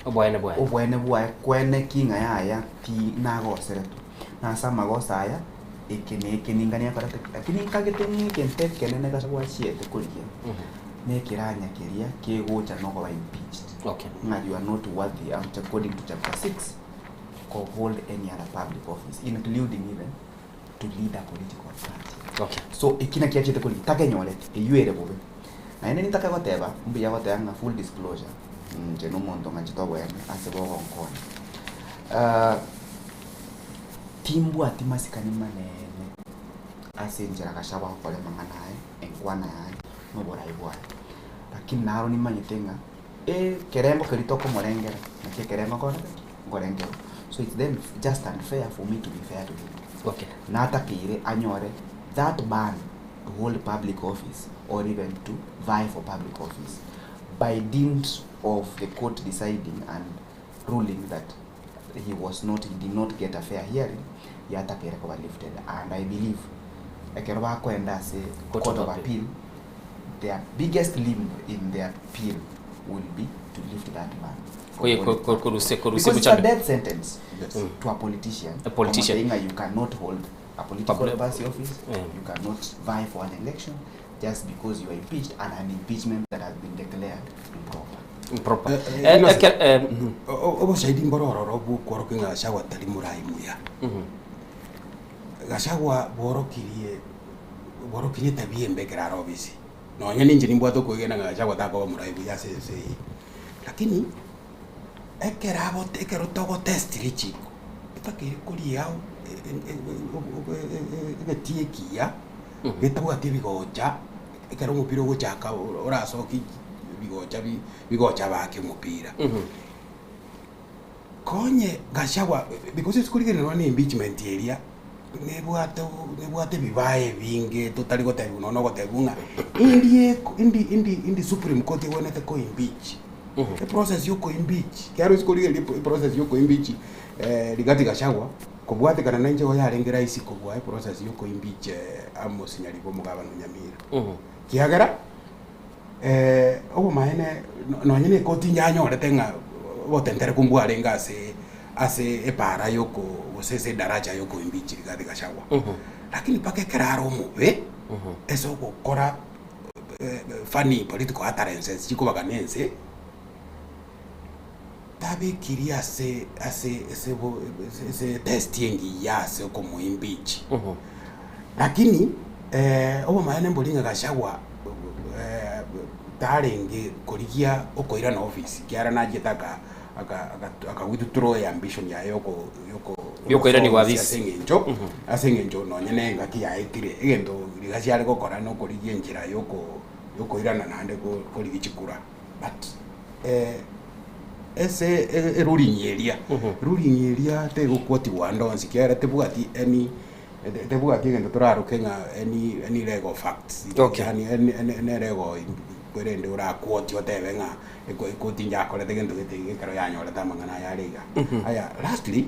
obwene bwa kwene kinga yaya ti nago seretu na sama gosa aya ikiningania parate lakini kagetengi kente kenene Gachagua chiete kuriya ne kiranya kiria kegocha no go impeached okay na you are not worthy according to chapter 6 to hold any other public office including even to lead a political party okay so ikina kiachete kuri takenyole eyuere bobe na ene nitaka goteba mbi yagotanga full disclosure nje no mondo ngachito bwene asebo gonkona timbu atimasikani manene asenjera Gachagua kole manganae enkwana yae no boraibwa lakini naro ni manyitenga kerembo keritoko morengera na kerembo kore ngorengero so it's then just unfair for me to be fair to him okay nata kire anyore that ban to hold public office or even to vie for public office by dint of the court deciding and ruling that he did not get a fair hearing yata kire ko lifted and I believe ekeroba kwenda se court of appeal their biggest limb in their appeal will be to lift that ban because it's a death sentence to a politician you cannot hold a political party office you cannot vie for an election just because you are impeached and an impeachment that has been declared improper obo saidi mbororo bu kworokinga Gachagua tari murai muya Gachagua borokirie tabie mbekera robisi no nyene nje nimbwato kwigena Gachagua tako muraibu ya sese lakini ekero togo test richi itakire kuri yao egetie kia getabu ati bigocha ekero mupira guchaka urasoki bigocha bake mupira konye Gachagua because sikurigirwa ni impeachment area nebwate bibaye binge tutari gotebu no gotebunga indi Supreme Court wonete ko impeach the process yuko impeach kyaro sikurigirwa process yuko impeach Rigathi Gachagua kubwate kana nanje go yarengera isi kubwa process yuko impeach Amos Nyaribo mugabano Nyamira kiagera obo maene no nyine koti nyanyorete nga botentere kumbwarenga ase epara yoko osese daraja yoko imbichi Rigathi Gachagua lakini pake keraro mube eso gukora funny political utterances chikubaganense tabe kiria se testing yase como imbichi lakini obo maene mbolinga Gachagua tarenge korigia okoira na office kiara na jetaka aka withdraw ambition ya yoko ira ni wathisi asengenjo no nyene ngaki ya ekire egento Rigathi ari gokora no korigia njira yoko ira na nande korigi chikura but ese ruling area te gukwoti wandonsi kiara te bugati any te bugati egento turaro kenga any legal facts yani any legal kwerende ura quote otebe nga ikoti njako le gento kero yanyora tamangana yariga aya lastly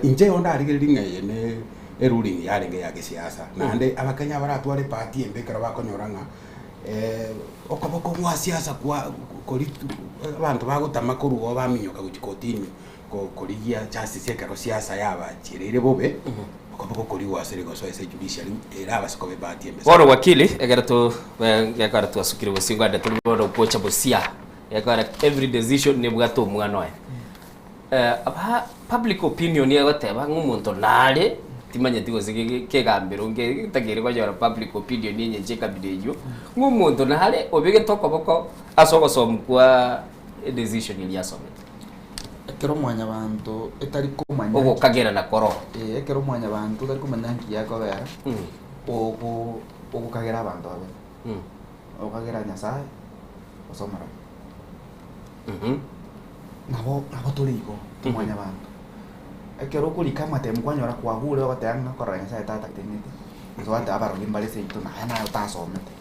inje onda arigiringa yene ruling yaringa ya kisiasa nande abakenya baratware party embekero bakonyoranga okaboko mwa siasa kwa koritu abantu bagutama kurugo baminyoka gukotini korigia justice ekero siasa yaba chirire bobe okaboko kori wasere goso ese judiciary era basikobe party embesa woro wakili egeratu yakara asukire busingo ande tuliboro kocha bosia yakara every decision ne bwato mwana we aba public opinion ya bateba ngumuntu nale timanye tigo zige gambero nge tagire kwa jara public opinion yenye cheka bidejo ngumuntu nale obege tokoboko asoko somkwa decision ili asome ekero mwanya bantu etari kumanya ogo kagera na koro ekero mwanya bantu tari kumanya nkiyako bera ogo kagera bantu abe ogo kagera Nyasaye osomara nabo tuligo tumwanya bantu ekero kulika matemu kwanyora kwagule ogatanga korra Nyasaye tata tenete so ata abaro limbale se ituna ana utasomete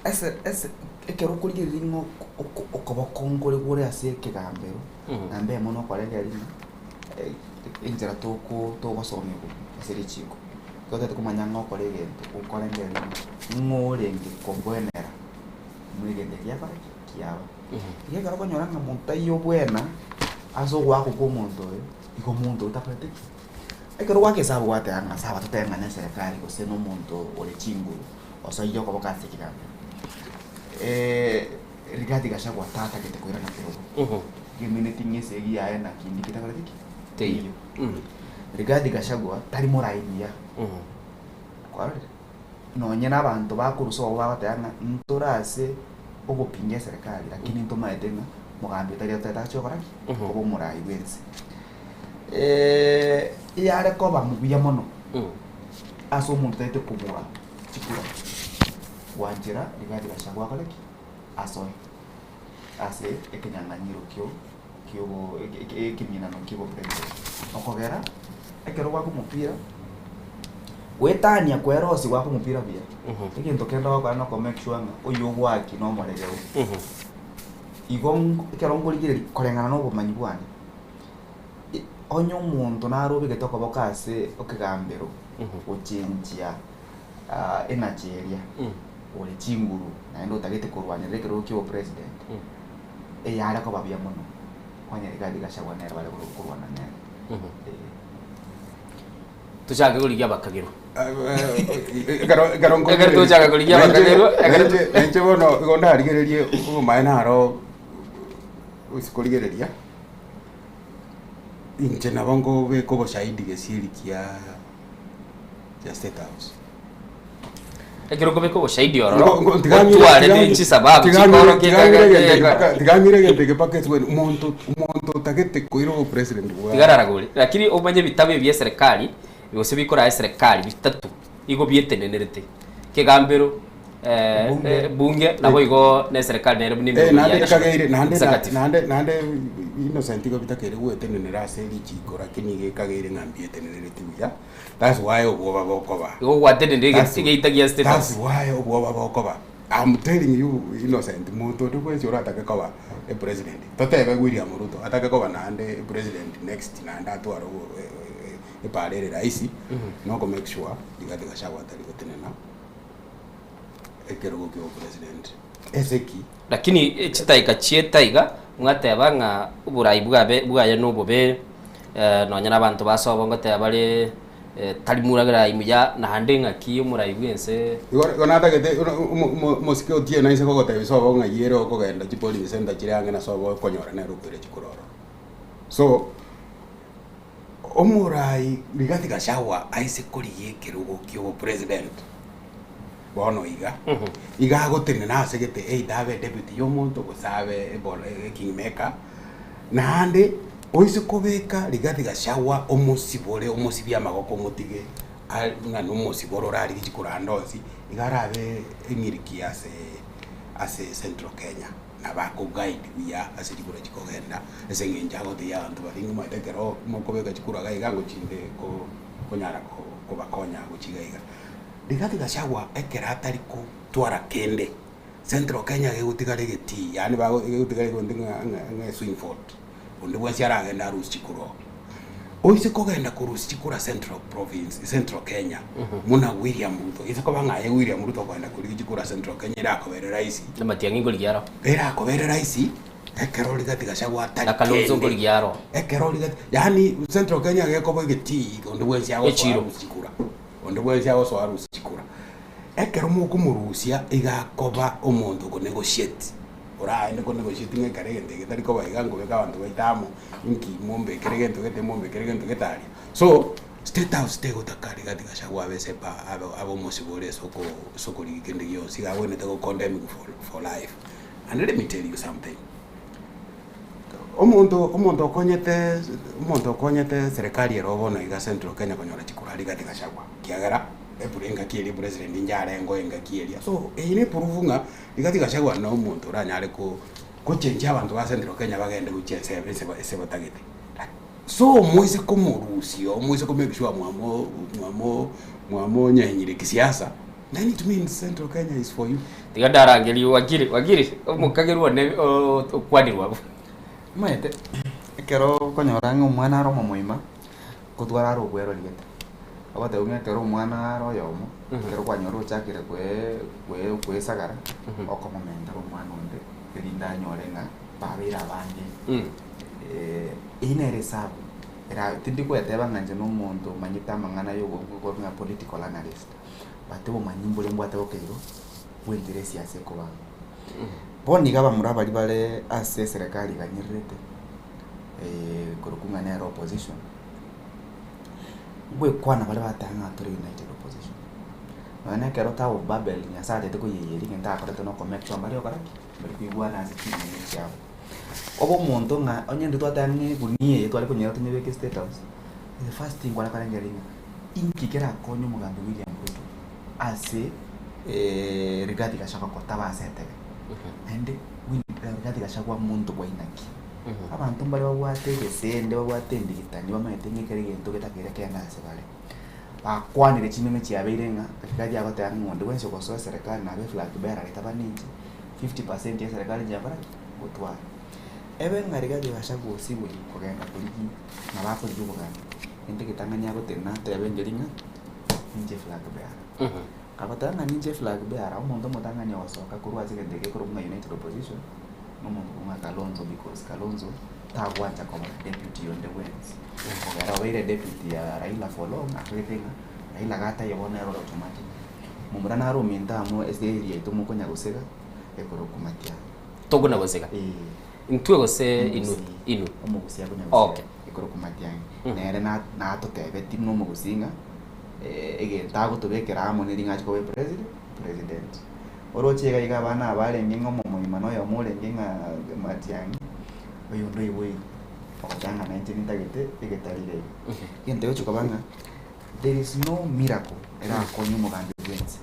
ese ekero kulike ringo okobokongole gore ase kigambero nambe mono kwalega ringo injira toko somego asiri chiko kote tukumanya ngoko legento ukolenge ngorenge kongwenera mwigende yaba kiaba ye garo konyoranga montayo buena aso gwako ko muntu iko muntu utapete ekero wake sabu wate anga saba tutenga na serikali ko seno muntu ole chinguru osayo ko bakase kigambero Rigathi Gachagua tata kete kwira na kirogo gimineti ngese gia ena kindi kitakora tiki teyo Rigathi Gachagua tari moraibia kware no nyena abantu bakuruso babatanga ntorase ogopinga serikali lakini ntomaetenga mugambe tari atachokora obo moraibense yare ko bamubuya mono aso muntu taite kubura chikura wanjira Rigathi Gachagua koleki asoe ase ekinyanganyiro kyo ekiminano kibo president okogera ekero gwa kumupira wetania kwerosi gwa kumupira bia ikintu kenda wakwa no make sure nga oyo gwaki no morerero igong ekero ngorigire korengana no bumanyi bwane onyo muntu narobe getoko bokase okigambero ochenjia energy area ole chinguru na ndo tagete kurwanya rekero kibo president yara ko babia mono kwanya Rigathi Gachagua nera bale kurwana nera tuchake kuligia bakagiro garo tuchake kuligia bakagiro enche bono igonda arigererie umaena aro usikoligereria inche nabongo beko boshahidi gesiri kia State House ekero kobeko boshahidi ororo tware n'inchi sababu chikoro tigangire gentege package when umuntu tagete koiro president wa tigarara gole lakini omanye bitabu bya serikali bose bikora serikali bitatu igo bietenenerete kegambero bunge nabo igo ne serikali nere buni nande innocent igo bitakere wetenenera seli chikora kinige kagere ngambie tenerete buya. That's why oboba bokoba. Go watende ndege itagia status. That's why oboba bokoba. I'm telling you innocent muntu tukwezi ora atakakoba a president. Totebe William Ruto atakakoba nande president next nanda atwaro e parere raisi no ko make sure Rigathi Gachagua atari gotenena ekero gokyo president. Eseki lakini chitaika chietaiga mwateba nga uburai bwaye n'ubobe nonyana abantu basobo ngote bari talimuragira imuya na hande ngaki umurai bwense gonata gete mosike otie na ise kogote bisobo nga yero kogenda chipoli center chirange na sobo konyora na rupere chikuroro. So omurai Rigathi Gachagua aise kuriye kerugo kyo president bono iga gotene na segete dabe deputy yomuntu gosabe kingmaker na hande oise kobeka Rigathi Gachagua omusibia magoko mutige nga no musiboro rari gikurandonzi igarabe emiriki ase Central Kenya na bako guide biya ase gikura gikogenda ese ngenja gote ya abantu baringu matekero mokobeka gikura gaigango chinde konyara ko bakonya guchigaiga Rigathi Gachagua ekera atari ku twara kende Central Kenya gegutigare geti yani ba gegutigare gondinga Swingford undi bwese aragenda rusikuro oise kogenda kurusikura Central Province Central Kenya muna William Ruto ise ko bangaye William Ruto kwenda kurigikura Central Kenya irakobere raisi namatiangi ngoligiaro irakobere raisi ekero Rigathi Gachagua atari nakalonzo ngoligiaro ekero Rigathi yani Central Kenya gekobo geti undi bwese ago rusikura undi bwese ago rusikura ekero mukumurusia igakoba omuntu ko negotiate ora ende ko negotiate ngekarege getari ko baigango beka abantu baitamo inki mombe kerege gete mombe kerege getari so state house tego takari Rigathi Gachagua besepa abo mosibore soko ligende yo siga wene tego condemn for life. And let me tell you something, omuntu konyete serikali erobono iga Central Kenya konyora chikura Rigathi Gachagua kiagara epurenga kieli president njare ngo enga kielia so ine puruvunga Rigathi Gachagua no muntu uranyare ko change abantu ba Central Kenya bagende guchense ese batagete so moise komurusio moise ko make sure mwamo nyanyire kisiasa then it means Central Kenya is for you. Tigadara ngeli wagiri omukageru ne okwadirwa maete ekero konyoranga umwana aro momoima kutwara aro gwero ligete abate umwe kero umwana aro yomo kero kwanyoro chakire kwe sagara okomomenda umwana onde erinda nyorenga babira bandi inere sabu era tindi ko yateba nganje no muntu manyita mangana yo go nga political analyst batebo manyimbole mbwate okero wendire siasa ko ba boni gaba muraba libale ase serikali ganyirete kurukunga na opposition gwe kwana bale batanga to united opposition mana kero tawo babel nya sa te ko yeyeri ngenda akora no connect chambari okaraki bali kuigwana azikini chao obo muntu nga onye ndo atani bunie twali kunyera tunye beke state house the first thing kwala kana ngeringa inkikera konyo mugambo William Ruto ase Rigathi Gachagua kotaba asete ende Rigathi Gachagua muntu bwainaki abantu mbali babwate gesende babwate ndigitani bamaitengekere gento getakire kena ase bale bakwanire chimeme chiabirenga Rigathi agotanga ngonde wense kosoa serikali na be flag bearer itabaninji 50% ya serikali njabara gutwa ebe Rigathi Gachagua sibuli kogenda kuligi na bako njubugana ende kitanganya gotena tebe ngeringa nje flag bearer abatanga ninje flag bearer umuntu mutanganya wasoka kurwa zigende kurunga united opposition nomuntu kuma Kalonzo because Kalonzo tagwanja kama deputy on the wings ogara wire deputy ya Raila for long akwetenga Raila gata yabona ero automatic mumurana aro minta mo area itumo konya gusega ekoro kumatia togo na gusega intwe gose inu omugusia konya okay ekoro kumatia nere na to tebe timo mugusinga ege tago to bekera mo ni ringa ko president president oroche ga bana barenge ngomo moimano ya murenge nga Matiang'i oyo ndo iwe okanga 19 tagete igetarire yende yo chukabanga there is no miracle era konyu mugambi wins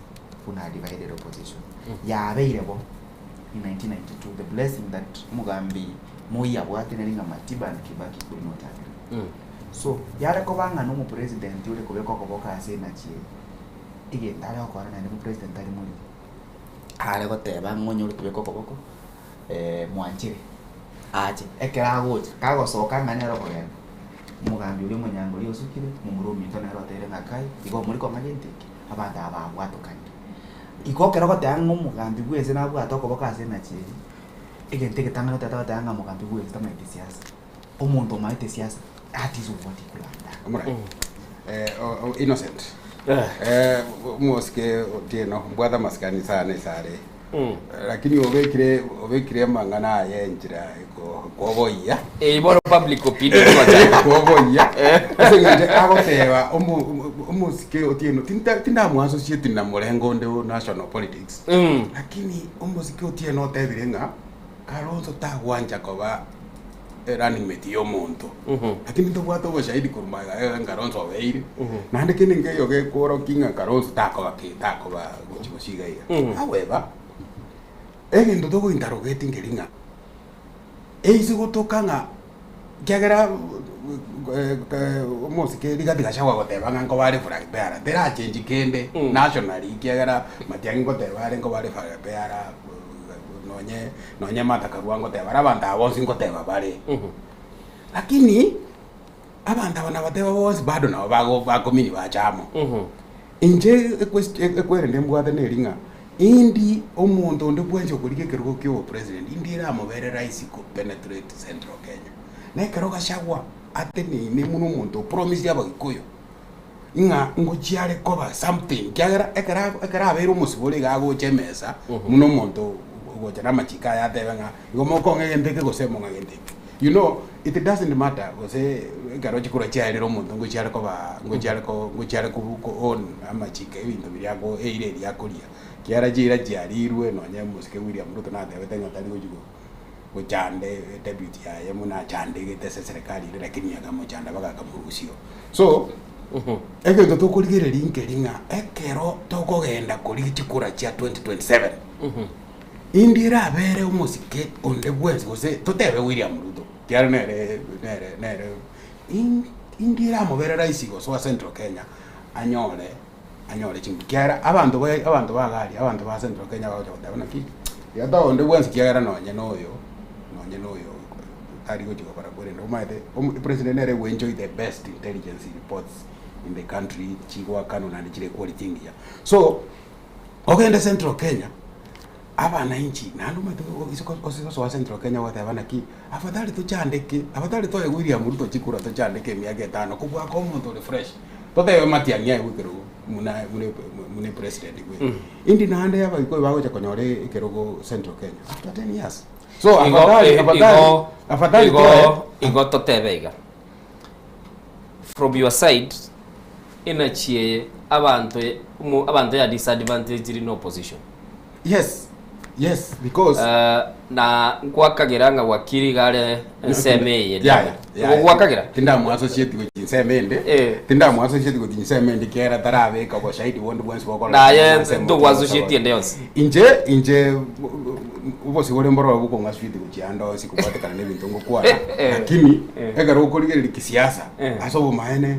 kuna divided opposition ya abeirebo in 1992 the blessing that mugambi moya bwate naringa Matiba and Kibaki could not have so yara ko banga no mu president ule ko beko ko boka ase na chie ige tare ko ara na mu president ali muri ale ko te ba ngonyo ule ko beko ko boko mwanchire aje ekera goje kago soka nganya ro ko ya mugambi ule munyango lyo sukire mu murumi to na ro tere ngakai igo muri ko ngagente abanda aba bwato kandi iko kero ko te ango mugambi gwese na bwato ko boka ase na chie igente ke tanga tata tanga mugambi gwese tama siasa omuntu maite siasa ati uvoti kulanda amura innocent moske tieno mbwatha maskani sana sare lakini obekire mangana yenjira ko boya iboro public opinion ko boya ngate agoteba umuske otieno tinda mu associate na murengo nde national politics lakini umuske otieno tebirenga Kalonzo tagwanja koba running mate yo muntu lakini ndo bwato bo shahidi kurumaga Kalonzo weire nande kinenge yo ge koro kinga Kalonzo takoba gochiga iga however ndo dogo interrogate ngeringa eisi gotokanga kyagera mosike liga shawa goteba ngango bari flag bearer tera change kende nationally kyagera Matiang'i goteba ari ngo bari flag bearer nonye matakarwa ngoteba abanda bonsi ngoteba bari lakini abanda bana bateba bonsi bado na bakomini bachamo inje ekwerende mbwate neringa indi omuntu ndi bwenje kulike kirugo kyo president indira amobere rais ko penetrate Central Kenya na kiruga shagwa ate ni muno muntu promise yaba gikuyo inga ngochiare koba something kyagera ekara abero musibole gago chemesa muno muntu gochana machika ya tebenga ngomoko ngende gosemo ngende you know it doesn't matter gose garochi kura chiare muntu ngochiare ko on amachika ibintu byako eire yakoria kiara jira jarirwe nonye musike William Ruto na debete ngatari go chande deputy ya muna chande gete serikali lakini agamo chanda baga kamurusio so eke ndo tokuligere linkeringa ekero tokogenda kuri chikura cha 2027 indira abere umusike onde bwenzi gose totebe William Ruto kiara nere indira mobere rais go so Central Kenya anyole chingu kiara abantu bagari abantu ba Central Kenya baje batabona ki yata onde bwenzi kiara nonye noyo ari go chigo para gore ndo maite president nere we enjoy the best intelligence reports in the country chigo akano na chile quality ngia so ogende Central Kenya abana inchi nando maite osiso wa Central Kenya watabana ki afadhali to William Ruto chikura to chandeke miaka 5 kubwa ko muntu refresh tote Matiang'i wikero mune president we indi nande yaba iko bago cha konyore ikerogo Central Kenya after 10 years so afadhali igo totebeiga from your side inachie abantu ya disadvantage in opposition yes because na gwakageranga wakiri gare nsemeye gwakagira tinda mu associate with nsemende tinda mu associate with nsemende kera tarabe ka go shahidi wonde bwensi boko na ye ndo associate ndeyonse inje ubo sigore mboro buko ngaswiti kuchiando sikupate kana nebintu ngokwa lakini egaro ukoligere kisiasa asobo maene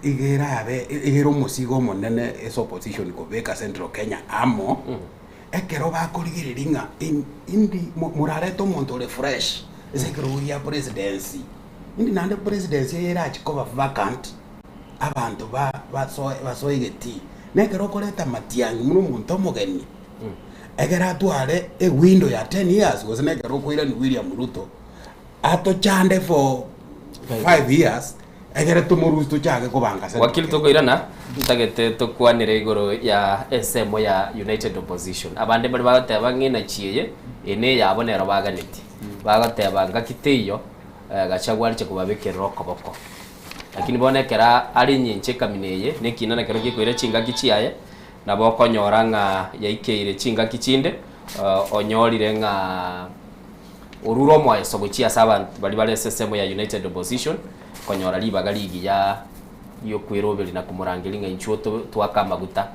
igero musigo monene eso opposition ko beka Central Kenya amo ekero bakorigiriringa indi murareto muntu refresh ezekero ya presidency indi nande presidency era chikoba vacant abantu basoigeti nekero koleta Matiang'i muno muntu omugeni egera atware a window ya 10 years gose nekero koira ni William Ruto ato chande for 5 years egera tumurusto chage kubanga wakili tokoirana ntagete tokwanire igoro ya SM ya United Opposition abande bari bagateba ngina chiye ene yabonera baganiti bagateba ngakitiyo gachagwari cyo kubabekera rokoboko lakini bonekera ari nyinche kamineye nekina na kero gikoire chinga gichiaye nabo konyora nga yaikeire chinga kichinde onyorire nga oruro mwaeso gochia sabantu bali bale SSM ya United Opposition konyora libaga ligi ya yo kwirobeli na kumurangiringa inchuto twakamaguta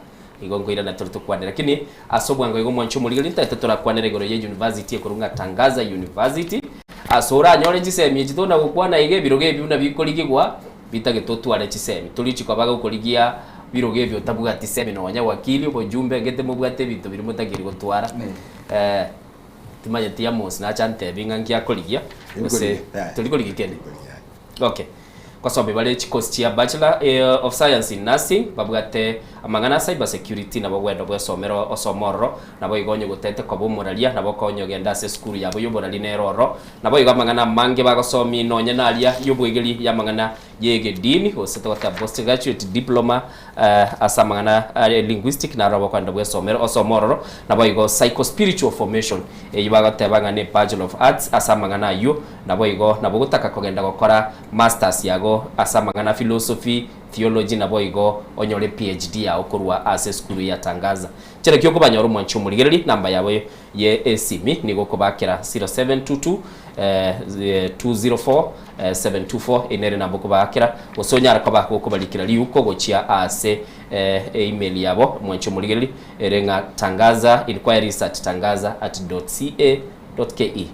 igongoira na toro tukwanira lakini asobwango igo mwancho muligeli ntete turakwanira igoro ye university ekurunga Tangaza University asora nyore chisemi chitona gukwana ige biroge byuna bikoligigwa bitage totware chisemi tulichi kwabaga ukoligia biroge byo tabuga tisemi no wanya wakili bojumbe ngete mubwate bintu birimo tagiri gutwara tumanye tia mos na chante binga ngia koligia ose tulikoligia kende okay kwa sababu bale chikosi chia Bachelor of Science in Nursing babwate amangana cyber security nabo gwenda bwesomero osomoro nabo igonye gutete kwa bomuralia nabo konyo genda se school yabo yoborali neroro nabo igamangana mange bagosomi nonye nalia yobwegeli yamangana yege dini oseto ta postgraduate diploma asamangana linguistic na rabo kwenda bwesomero osomoro nabo igo psycho spiritual formation yibagate bangane Bachelor of Arts asamangana yo nabo igo nabo gutaka kugenda gukora masters yago asamangana philosophy theology nabo igo onyore PhD ya okurwa ase school ya Tangaza chere kyo kubanyoro mwanchu muligereri namba yawe ye esimi nigo kubakira 0722 204 724 enere nabo kubakira osonyara kubako kubalikira liuko gochia ase email yabo mwanchu muligereri erenga tangaza@tangaza@.ca.ke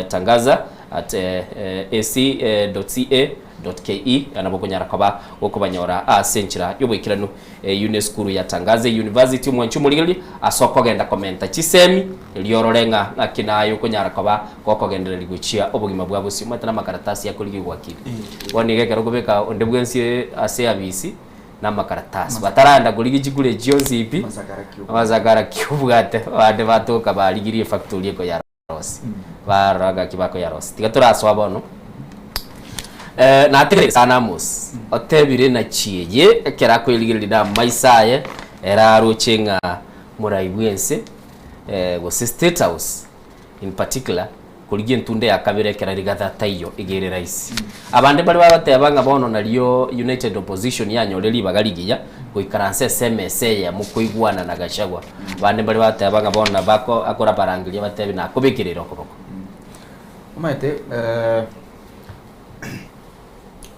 tangaza@ac.ca.ke anabo kunyara kaba okubanyora asenchira yobwikiranu UNESCO ya Tangaza University mwanchu muligeli asoko genda komenta chisemi liororenga akinayo kunyara kaba kokogenda liguchia obugima bwa busi matana makaratasi yakoligi gwakiri wonige kero kubeka ondebwensi ase abisi na makaratasi bataranda goligi jigule jionzi ipi mazagara kyubwate bade batoka baligirie factory ko ya Rosi baraga kibako ya Rosi tigatura aswabono na tere sana mus otebire na chiye kera ko iligirida maisaye era ruchenga muraibwense go State House in particular kuligie ntunde ya kabire kera rigatha tayo igere rais abande bali babatebanga bono nalio United Opposition yanyoreri bagaligiya goikaranse SMS ya mukuigwana na Gachagua bande bali babatebanga bono bako akora barangilia batebi na kubikirira okoboko umaite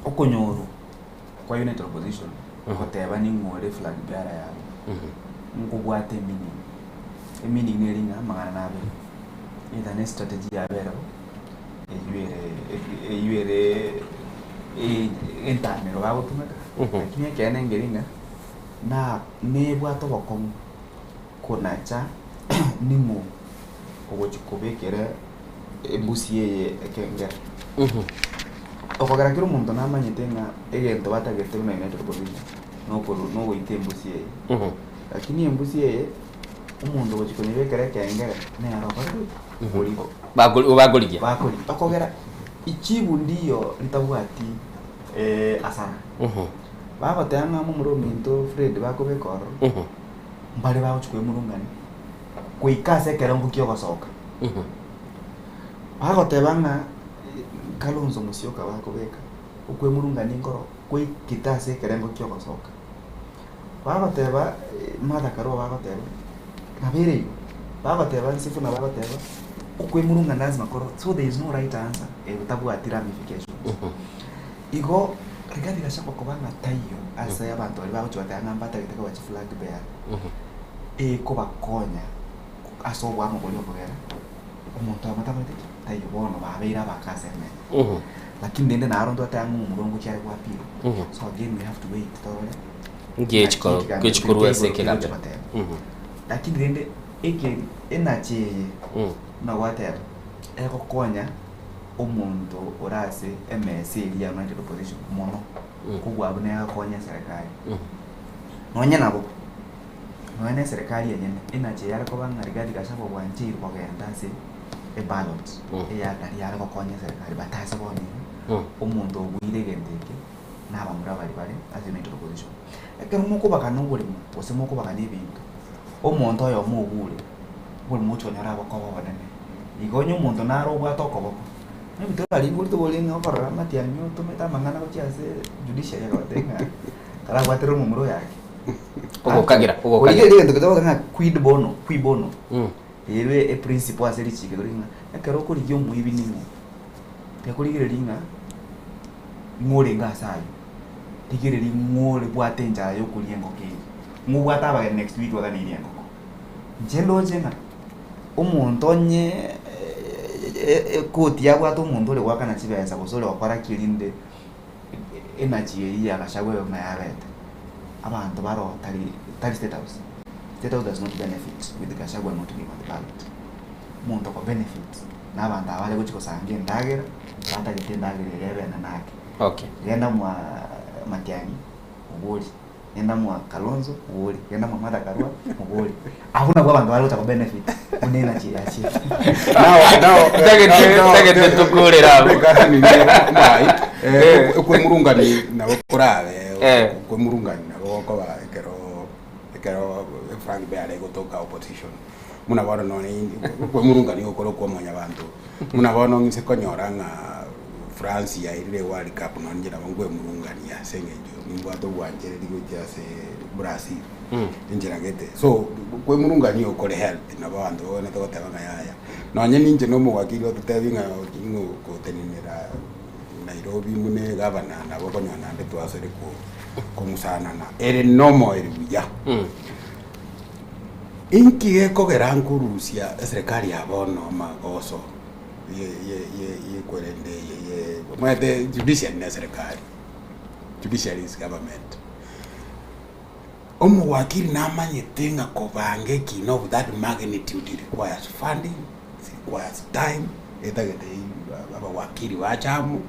okonyoru kwa United Opposition koteba ni ngore flag bearer ya ngubwate meaning nelinga mangana nabe ida ne strategy ya bero eyuere entamero bago tumeka lakini kene ngeringa na nebwato bokom konacha nimo ogochikobekere ebusiye ekengera okogera kiro muntu namanyite nga egento batagete na United Opposition no goite embusiye lakini embusiye umuntu ogochikonebekere kengera ne arokore bagoligia okogera ichibu ndiyo litabwati asana babatanga mu murominto Fred bakobekoro mbale bagochikwe murungani kuikase kerongo kyo gosoka bagotebanga Kalonzo Musyoka bakobeka ukwe murungani ngoro kwe kitase kerengo kyo gosoka babateba madakaro babateba nabere babateba nsifu na babateba ukwe murungani lazima koro so there is no right answer utabu atira ramification igo regadi gashako kobanga tayo asa yabantu bali bagochwata ngambata kitaka wa flag bear ko bakonya aso bwa mo bolyo kogera umuntu amatabate tayo bono babeira bakaseme lakini ndende na arondo atangu murongo cyari kwa piro so again we have to wait tore ngechiko sekela lakini ndende eke enache na water eko konya umuntu orase MSC ya United Opposition mono kubwa abune akonya serikali nonye nabo none serikali yenye enache yari ko banga rigadi gashabo bwanjiri ko genda se e ballot ya tari yari ko konya serikali batase boni umuntu obwire gendeke nabamura bali as United Opposition ekero muko bakano buli osemo ko bakane bintu omuntu oyo mubule buli mucho nyara bakobo banene igonyo umuntu naro bwatoko boko nebito bali nguri to boli ngokora matianyo to meta mangana ko chiase judicial ya gotenga kala kwatero mumuro yake Ugokagira. Ile ndo kutoka nga quid bono. Ile principle aseli chike doringa. Ekero ko ligyo muibi ningo. Yakuligire linga. Ngore ngasayo. Tigire ngore bwatenja yo kuliengo ke. Mubwata ba next week waka ni yengo. Njelo jenga. Umuntu onye koti yabwata umuntu ole waka na chibesa kusole wakora kirinde energy ya gashagwe na yarete. Abantu baro tari state house. State house does not benefit with the gashagwe not being on the ballot. Muntu ko benefit na abantu abale guchiko sange ndagera bata gitendagere rebe na nake. Okay. Yenda mwa Matiani ubuli. Yenda mwa Kalonzo ubuli. Yenda mwa Mada Karua ubuli. Ahuna kwa abantu bale ko benefit. Unena chi achi. Now take tukure rabo. Kasi ni mai. Kwe murungani na bokorave. Kwe murungani na boko ba ekero Frank Beale gotoka opposition. Muna bora noni kwe murungani okoro kwa mwanya bantu. Muna bona ngise konyoranga France ya ile World Cup no njira bangwe murungani ya sengejo nimbwato bwanje ligo cyase Brazil. Njira gete. So kwe murungani okore help na bantu bona to tabanga yaya. Nonye ninje no muwakili otutebinga ingo koteninira Nairobi mune governor na bokonyana ndetu asere ko musana na ere nomo ere buya. Inki eko gerankurusia serikali abono magoso ye kwerende ye mwete judicial na serikali. Judicial is government. Omuwakili na manyetenga kobange kino of that magnitude requires funding, requires time. Etagete abawakili bachamu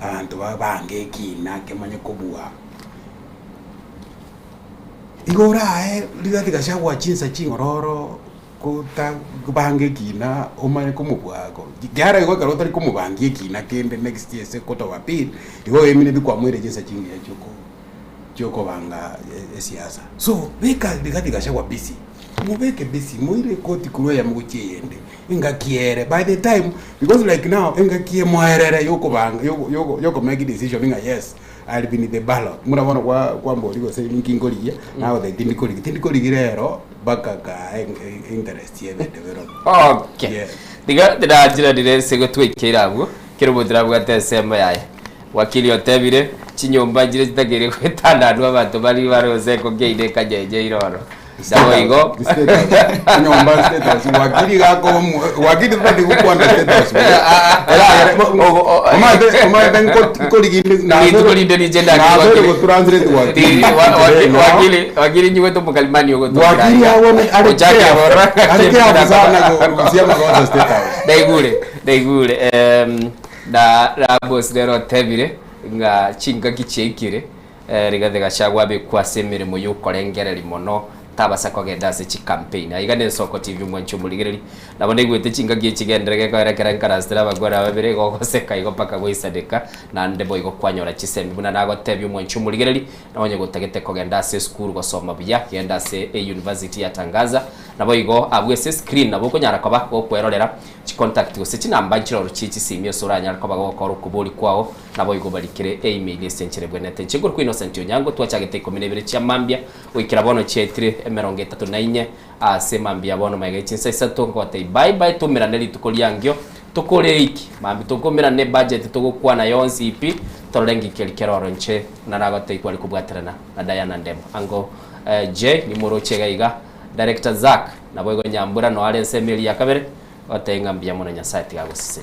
abantu babange kina kemanye kobua igora ligati gashagwa chinsa chingororo kuta kubange kina omanye komubwako gara igo karota likomubange kina kende next year se koto wapili igo emine bikwa mwere chinsa chingi ya choko banga siasa so beka ligati gashagwa busy mubeke busy muire koti kuwe ya muguchiyende inga kiere by the time because like now inga kie moerere yoko make decision inga yes I'll be in the ballot mura bona kwa mbori go say nkingoliya now they tindikoli rero baka ka interest ye develop okay diga ndajira dire sego twekerago kirobodira bwatesema yaye wakili otebire chinyomba jire zitagere kwetandanu abantu bari baroze ko geide kajeje iroro Dawo igo nyomba status wakili gako wakili tadi kukwanda status ko liginde na ko liginde ni jenda ko translate wakili nywe to mukalimani yogo wakili awone alike sana ko kusema kwa status daigure da boss dero tebire nga chinga gichekire rigathe gashagwa be kwasemere mu yukorengere limono tabasa kogenda se chi campaign aigane soko TV mwancho muligeri nabone gwete chinga gie chigenderege ko erekera nkarastira bagora babere go goseka igo paka goisadeka na ndebo igo kwanyora chisembi buna nago tebyo mwancho muligeri nabonye gotagete kogenda se school gosoma buya yenda se university ya Tangaza nabo igo abwese screen nabo konyara ko bako kwerorera chi contact go se chinamba nchiro chichi simio suranya ko bago ko kubuli kwao nabo igo balikire email esenchere bwenete chiguru ku Innocent Onyango twachagete kominebere cha mambia wikira bono chetire 34 semambia bono mage chinsa isato ngote bye bye tumirane litukolyangyo tukole iki mambi tukomirane budget tugukwana yonsi ipi torengi kelikero nche nanagote ikwali kubwaterana na Diana Ndemo ango J ni morochega iga director Zack nabo igo nyambura no ale semeli yakabere otengambia mono nyasati gagosise